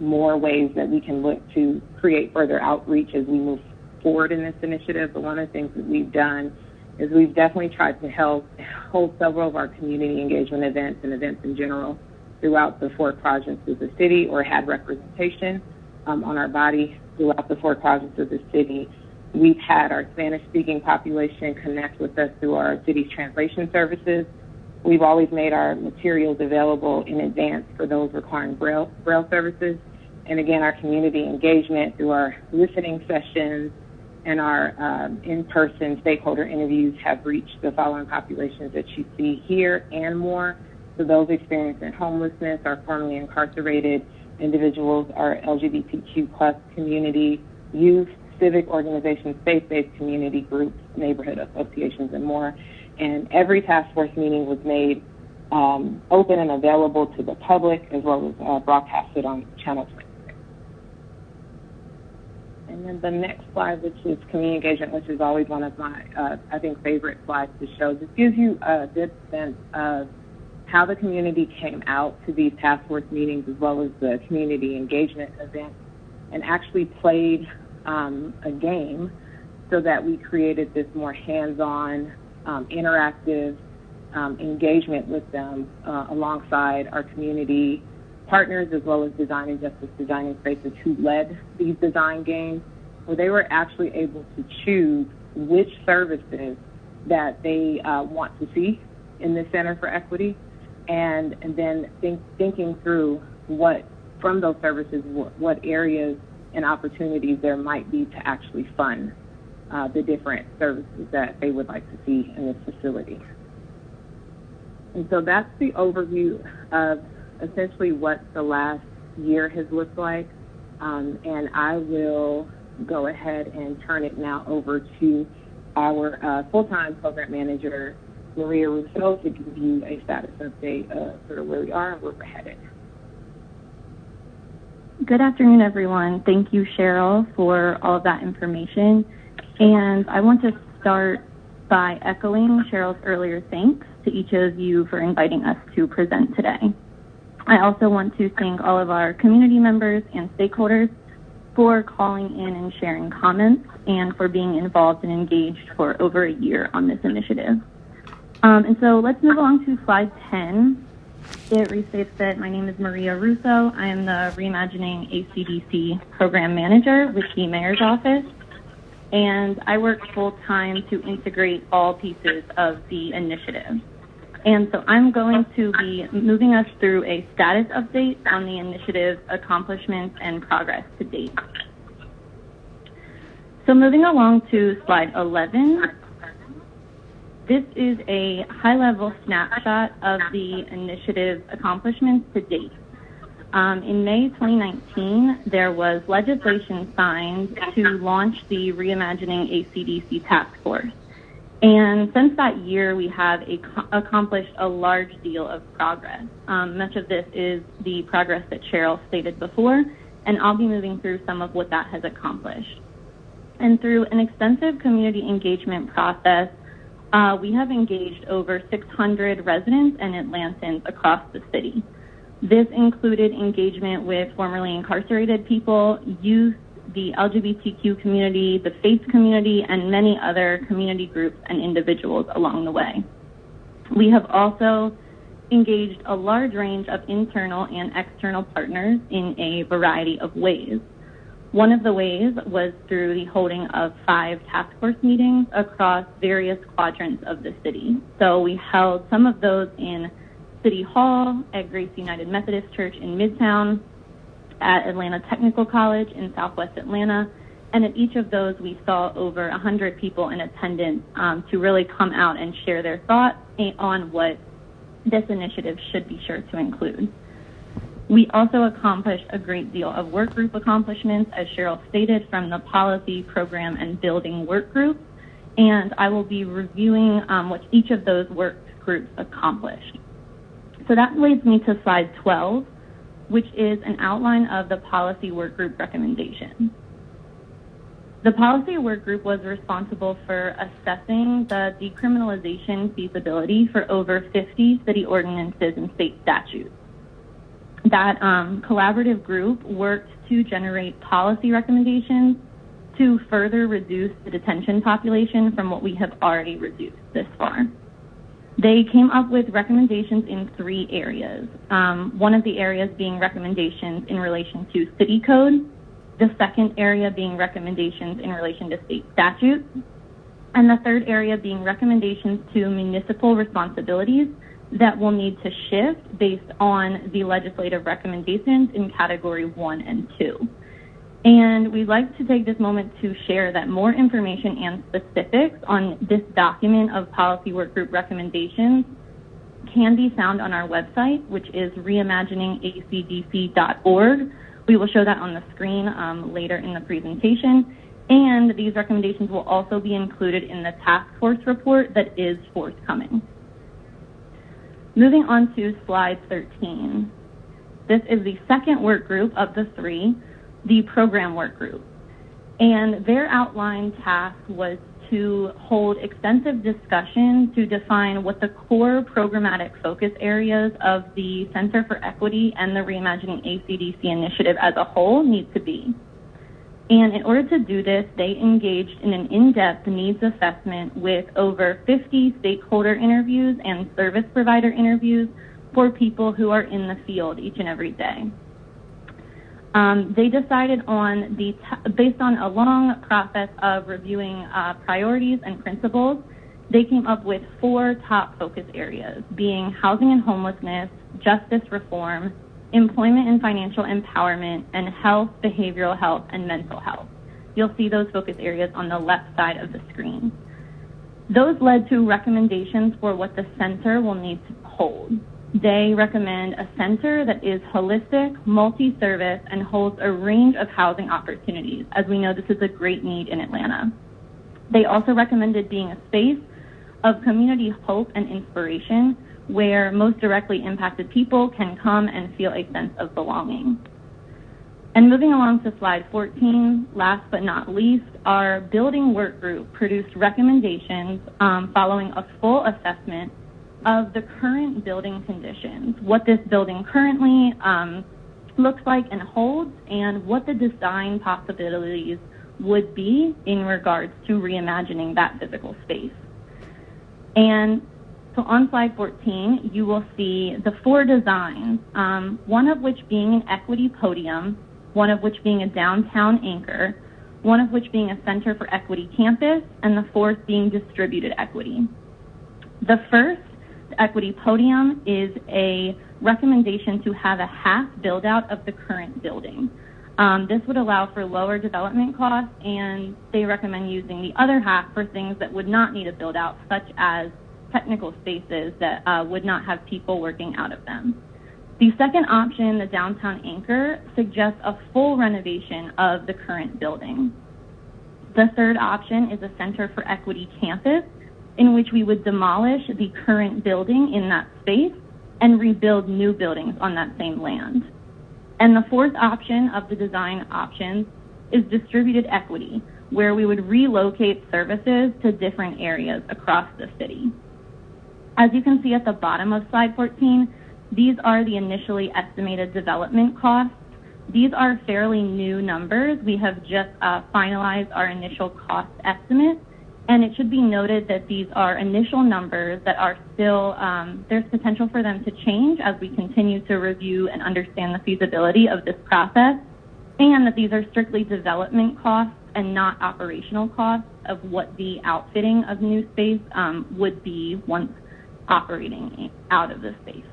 more ways that we can look to create further outreach as we move forward in this initiative. But one of the things that we've done is we've definitely tried to hold several of our community engagement events and events in general throughout the 4 quadrants of the city, or had representation on our body throughout the 4 quadrants of the city. We've had our Spanish-speaking population connect with us through our city's translation services. We've always made our materials available in advance for those requiring Braille services. And again, our community engagement through our listening sessions and our in-person stakeholder interviews have reached the following populations that you see here and more. So those experiencing homelessness, our formerly incarcerated individuals, our LGBTQ+ community, youth, civic organizations, faith-based community groups, neighborhood associations, and more. And every task force meeting was made open and available to the public, as well as broadcasted on Channel 26. And then the next slide, which is community engagement, which is always one of my, I think, favorite slides to show. This gives you a good sense of how the community came out to these task force meetings, as well as the community engagement events, and actually played a game so that we created this more hands-on, interactive engagement with them alongside our community partners, as well as Design and Justice Designing Spaces, who led these design games, where they were actually able to choose which services that they want to see in the Center for Equity, and then thinking through what, from those services, what areas and opportunities there might be to actually fund the different services that they would like to see in this facility. And so that's the overview of essentially what the last year has looked like. And I will go ahead and turn it now over to our full-time program manager, Maria Rousseau, to give you a status update of sort of where we are and where we're headed. Good afternoon, everyone. Thank you, Cheryl, for all of that information. And I want to start by echoing Cheryl's earlier thanks to each of you for inviting us to present today. I also want to thank all of our community members and stakeholders for calling in and sharing comments and for being involved and engaged for over a year on this initiative. And so let's move along to slide 10. It restates that my name is Maria Russo. I am the Reimagining ACDC Program Manager with the Mayor's Office, and I work full-time to integrate all pieces of the initiative. And so I'm going to be moving us through a status update on the initiative's accomplishments and progress to date. So moving along to slide 11, this is a high-level snapshot of the initiative's accomplishments to date. In May 2019, there was legislation signed to launch the Reimagining ACDC Task Force. And since that year, we have accomplished a large deal of progress. Much of this is the progress that Cheryl stated before, and I'll be moving through some of what that has accomplished. And through an extensive community engagement process, we have engaged over 600 residents and Atlantans across the city. This included engagement with formerly incarcerated people, youth, the LGBTQ community, the faith community, and many other community groups and individuals along the way. We have also engaged a large range of internal and external partners in a variety of ways. One of the ways was through the holding of 5 task force meetings across various quadrants of the city. So we held some of those in City Hall, at Grace United Methodist Church in Midtown, at Atlanta Technical College in Southwest Atlanta, and at each of those we saw over 100 people in attendance to really come out and share their thoughts on what this initiative should be sure to include. We also accomplished a great deal of work group accomplishments, as Cheryl stated, from the policy, program, and building work groups, and I will be reviewing what each of those work groups accomplished. So that leads me to slide 12, which is an outline of the policy work group recommendations. The policy work group was responsible for assessing the decriminalization feasibility for over 50 city ordinances and state statutes. That collaborative group worked to generate policy recommendations to further reduce the detention population from what we have already reduced this far. They came up with recommendations in 3 areas. One of the areas being recommendations in relation to city code, the second area being recommendations in relation to state statutes, and the third area being recommendations to municipal responsibilities that will need to shift based on the legislative recommendations in category 1 and 2. And we'd like to take this moment to share that more information and specifics on this document of policy work group recommendations can be found on our website, which is reimaginingacdc.org. We will show that on the screen later in the presentation. And these recommendations will also be included in the task force report that is forthcoming. Moving on to slide 13. This is the second work group of the 3, the program work group. And their outlined task was to hold extensive discussion to define what the core programmatic focus areas of the Center for Equity and the Reimagining ACDC initiative as a whole need to be. And in order to do this, they engaged in an in-depth needs assessment with over 50 stakeholder interviews and service provider interviews for people who are in the field each and every day. They decided on based on a long process of reviewing priorities and principles, they came up with 4 top focus areas, being housing and homelessness, justice reform, employment and financial empowerment, and health, behavioral health, and mental health. You'll see those focus areas on the left side of the screen. Those led to recommendations for what the center will need to hold. They recommend a center that is holistic, multi-service, and holds a range of housing opportunities. As we know, this is a great need in Atlanta. They also recommended being a space of community hope and inspiration where most directly impacted people can come and feel a sense of belonging. And moving along to slide 14, last but not least, our building work group produced recommendations following a full assessment of the current building conditions, what this building currently looks like and holds, and what the design possibilities would be in regards to reimagining that physical space. And so on slide 14, you will see the 4 designs, one of which being an equity podium, one of which being a downtown anchor, one of which being a center for equity campus, and the 4th being distributed equity. The first, the equity podium, is a recommendation to have a half build out of the current building. This would allow for lower development costs, and they recommend using the other half for things that would not need a build out, such as technical spaces that would not have people working out of them. The second option, the downtown anchor, suggests a full renovation of the current building. The third option is a center for equity campus, in which we would demolish the current building in that space and rebuild new buildings on that same land. And the 4th option of the design options is distributed equity, where we would relocate services to different areas across the city. As you can see at the bottom of slide 14, these are the initially estimated development costs. These are fairly new numbers. We have just finalized our initial cost estimate, and it should be noted that these are initial numbers that are still, there's potential for them to change as we continue to review and understand the feasibility of this process, and that these are strictly development costs and not operational costs of what the outfitting of new space would be once operating out of the space.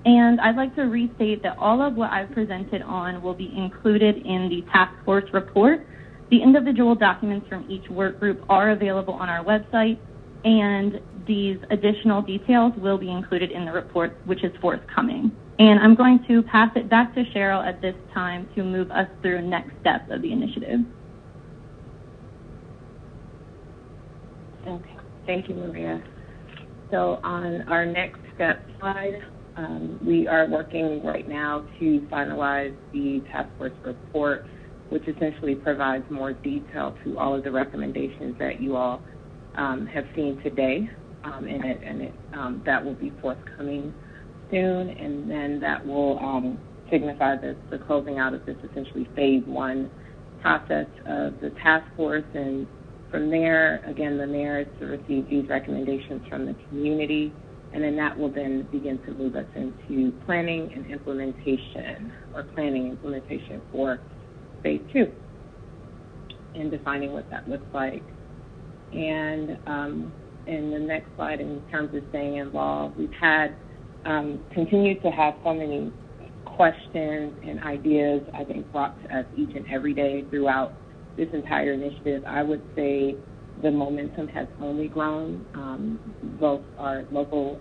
And I'd like to restate that all of what I've presented on will be included in the task force report. The individual documents from each work group are available on our website, and these additional details will be included in the report, which is forthcoming. And I'm going to pass it back to Cheryl at this time to move us through next steps of the initiative. Okay, thank you, Maria. So on our next step slide, we are working right now to finalize the task force report, which essentially provides more detail to all of the recommendations that you all have seen today in it, and that will be forthcoming soon, and then that will signify the closing out of this essentially phase 1 process of the task force. And from there, again, the mayor is to receive these recommendations from the community, and then that will then begin to move us into planning and implementation, or planning implementation for phase 2, and defining what that looks like. And in the next slide, in terms of staying involved, we've had continued to have so many questions and ideas, I think, brought to us each and every day throughout this entire initiative. I would say the momentum has only grown, both our local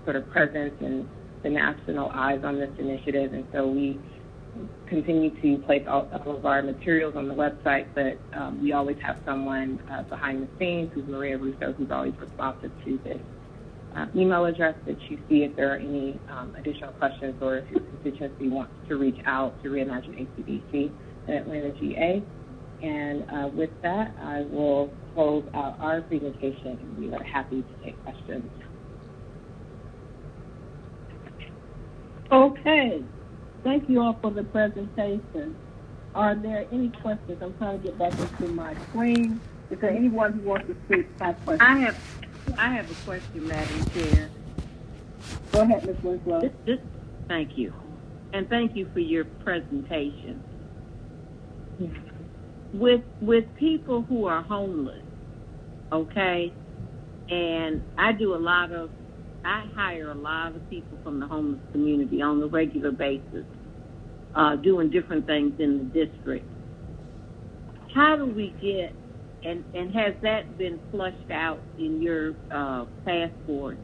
sort of presence and the national eyes on this initiative. And so we continue to place all of our materials on the website, but we always have someone behind the scenes, who's Maria Russo, who's always responsive to this email address that you see if there are any additional questions, or if your constituency wants to reach out to Reimagine ACDC in Atlanta, GA. And with that, I will close out our presentation, and we are happy to take questions. Okay. Thank you all for the presentation. Are there any questions? I'm trying to get back into my screen. Is there anyone who wants to speak? I have a question, Madam Chair. Go ahead, Ms. Winslow. Thank you. And thank you for your presentation. Yeah. With people who are homeless, okay, and I hire a lot of people from the homeless community on a regular basis, doing different things in the district. How do we get, and has that been flushed out in your passport?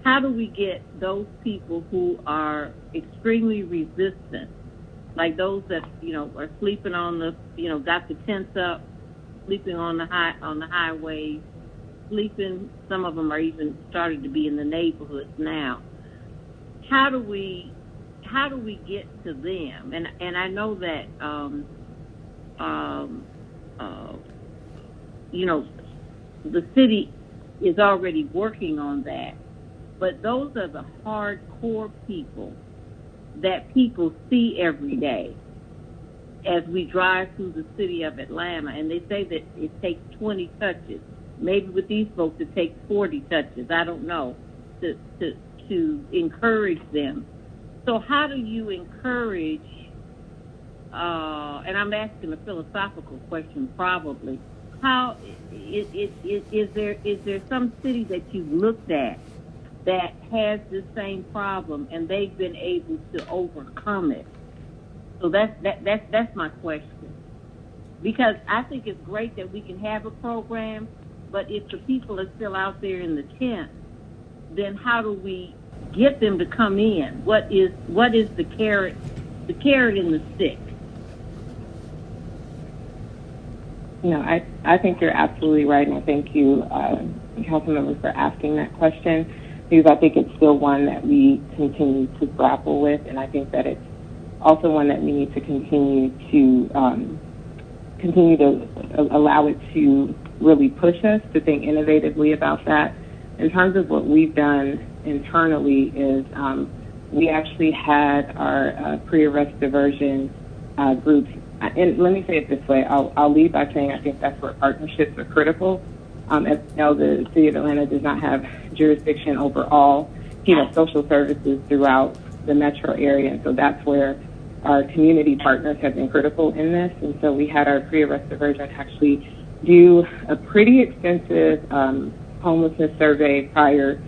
How do we get those people who are extremely resistant, like those that, are sleeping on the, got the tents up, sleeping on the highways, sleeping, some of them are even started to be in the neighborhoods now. How do we get to them? And I know that the city is already working on that. But those are the hardcore people that people see every day as we drive through the city of Atlanta. And they say that it takes 20 touches. Maybe with these folks it takes 40 touches. I don't know, to encourage them. So how do you encourage, and I'm asking a philosophical question probably, how is there some city that you've looked at that has the same problem and they've been able to overcome it? So that's my question. Because I think it's great that we can have a program, but if the people are still out there in the tent, then how do we get them to come in? What is the carrot and the stick? You know, I think you're absolutely right, and I thank you, Councilmember, for asking that question, because I think it's still one that we continue to grapple with, and I think that it's also one that we need to continue to allow it to really push us to think innovatively about that. In terms of what we've done internally is we actually had our pre-arrest diversion groups. And let me say it this way. I'll lead by saying I think that's where partnerships are critical. As you know, the City of Atlanta does not have jurisdiction over all, social services throughout the metro area. And so that's where our community partners have been critical in this. And so we had our pre-arrest diversion actually do a pretty extensive homelessness survey prior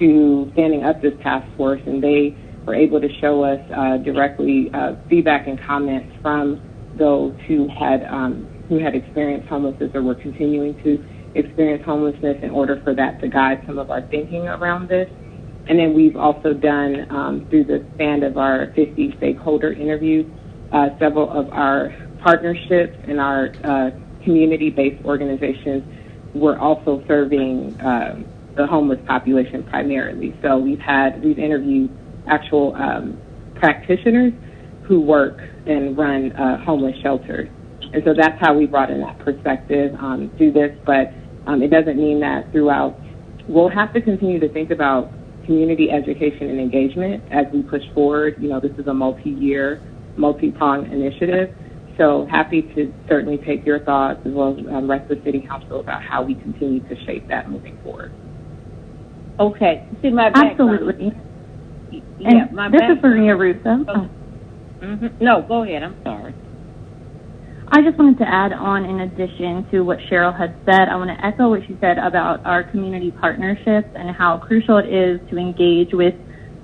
to standing up this task force. And they were able to show us directly feedback and comments from those who had experienced homelessness or were continuing to experience homelessness in order for that to guide some of our thinking around this. And then we've also done, through the span of our 50 stakeholder interviews, several of our partnerships and our community-based organizations were also serving the homeless population primarily. So we've interviewed actual practitioners who work and run homeless shelters. And so that's how we brought in that perspective to this. But it doesn't mean that throughout, we'll have to continue to think about community education and engagement as we push forward. This is a multi-year, multi-pronged initiative. So happy to certainly take your thoughts as well as the rest of the City Council about how we continue to shape that moving forward. Okay. See, my absolutely. Yeah, this is Maria Russo. Mm-hmm. No, go ahead. I'm sorry. I just wanted to add on, in addition to what Cheryl had said, I want to echo what she said about our community partnerships and how crucial it is to engage with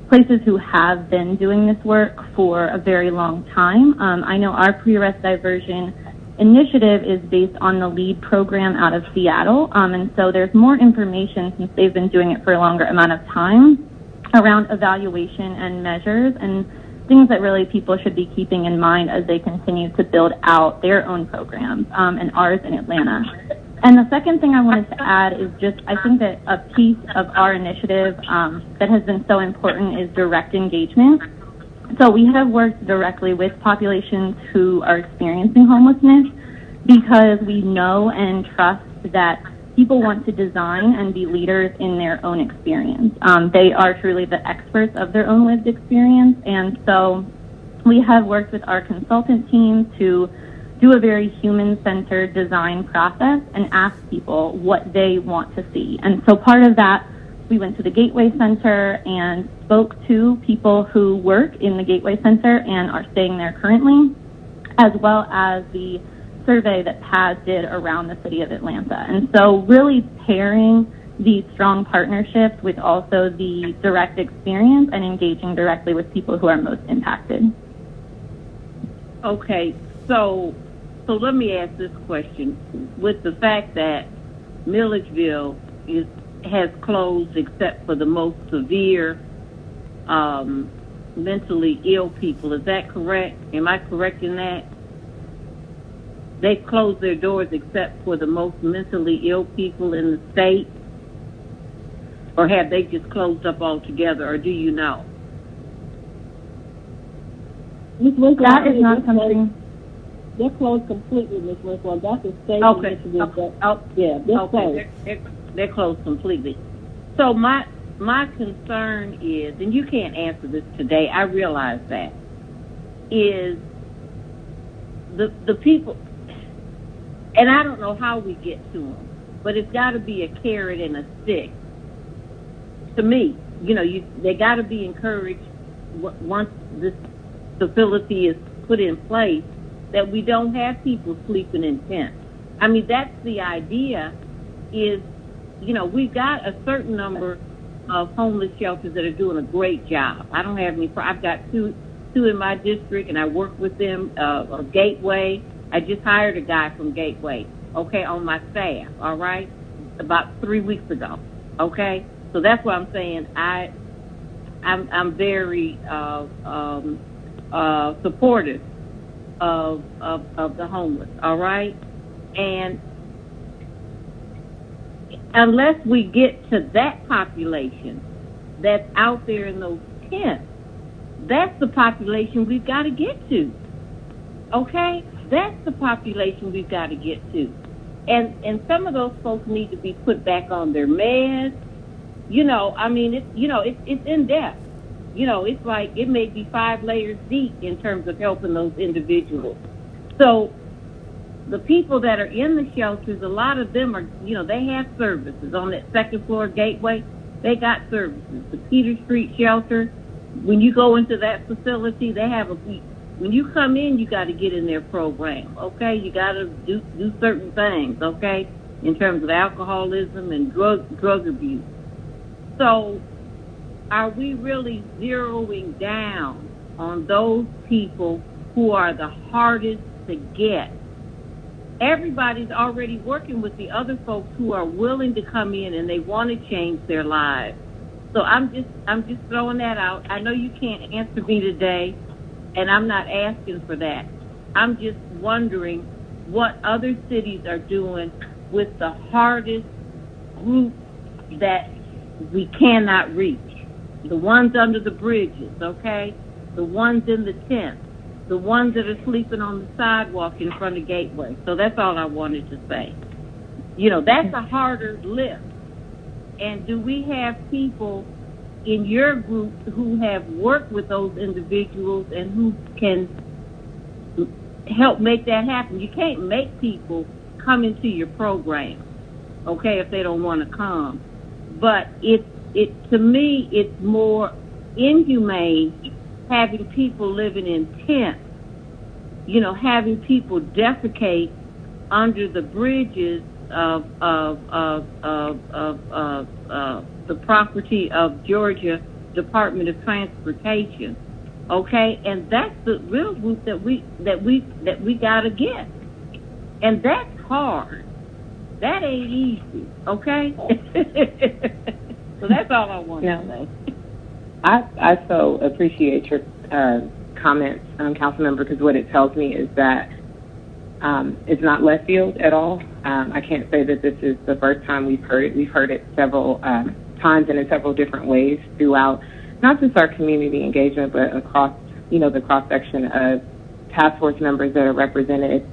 places who have been doing this work for a very long time. I know our pre-arrest diversion initiative is based on the LEAD program out of Seattle, and so there's more information since they've been doing it for a longer amount of time around evaluation and measures and things that really people should be keeping in mind as they continue to build out their own programs, and ours in Atlanta. And the second thing I wanted to add is just, I think that a piece of our initiative that has been so important is direct engagement. So we have worked directly with populations who are experiencing homelessness because we know and trust that people want to design and be leaders in their own experience. They are truly the experts of their own lived experience. And so we have worked with our consultant team to do a very human-centered design process and ask people what they want to see. And so part of that, we went to the Gateway Center and spoke to people who work in the Gateway Center and are staying there currently, as well as the survey that PAS did around the city of Atlanta. And so really pairing these strong partnerships with also the direct experience and engaging directly with people who are most impacted. Okay, so let me ask this question. With the fact that Milledgeville has closed except for the most severe mentally ill people, is that correct? Am I correct in that? They closed their doors except for the most mentally ill people in the state? Or have they just closed up altogether, or do you know? That is not something... They're closed completely, Ms. Winslow. That's a state initiative. Yeah, they're closed. They're closed completely. So my concern is, and you can't answer this today, I realize that, is the people, and I don't know how we get to them, but it's got to be a carrot and a stick. To me, they got to be encouraged once this facility is put in place that we don't have people sleeping in tents. I mean, that's the idea. Is we've got a certain number of homeless shelters that are doing a great job. I don't have any. I've got two in my district, and I work with them. Gateway. I just hired a guy from Gateway. Okay, on my staff. All right, about 3 weeks ago. Okay, so that's what I'm saying. I'm very supportive of the homeless. All right, and unless we get to that population that's out there in those tents, that's the population we've got to get to. Okay? That's the population we've got to get to. And some of those folks need to be put back on their meds. It's in depth. It's like it may be 5 layers deep in terms of helping those individuals. So the people that are in the shelters, a lot of them are, they have services. On that second floor Gateway, they got services. The Peter Street shelter, when you go into that facility, they have when you come in, you got to get in their program, okay? You got to do certain things, okay, in terms of alcoholism and drug abuse. So are we really zeroing down on those people who are the hardest to get? Everybody's already working with the other folks who are willing to come in and they want to change their lives. So I'm just throwing that out. I know you can't answer me today, and I'm not asking for that. I'm just wondering what other cities are doing with the hardest group that we cannot reach. The ones under the bridges, okay? The ones in the tents. The ones that are sleeping on the sidewalk in front of Gateway. So that's all I wanted to say. That's a harder lift. And do we have people in your group who have worked with those individuals and who can help make that happen? You can't make people come into your program, okay, if they don't want to come. But to me, it's more inhumane having people living in tents, having people defecate under the bridges of the property of Georgia Department of Transportation. Okay, and that's the real group that we gotta get, and that's hard. That ain't easy. Okay. So that's all I want to say. I so appreciate your comments, Councilmember, because what it tells me is that it's not left field at all. I can't say that this is the first time we've heard it. We've heard it several times and in several different ways throughout, not just our community engagement, but across, the cross-section of task force members that are represented.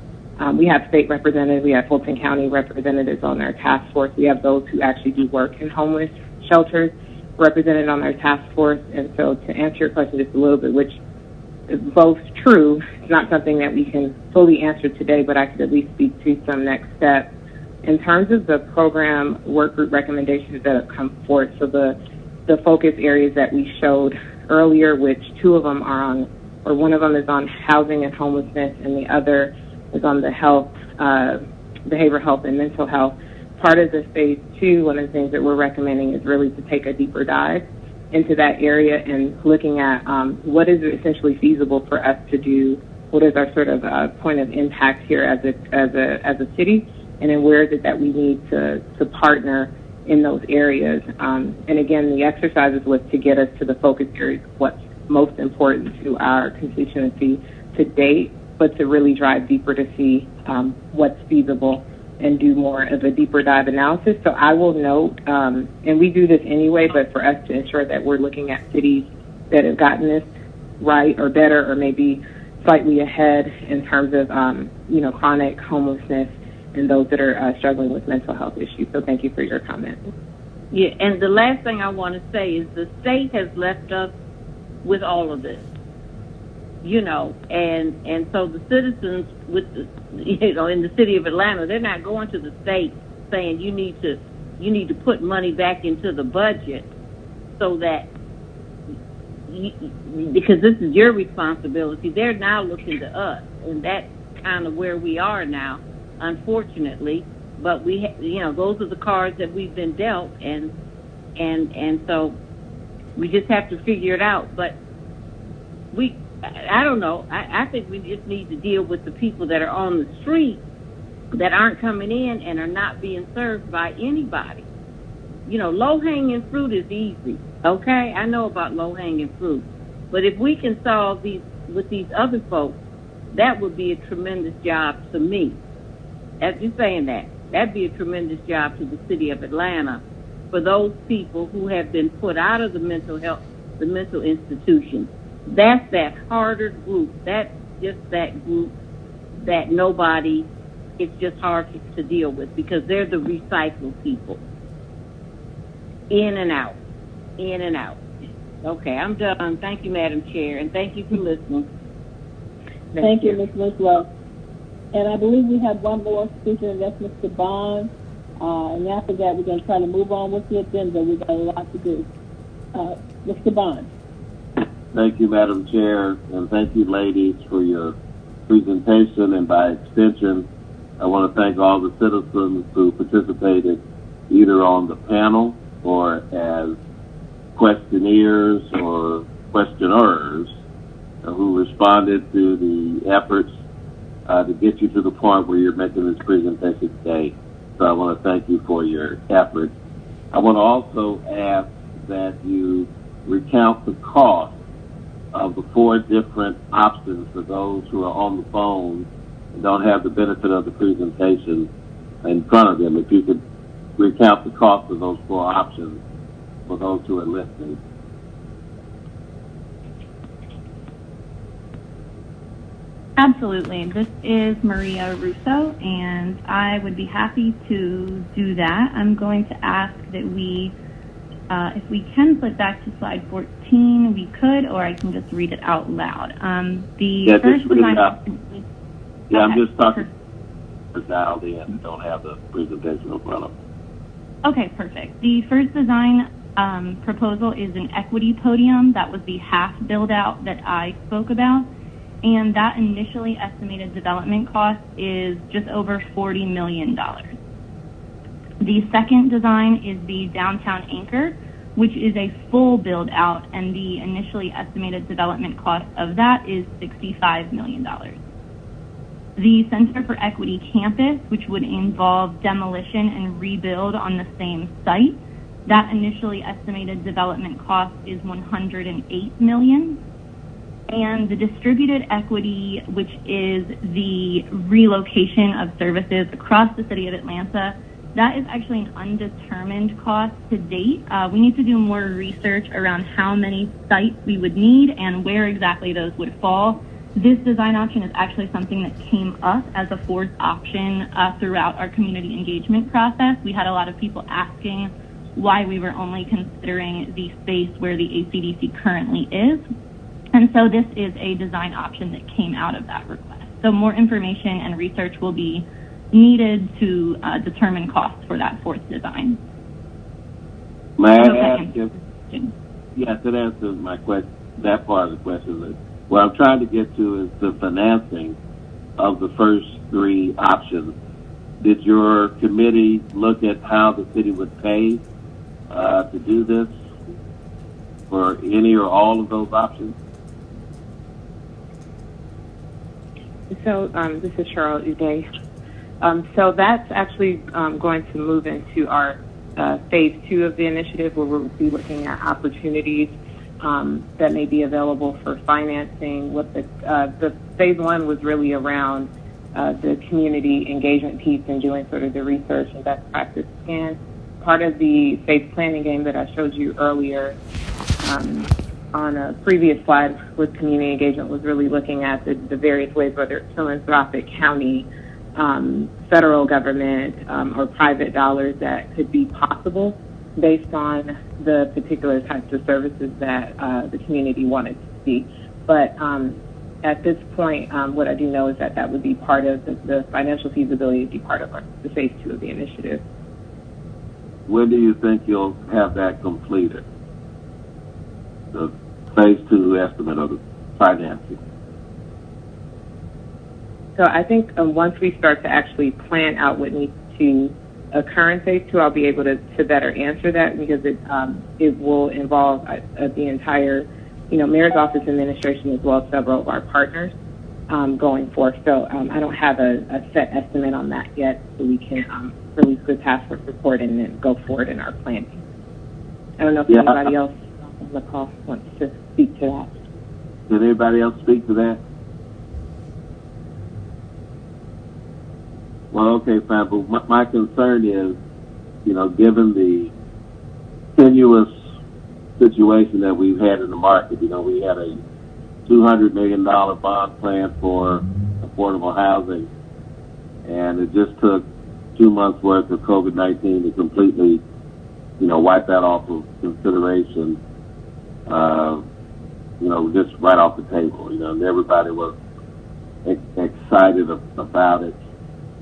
We have state representatives. We have Fulton County representatives on our task force. We have those who actually do work in homeless shelters represented on our task force. And so to answer your question just a little bit, which is both true, it's not something that we can fully answer today, but I could at least speak to some next steps. In terms of the program work group recommendations that have come forth, so the focus areas that we showed earlier, which 2 of them are on, or one of them is on housing and homelessness, and the other is on the health, behavioral health and mental health. Part of the phase 2, one of the things that we're recommending is really to take a deeper dive into that area and looking at what is essentially feasible for us to do, what is our sort of point of impact here as a city, and then where is it that we need to partner in those areas. And again, the exercises was to get us to the focus areas, what's most important to our constituency to date, but to really drive deeper to see what's feasible and do more of a deeper dive analysis. So I will note, and we do this anyway, but for us to ensure that we're looking at cities that have gotten this right or better or maybe slightly ahead in terms of, chronic homelessness and those that are struggling with mental health issues. So thank you for your comment. Yeah, and the last thing I want to say is the state has left us with all of this, and so the citizens in the city of Atlanta, they're not going to the state saying you need to put money back into the budget so that because this is your responsibility. They're now looking to us, and that's kind of where we are now, unfortunately. But those are the cards that we've been dealt, and so we just have to figure it out. But I don't know. I think we just need to deal with the people that are on the street that aren't coming in and are not being served by anybody. Low-hanging fruit is easy, okay? I know about low-hanging fruit. But if we can solve these with these other folks, that would be a tremendous job to me. As you're saying that'd be a tremendous job to the city of Atlanta for those people who have been put out of the mental institutions. That's that harder group. That's just that group that it's just hard to deal with because they're the recycled people. In and out. Okay, I'm done. Thank you, Madam Chair, and thank you for listening. Thank you, Ms. Winslow. And I believe we have one more speaker, and that's Mr. Bond. And after that, we're going to try to move on with the agenda. We've got a lot to do. Mr. Bond. Thank you, Madam Chair, and thank you, ladies, for your presentation. And by extension, I want to thank all the citizens who participated either on the panel or as questionnaires or questioners who responded to the efforts to get you to the point where you're making this presentation today. So I want to thank you for your efforts. I want to also ask that you recount the cost of the 4 different options for those who are on the phone and don't have the benefit of the presentation in front of them. If you could recount the cost of those 4 options for those who are listening. Absolutely. This is Maria Russo, and I would be happy to do that. I'm going to ask that we, if we can flip back to slide 14, we could, or I can just read it out loud. First design. I'm just talking for dialed in and don't have the presentation in front of them. Okay, perfect. The first design proposal is an equity podium. That was the half build-out that I spoke about. And that initially estimated development cost is just over $40 million. The second design is the downtown anchor, which is a full build-out, and the initially estimated development cost of that is $65 million. The Center for Equity campus, which would involve demolition and rebuild on the same site, that initially estimated development cost is $108 million. And the distributed equity, which is the relocation of services across the city of Atlanta, that is actually an undetermined cost to date. We need to do more research around how many sites we would need and where exactly those would fall. This design option is actually something that came up as a 4th option throughout our community engagement process. We had a lot of people asking why we were only considering the space where the ACDC currently is. And so this is a design option that came out of that request. So more information and research will be needed to determine costs for that 4th design. May I ask if, yes, that answers my question, that part of the question. What I'm trying to get to is the financing of the first 3 options. Did your committee look at how the city would pay to do this for any or all of those options? So this is Cheryl Uday. So that's actually going to move into our phase 2 of the initiative, where we'll be looking at opportunities that may be available for financing. What the phase 1 was really around the community engagement piece and doing sort of the research and best practice scan. Part of the phase planning game that I showed you earlier on a previous slide with community engagement was really looking at the various ways, whether it's philanthropic, county, federal government or private dollars that could be possible based on the particular types of services that the community wanted to see. But at this point, what I do know is that that would be part of the financial feasibility would be part of the phase 2 of the initiative. When do you think you'll have that completed? The phase 2 estimate of the financing? So I think once we start to actually plan out what needs to occur in phase 2, I'll be able to better answer that, because it will involve the entire, mayor's office administration, as well as several of our partners going forth. So I don't have a set estimate on that yet, so we can release the task force report and then go forward in our planning. I don't know if anybody else on the call wants to speak to that. Did anybody else speak to that? Well, okay, fine, but my concern is, given the tenuous situation that we've had in the market, we had a $200 million bond plan for affordable housing, and it just took 2 months worth of COVID-19 to completely, wipe that off of consideration, just right off the table, and everybody was excited about it.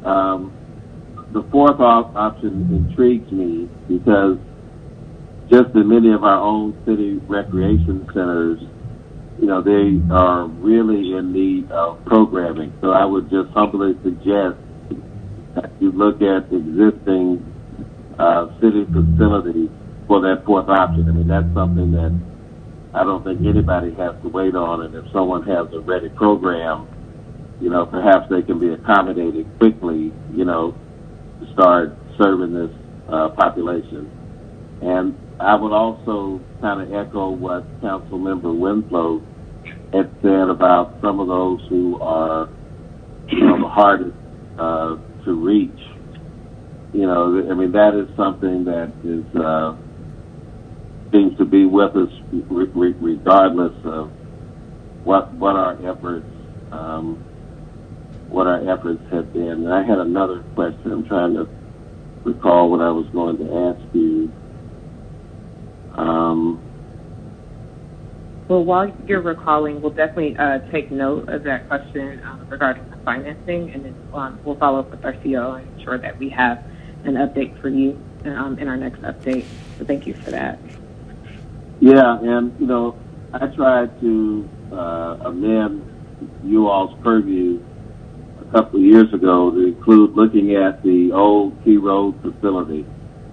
The fourth option intrigues me, because just in many of our own city recreation centers, they are really in need of programming. So I would just humbly suggest that you look at existing city facilities for that fourth option. I mean, that's something that I don't think anybody has to wait on, and if someone has a ready program, perhaps they can be accommodated quickly, to start serving this population. And I would also kind of echo what Councilmember Winslow had said about some of those who are, the hardest to reach. That is something that is seems to be with us regardless of what our efforts have been. And I had another question. I'm trying to recall what I was going to ask you. Well, while you're recalling, we'll definitely take note of that question regarding the financing, and then we'll follow up with our CEO and ensure that we have an update for you in our next update. So thank you for that. Yeah, and, I tried to amend you all's purview a couple of years ago to include looking at the old Key Road facility,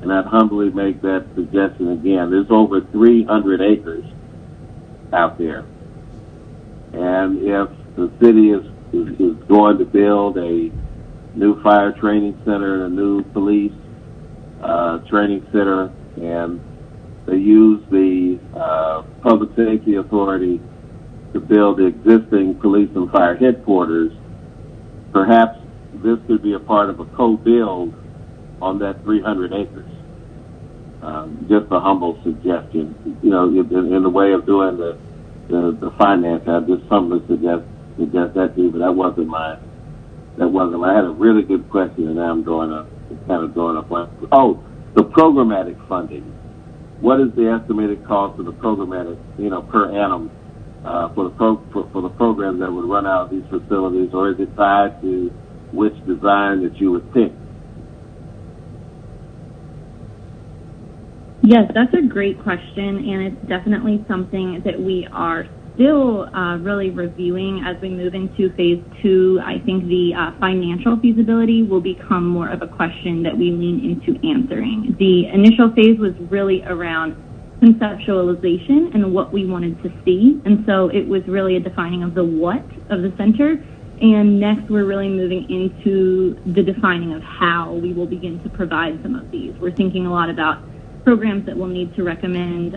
and I'd humbly make that suggestion again. There's over 300 acres out there, and if the city is going to build a new fire training center, a new police training center, and they use the Public Safety Authority to build the existing police and fire headquarters, perhaps this could be a part of a co-build on that 300 acres. Just a humble suggestion, in the way of doing the finance. I just humbly suggest that to you, but that wasn't mine. I had a really good question, and now I'm drawing up Oh, the programmatic funding. What is the estimated cost of the programmatic, per annum, for the programs that would run out of these facilities, or is it tied to which design that you would pick? Yes, that's a great question, and it's definitely something that we are still really reviewing as we move into phase 2. I think the financial feasibility will become more of a question that we lean into answering. The initial phase was really around conceptualization and what we wanted to see, and so it was really a defining of the what of the center. And next, we're really moving into the defining of how we will begin to provide some of these. We're thinking a lot about programs that we'll need to recommend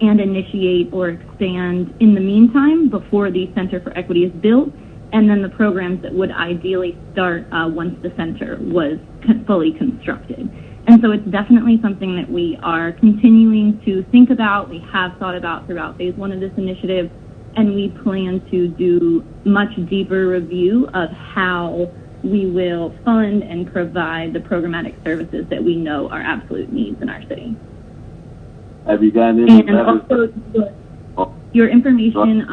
and initiate or expand in the meantime before the Center for Equity is built, and then the programs that would ideally start once the center was fully constructed. And so it's definitely something that we are continuing to think about. We have thought about throughout phase 1 of this initiative, and we plan to do much deeper review of how we will fund and provide the programmatic services that we know are absolute needs in our city. Have you gotten any letters? Also, your information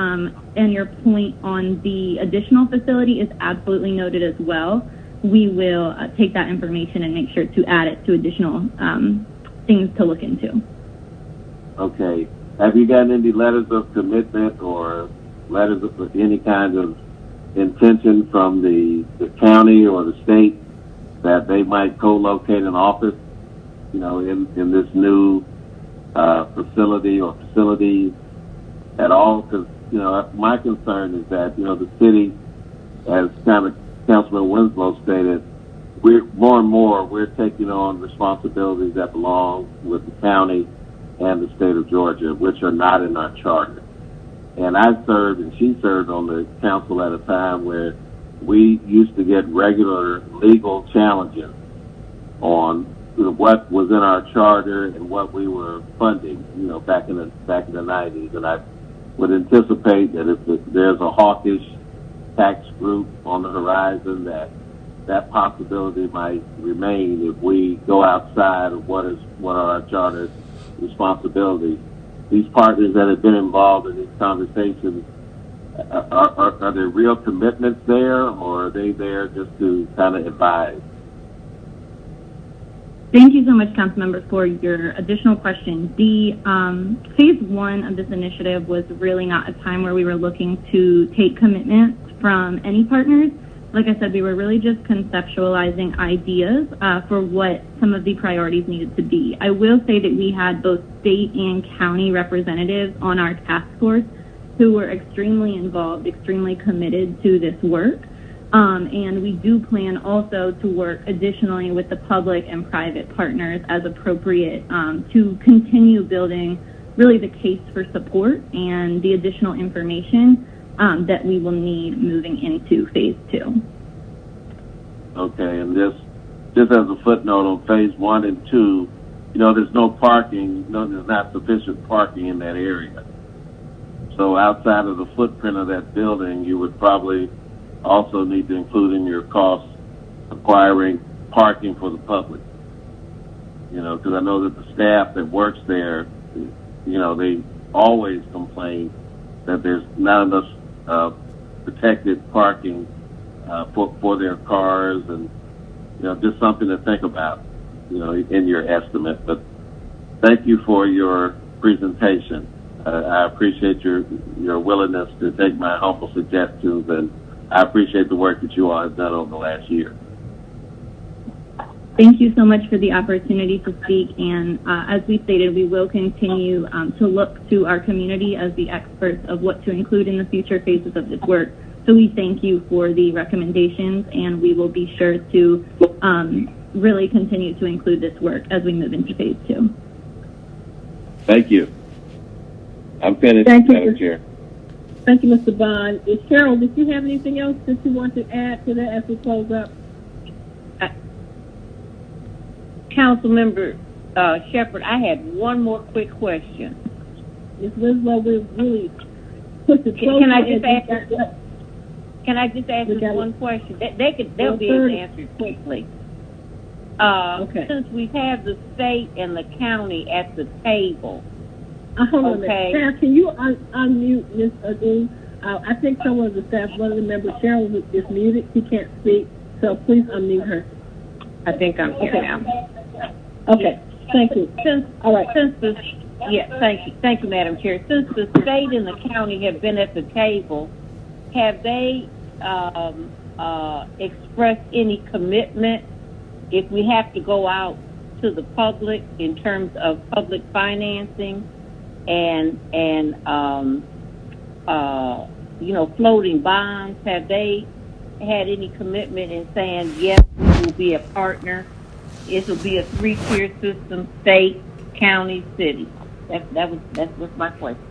and your point on the additional facility is absolutely noted as well. We will take that information and make sure to add it to additional things to look into. Okay. Have you gotten any letters of commitment or letters of any kind of intention from the county or the state that they might co-locate an office, in this new facility or facilities at all? Because, my concern is that, the city, as kind of Councilman Winslow stated, more and more we're taking on responsibilities that belong with the county and the state of Georgia, which are not in our charter. And I served, and she served on the council at a time where we used to get regular legal challenges on what was in our charter and what we were funding, back in the 90s. And I would anticipate that if there's a hawkish tax group on the horizon, that possibility might remain if we go outside of what are our charter responsibilities. These partners that have been involved in these conversations, are there real commitments there, or are they there just to kind of advise? Thank you so much, Councilmember, for your additional question. The phase one of this initiative was really not a time where we were looking to take commitments from any partners. Like I said, we were really just conceptualizing ideas for what some of the priorities needed to be. I will say that we had both state and county representatives on our task force who were extremely involved, extremely committed to this work. And we do plan also to work additionally with the public and private partners as appropriate to continue building really the case for support and the additional information that we will need moving into phase two. Okay, and just as a footnote on phase 1 and 2, there's no parking, there's not sufficient parking in that area. So outside of the footprint of that building, you would probably also need to include in your costs acquiring parking for the public. Because I know that the staff that works there, they always complain that there's not enough protected parking for their cars, and just something to think about, in your estimate. But thank you for your presentation. I appreciate your willingness to take my humble suggestions, and I appreciate the work that you all have done over the last year. Thank you so much for the opportunity to speak, and as we stated, we will continue to look to our community as the experts of what to include in the future phases of this work. So we thank you for the recommendations, and we will be sure to really continue to include this work as we move into phase 2. Thank you. I'm finished, Madam Chair. Thank you, Mr. Bond. Cheryl, did you have anything else that you want to add to that as we close up? Councilmember Shepherd, I had one more quick question. Ms. Winslow, we really put the Can I just ask this one question? They'll be able to answer it quickly. Okay. Since we have the state and the county at the table, hold on a minute. Sarah, can you unmute Ms. Adu? I think someone of the staff, one of the members, Cheryl, is muted. She can't speak, so please unmute her. I think I'm here now. Okay, thank you. Thank you, Madam Chair. Since the state and the county have been at the table, have they expressed any commitment if we have to go out to the public in terms of public financing and floating bonds? Have they had any commitment in saying, yes, we will be a partner? It will be a 3-tier system: state, county, city. That was my question.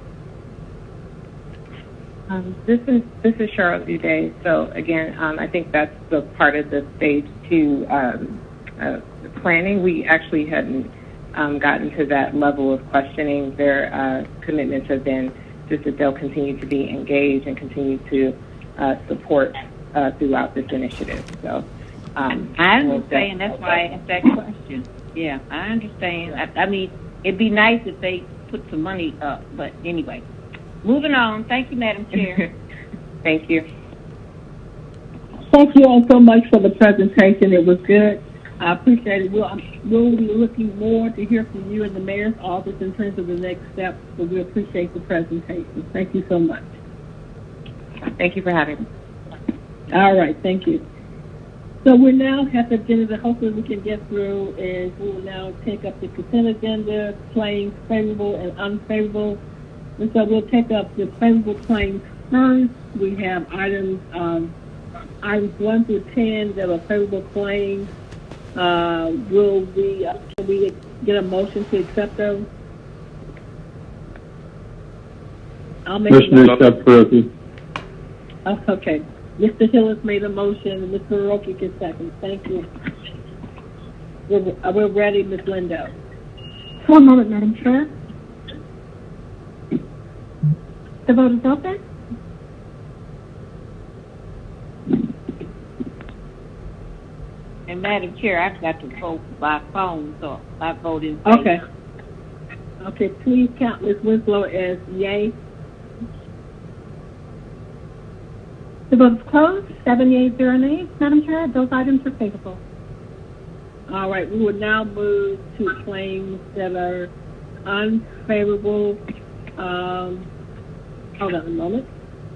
This is Cheryl Uday. So again, I think that's the part of the stage 2 planning. We actually hadn't gotten to that level of questioning. Their commitments have been just that they'll continue to be engaged and continue to support throughout this initiative. So I understand. That's why I asked that question. Yeah, I understand. I mean, it'd be nice if they put some money up, but anyway. Moving on. Thank you, Madam Chair. Thank you. Thank you all so much for the presentation. It was good. I appreciate it. We'll be looking more to hear from you and the mayor's office in terms of the next steps, but we appreciate the presentation. Thank you so much. Thank you for having me. All right, thank you. So we're now at the agenda that hopefully we can get through, and we will now take up the consent agenda, claims favorable and unfavorable. And so we'll take up the favorable claims first. We have items 1 through 10 that are favorable claims. Can we get a motion to accept those? I'll make motion to accept Kuroki. Oh, okay. Mr. Hillis made a motion, and Mr. Kuroki can second. Thank you. We're ready, Ms. Lindo. One moment, Madam Chair. The vote is open. And Madam Chair, I've got to vote by phone, so I vote in favor. Okay. Okay, please count Ms. Winslow as yay. The vote is closed. 7 yeas, 0 nays. Madam Chair, those items are favorable. All right, we will now move to claims that are unfavorable. Hold on a moment.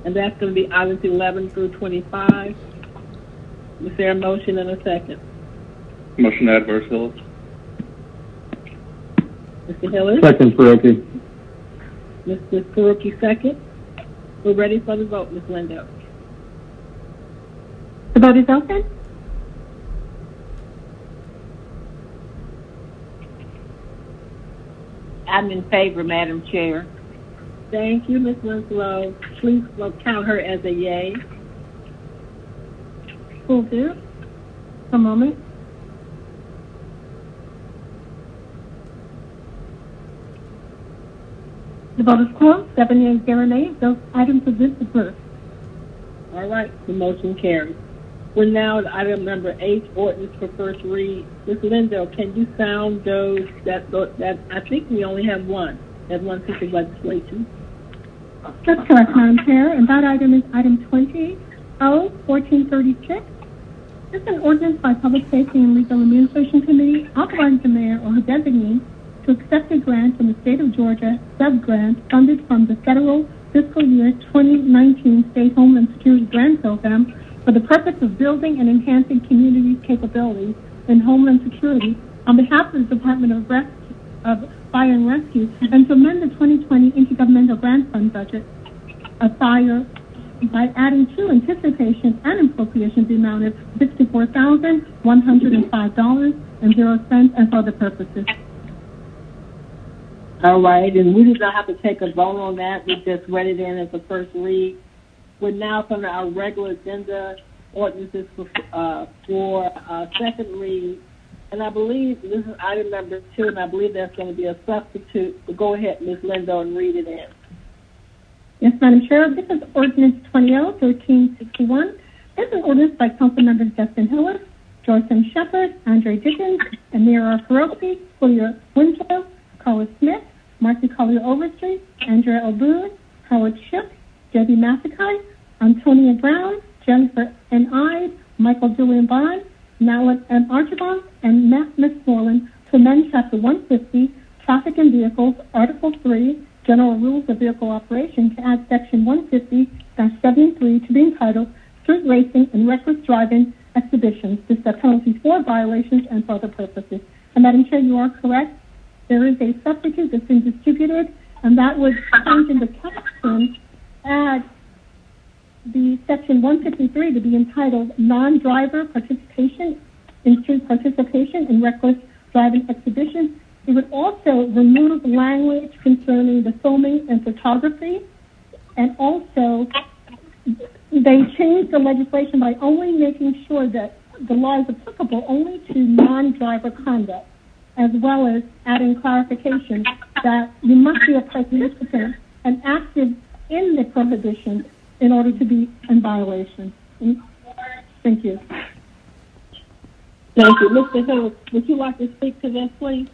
And that's going to be items 11 through 25. Is there a motion and a second? Motion adverse, Hillis. Mr. Hillis? Second, Kuroki. Mr. Kuroki, second. We're ready for the vote, Ms. Lindo. The vote is open. I'm in favor, Madam Chair. Thank you, Ms. Winslow. Please count her as a yay. Will do. A moment. The vote is closed. 7 yeas, 0 nays. Those items are disapproved. All right, the motion carries. We're now at item number 8, ordinance for first read. Ms. Lindo, can you sound those that I think we only have one. That one piece of legislation. That's correct, Madam Chair. And that item is item 20-1436. This is an ordinance by Public Safety and Legal Administration Committee authorizing the mayor or her designee to accept a grant from the state of Georgia, sub-grant funded from the federal fiscal year 2019 State Homeland Security Grant Program for the purpose of building and enhancing community capabilities in Homeland Security on behalf of the Department of Fire and Rescue, and to amend the 2020 Intergovernmental Grant Fund budget of fire by adding to anticipation and appropriation the amount of $64,105.00 and for other purposes. All right, and we did not have to take a vote on that. We just read it in as a first read. We're now under our regular agenda ordinances for second read. And I believe this is item number 2, and I believe there's going to be a substitute. But go ahead, Ms. Lindo, and read it in. Yes, Madam Chair. This is ordinance 20-1361. This is an ordinance by Council Members Justin Hillis, Joyce M. Shepard, Andre Dickens, Amira Kuroki, Julia Winslow, Carla Smith, Marcy Collier Overstreet, Andrea Boone, Howard Ship, Debbie Masakai, Antonia Brown, Jennifer N. Ide, Michael Julian Bond, Nala M. Archibald, and Matt McFarland to amend Chapter 150, Traffic and Vehicles, Article 3, General Rules of Vehicle Operation, to add Section 150-73 to be entitled Street Racing and Reckless Driving Exhibitions to set penalties for violations and for other purposes. And Madam Chair, you are correct. There is a substitute that's been distributed, and that would change in the caption, add the Section 153 to be entitled Non-Driver Participation in Street Participation in Reckless Driving Exhibitions. It would also remove language concerning the filming and photography, and also they changed the legislation by only making sure that the law is applicable only to non-driver conduct, as well as adding clarification that you must be a participant and active in the prohibition in order to be in violation. Thank you. Thank you. Mr. Hill, would you like to speak to this, please?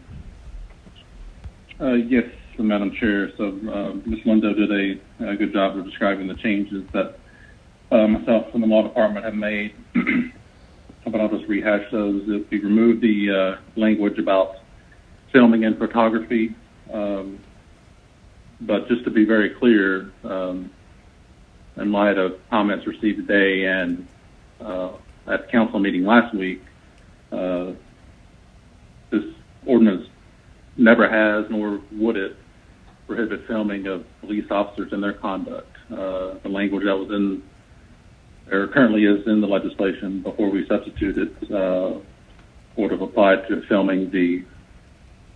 Yes, Madam Chair. So Ms. Lindo did a good job of describing the changes that myself and the law department have made, but I'll just rehash those. If we remove the language about filming and photography, but just to be very clear, in light of comments received today and at the council meeting last week, this ordinance never has nor would it prohibit filming of police officers and their conduct. The language that was in, or currently is in the legislation before we substituted it, would have applied to filming the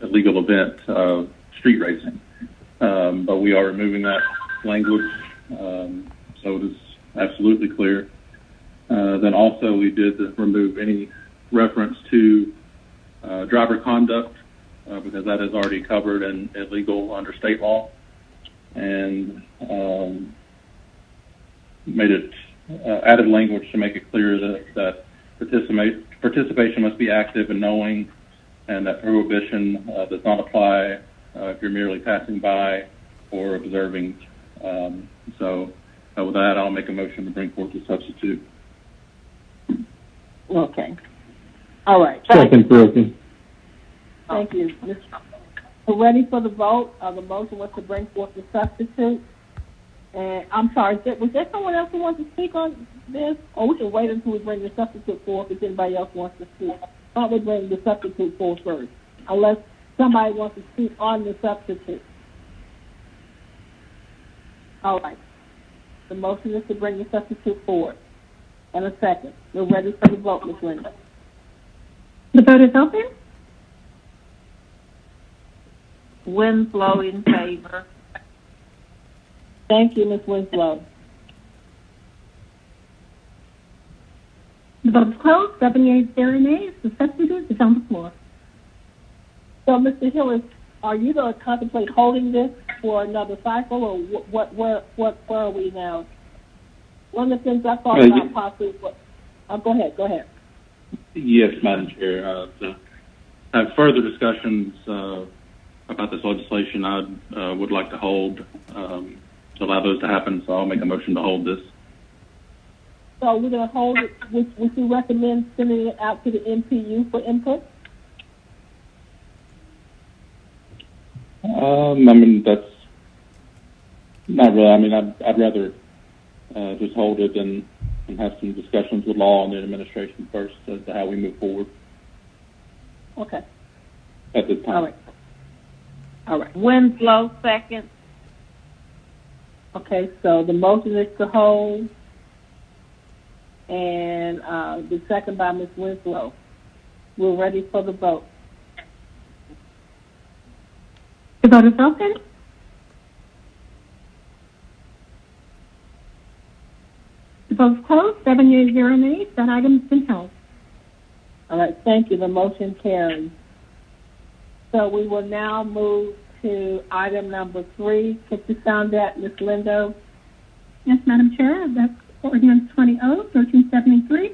illegal event of street racing. But we are removing that language, so it is absolutely clear. Then also we did remove any reference to driver conduct, because that is already covered and illegal under state law, and made it added language to make it clear that participation must be active and knowing, and that prohibition does not apply if you're merely passing by or observing. So with that, I'll make a motion to bring forth the substitute. Okay. All right. Second, Perosi. Thank you. We're ready for the vote. The motion was to bring forth the substitute. And I'm sorry, was there someone else who wants to speak on this? Or we can wait until we bring the substitute forth if anybody else wants to speak. Why don't we bring the substitute forth first? Unless somebody wants to speak on the substitute. All right. The motion is to bring the substitute forward. And a second. We're ready for the vote, Ms. Linda. The vote is open. Winslow in favor. Thank you, Ms. Winslow. The vote is closed. 7 yeas, 0 nays. The substitute is on the floor. So, Mr. Hillis, are you going to contemplate holding this for another cycle, or where are we now? One of the things I thought about possibly was, go ahead. Yes, Madam Chair. To have further discussions about this legislation, I would like to hold, to allow those to happen, so I'll make a motion to hold this. So we're going to hold it. Would you recommend sending it out to the MPU for input? I mean, that's not really. I mean, I'd rather just hold it and have some discussions with law and the administration first as to how we move forward. Okay. At this time. All right. Winslow, second. Okay, so the motion is to hold, and the second by Ms. Winslow. We're ready for the vote. The vote is open. The vote is closed. 7 yeas, 0 nays. That item has been held. All right, thank you. The motion carries. So we will now move to item number 3. Could you sound that, Ms. Lindo? Yes, Madam Chair. That's Ordinance 20-1373.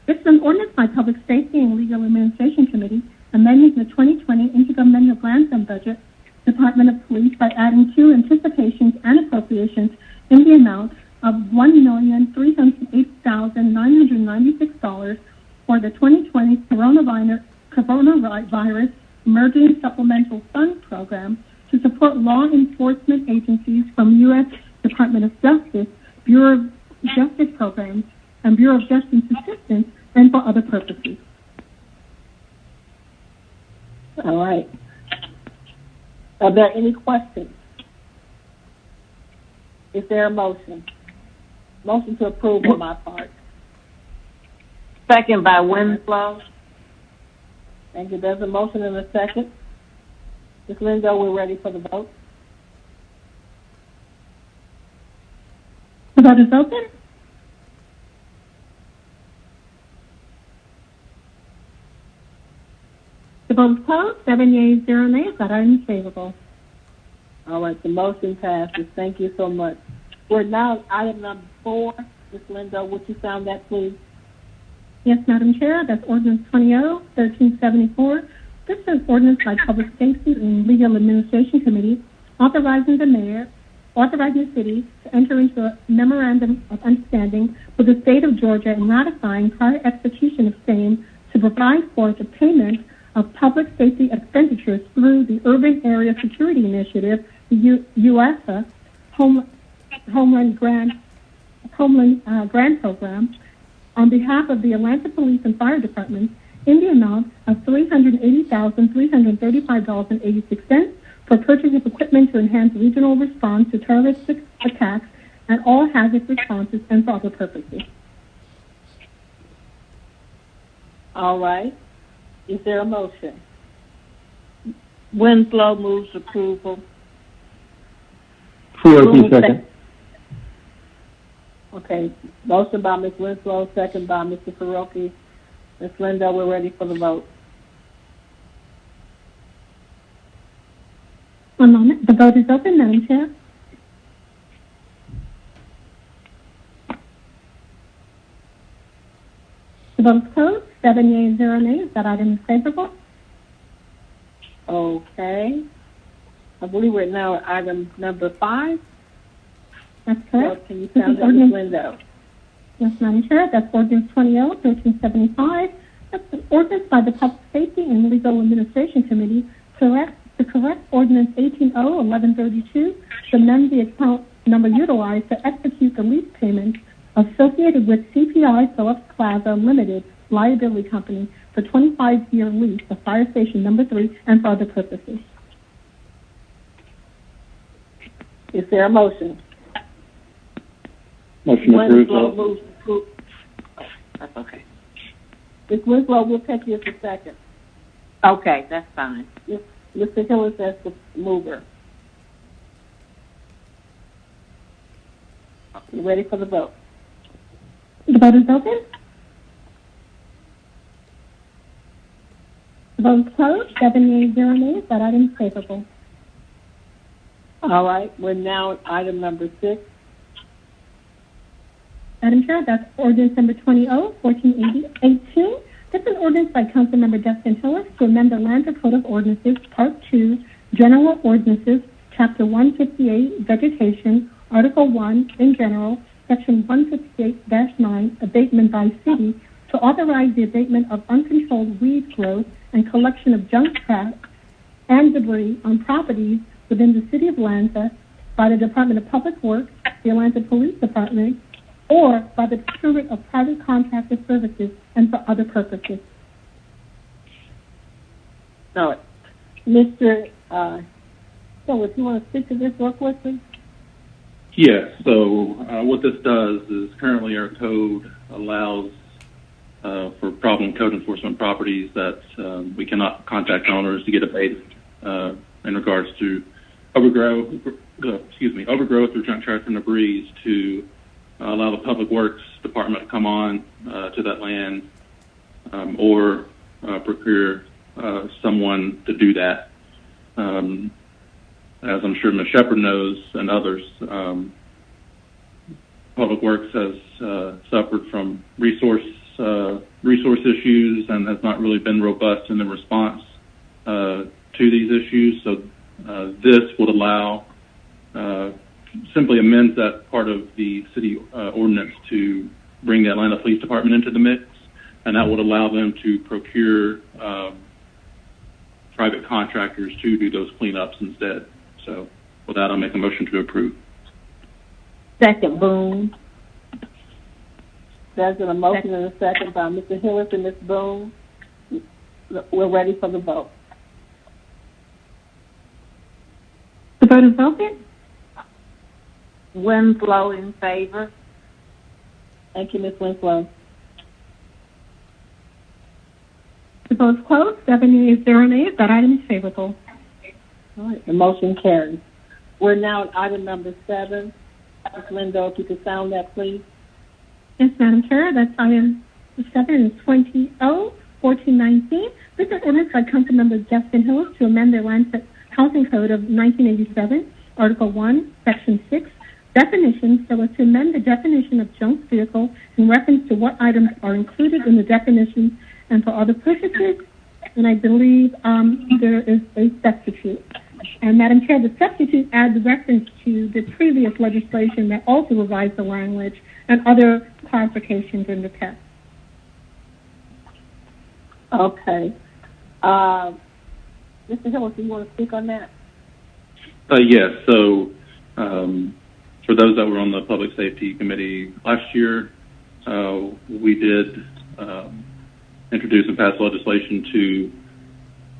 This is an ordinance by Public Safety and Legal Administration Committee amending the 2020 Intergovernmental Grant Fund budget, Department of Police, by adding 2 anticipations and appropriations in the amount of $1,308,996 for the 2020 Coronavirus Emergency Supplemental Fund Program to support law enforcement agencies from U.S. Department of Justice, Bureau of Justice Programs, and Bureau of Justice Assistance, and for other purposes. All right. Are there any questions? Is there a motion? Motion to approve on my part. Second by Winslow. Thank you. There's a motion and a second. Ms. Lindo, we're ready for the vote. The vote is open. The vote is closed. 7 yeas, 0 nays. That item is favorable. All right, the motion passes. Thank you so much. We're now at item number 4. Ms. Lindo, would you sound that, please? Yes, Madam Chair, that's ordinance 20-1374. This is ordinance by Public Safety and Legal Administration Committee authorizing the city to enter into a memorandum of understanding with the state of Georgia and ratifying prior execution of same to provide for the payment of public safety expenditures through the Urban Area Security Initiative, the USA Homeland Grant Program, on behalf of the Atlanta Police and Fire Departments in the amount of $380,335.86 for purchase of equipment to enhance regional response to terroristic attacks and all hazard responses and for other purposes. All right. Is there a motion? Winslow moves approval. Ferrocchi, second. Okay. Motion by Ms. Winslow, second by Mr. Ferrocchi. Ms. Lindo, we're ready for the vote. One moment. The vote is open, Madam Chair. The vote is closed. 7 yeas, 0 nays. That item is favorable. Okay. I believe we're now at item number 5. That's correct. So can you sound that, Ms. Lindo? Yes, Madam Chair. That's ordinance 20-1375. That's an ordinance by the Public Safety and Legal Administration Committee to correct ordinance 18-1132 to amend the account number utilized to execute the lease payments associated with CPI Phillips Plaza Limited Liability Company for 25-year lease of Fire Station number 3 and for other purposes. Is there a motion? Motion approved. Winslow moves approval. That's okay. Ms. Winslow, we'll take you as the second. Okay, that's fine. Mr. Hillis as the mover. You ready for the vote? The vote is open. The vote is closed. 7 yeas, 0 nays. That item is favorable. All right. We're now at item number 6. Madam Chair, that's ordinance number 20-1418. This is an ordinance by Councilmember Dustin Hillis to amend the Atlanta Code of Ordinances, Part 2, General Ordinances, Chapter 158, Vegetation, Article 1, in general, Section 158-9, Abatement by City, to authorize the abatement of uncontrolled weed growth and collection of junk trash and debris on properties within the City of Atlanta by the Department of Public Works, the Atlanta Police Department, or by the procurement of private contractor services and for other purposes. All right. Mr. If you want to speak to this real quickly? Yes. So what this does is currently our code allows for problem code enforcement properties that we cannot contact owners to get abated in regards to overgrowth or junk trash and debris to allow the Public Works Department to come on to that land or procure someone to do that. As I'm sure Ms. Shepard knows and others, Public Works has suffered from resource issues and has not really been robust in the response to these issues. So this would allow simply amends that part of the city ordinance to bring the Atlanta Police Department into the mix, and that would allow them to procure private contractors to do those cleanups instead. So with that, I'll make a motion to approve. Second, Boone. There's a motion and a second by Mr. Hillis and Ms. Boone. We're ready for the vote. The vote is open. Winslow in favor. Thank you, Ms. Winslow. The vote is closed. 7 yeas, 0 nays. That item is favorable. All right. The motion carries. We're now at item number 7. Ms. Lindo, if you could sound that, please. Yes, Madam Chair. That's item 7 is 20-1419. This is ordinance by Councilmember Justin Hillis to amend the Atlanta Housing Code of 1987, Article 1, Section 6, definition so as to amend the definition of junk vehicle in reference to what items are included in the definition and for other purposes. And I believe there is a substitute. And Madam Chair, the substitute adds reference to the previous legislation that also revised the language and other clarifications in the text. Okay. Mr. Hillis, do you want to speak on that? Yes. So for those that were on the Public Safety Committee last year, we did introduce and pass legislation to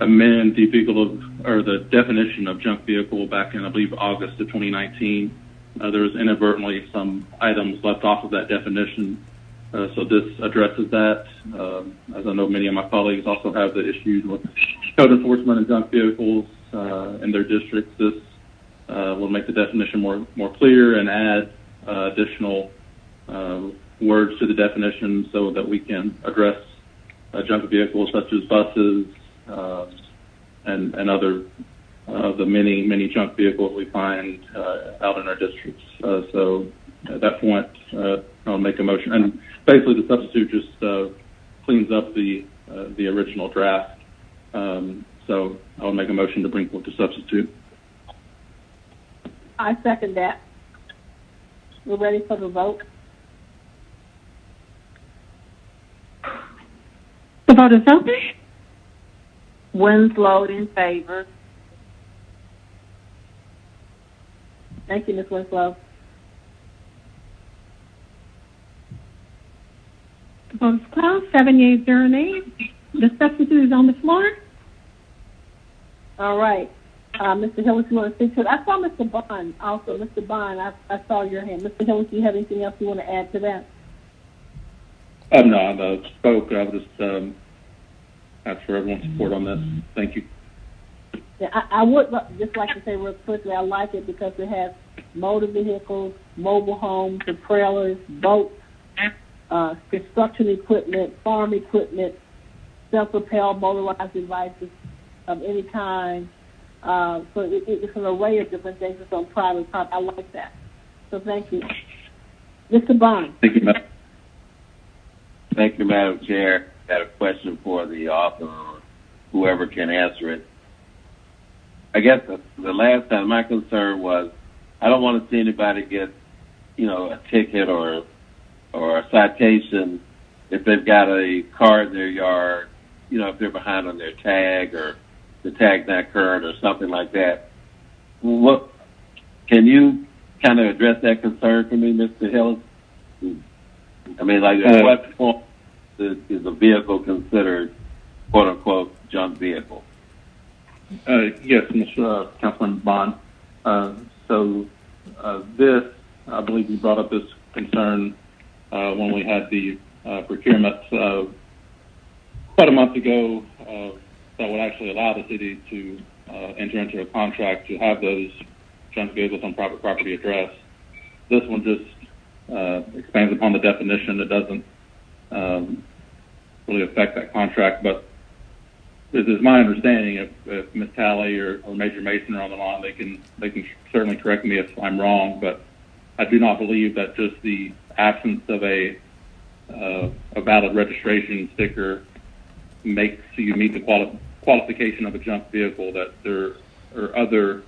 amend the the definition of junk vehicle back in, I believe, August of 2019. There was inadvertently some items left off of that definition. So this addresses that. As I know, many of my colleagues also have the issues with code enforcement and junk vehicles in their districts. This will make the definition more clear and add additional words to the definition so that we can address junk vehicles such as buses and other the many junk vehicles we find out in our districts. So at that point, I'll make a motion. And basically the substitute just cleans up the original draft. So I'll make a motion to bring forth the substitute. I second that. We're ready for the vote. The vote is open. Winslow in favor. Thank you, Ms. Winslow. The vote is closed. 7 yeas, 0 nays. The substitute is on the floor. All right. Mr. Hillis, you want to speak to it? I saw Mr. Bond also. Mr. Bond, I saw your hand. Mr. Hillis, do you have anything else you want to add to that? No, I spoke. I would just ask for everyone's support on this. Thank you. Yeah, I would just like to say real quickly, I like it because it has motor vehicles, mobile homes, and trailers, boats, construction equipment, farm equipment, self-propelled motorized devices of any kind. So it's an array of different things that's on private property. I like that. So thank you. Mr. Bond. Thank you, Madam. Thank you, Madam Chair. I got a question for the author or whoever can answer it. I guess the last time my concern was I don't want to see anybody get, a ticket or a citation if they've got a car in their yard, if they're behind on their tag or the tag's not current or something like that. What can you kind of address that concern for me, Mr. Hillis? I mean, like, at what point is a vehicle considered, quote unquote, junk vehicle? Yes, Mr. Councilman Bond. This, I believe you brought up this concern when we had the procurement about a month ago that would actually allow the city to enter into a contract to have those junk vehicles on private property addressed. This one just expands upon the definition. It doesn't really affect that contract, but it is my understanding if Ms. Talley or Major Mason are on the line, they can certainly correct me if I'm wrong, but I do not believe that just the absence of a valid registration sticker makes you meet the qualification of a junk vehicle, that there are other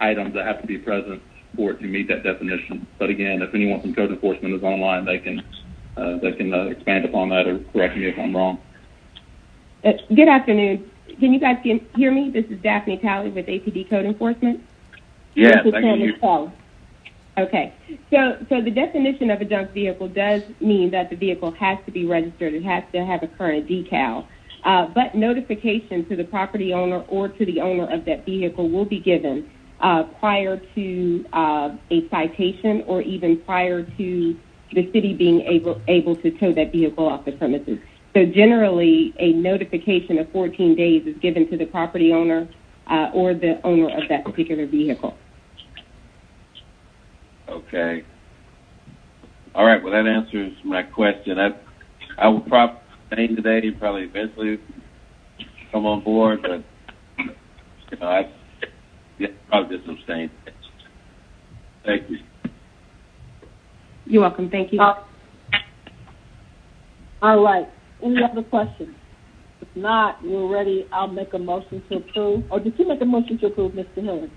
items that have to be present for it to meet that definition. But again, if anyone from code enforcement is online, they can expand upon that or correct me if I'm wrong. Good afternoon. Can you guys hear me? This is Daphne Talley with APD Code Enforcement. Yes, I can hear you. Okay. So the definition of a junk vehicle does mean that the vehicle has to be registered. It has to have a current decal. But notification to the property owner or to the owner of that vehicle will be given prior to a citation or even prior to the city being able to tow that vehicle off the premises. So generally, a notification of 14 days is given to the property owner or the owner of that particular vehicle. Okay. All right. Well, that answers my question. I will probably stay today, probably eventually come on board, but I probably just abstain. Thank you. You're welcome. Thank you. All right. Any other questions? If not, we're ready. I'll make a motion to approve. Or did you make a motion to approve, Mr. Hillis?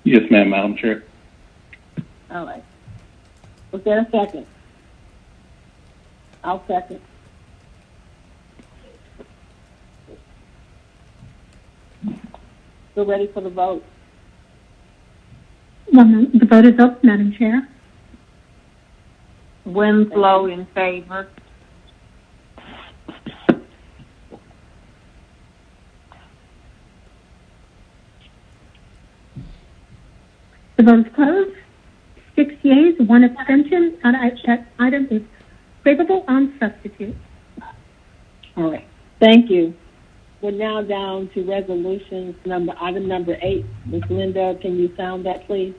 Yes, ma'am, Madam Chair. All right. Was there a second? I'll second. We're ready for the vote. The vote is up, Madam Chair. Winslow in favor. The vote is closed. 6 yeas, 1 abstention. That item is favorable on substitute. All right. Thank you. We're now down to resolutions item number 8. Ms. Linda, can you sound that, please?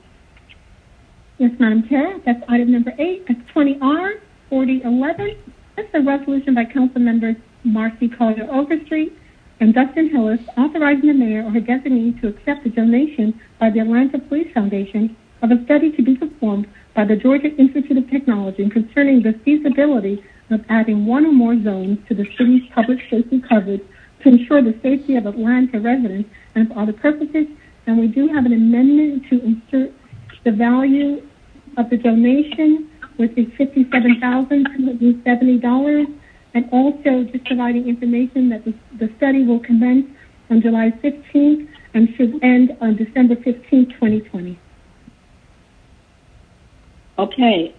Yes, Madam Chair. That's item number 8. That's 20R 4011. That's a resolution by Council Members Marcy Collier Overstreet and Dustin Hillis authorizing the mayor or her designee to accept a donation by the Atlanta Police Foundation of a study to be performed by the Georgia Institute of Technology concerning the feasibility of adding 1 or more zones to the city's public safety coverage to ensure the safety of Atlanta residents and for other purposes. And we do have an amendment to insert the value of the donation, which is $57,270, and also just providing information that the study will commence on July 15th and should end on December 15th, 2020. Okay.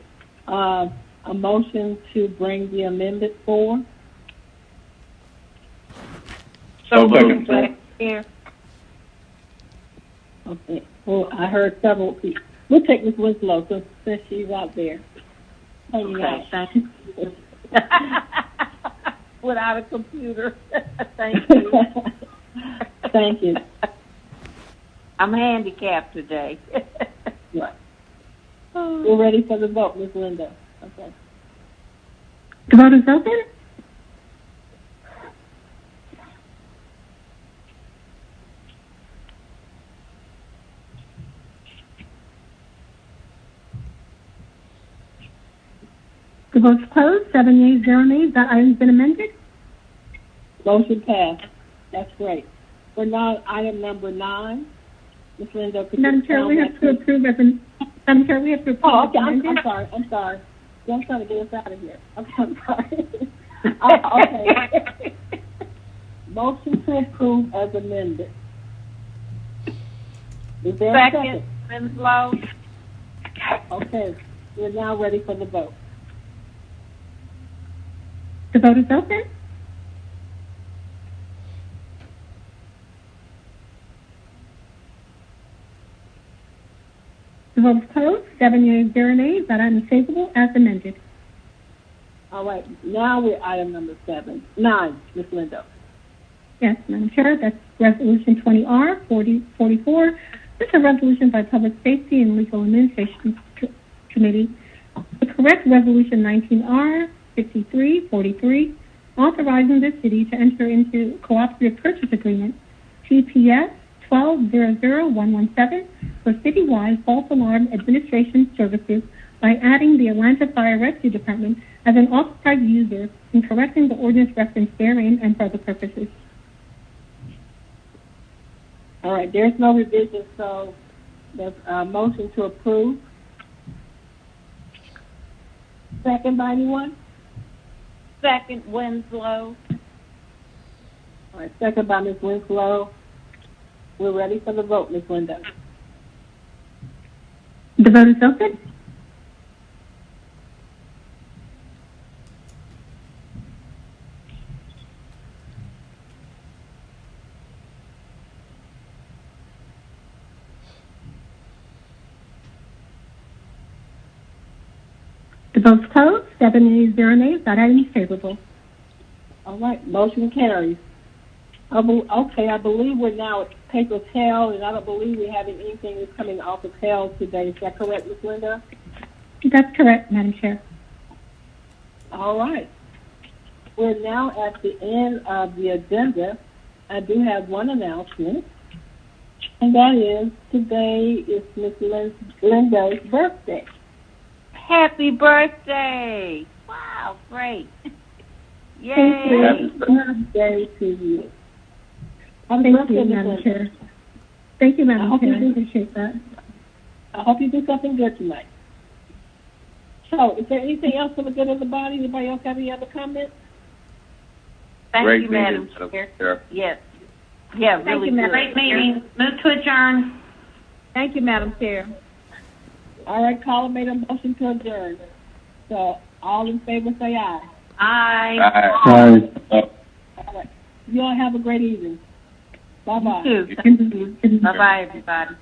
A motion to bring the amendment forward. So moved. Here. Okay. Well, I heard several people. We'll take Ms. Winslow since she's out there. Okay, thank you. Without a computer. Thank you. Thank you. I'm handicapped today. Right. We're ready for the vote, Ms. Linda. Okay. The vote is open. The vote's closed. 7 yeas, 0 nays. That item's been amended. Motion passed. That's great. We're now at item number 9. Ms. Linda, could Madam Chair, we have to approve as an. Madam Chair, we have to approve. Oh, okay. I'm sorry. I'm trying to get us out of here. Okay, I'm sorry. Okay. Motion to approve as amended. Is there a second? Winslow. Okay. We're now ready for the vote. The vote is open. The vote is closed. 7 yeas, 0 nays. That item is favorable as amended. All right. Now we're item number 9, Ms. Lindo. Yes, Madam Chair. That's Resolution 20R 4044. This is a resolution by Public Safety and Legal Administration Committee to correct Resolution 19R 5343, authorizing the city to enter into cooperative purchase agreement, TPS 1200117, for citywide false alarm administration services by adding the Atlanta Fire Rescue Department as an authorized user and correcting the ordinance referenced therein and for other purposes. All right, there's no revision, so there's a motion to approve. Second by anyone? Second, Winslow. All right, second by Ms. Winslow. We're ready for the vote, Ms. Linda. The vote is open. The vote's closed. 7 yeas, 0 nays. That item is favorable. All right, motion carries. Okay, I believe we're now at papers held, and I don't believe we're having anything that's coming off of held today. Is that correct, Ms. Linda? That's correct, Madam Chair. All right. We're now at the end of the agenda. I do have one announcement, and that is today is Ms. Linda's birthday. Happy birthday. Wow, great. Yay. Happy birthday to you. Thank you, Madam Chair. Thank you, Madam Chair. I appreciate that. I hope you do something good tonight. So, is there anything else for the good of the body? Anybody else have any other comments? Thank you, Madam Chair. Yes. Yeah, really good. Great meeting. Move to adjourn. Thank you, Madam Chair. All right, Carla made a motion to adjourn. So, all in favor say aye. Aye. Aye. All right. You all have a great evening. Bye-bye. You too. Bye-bye, everybody.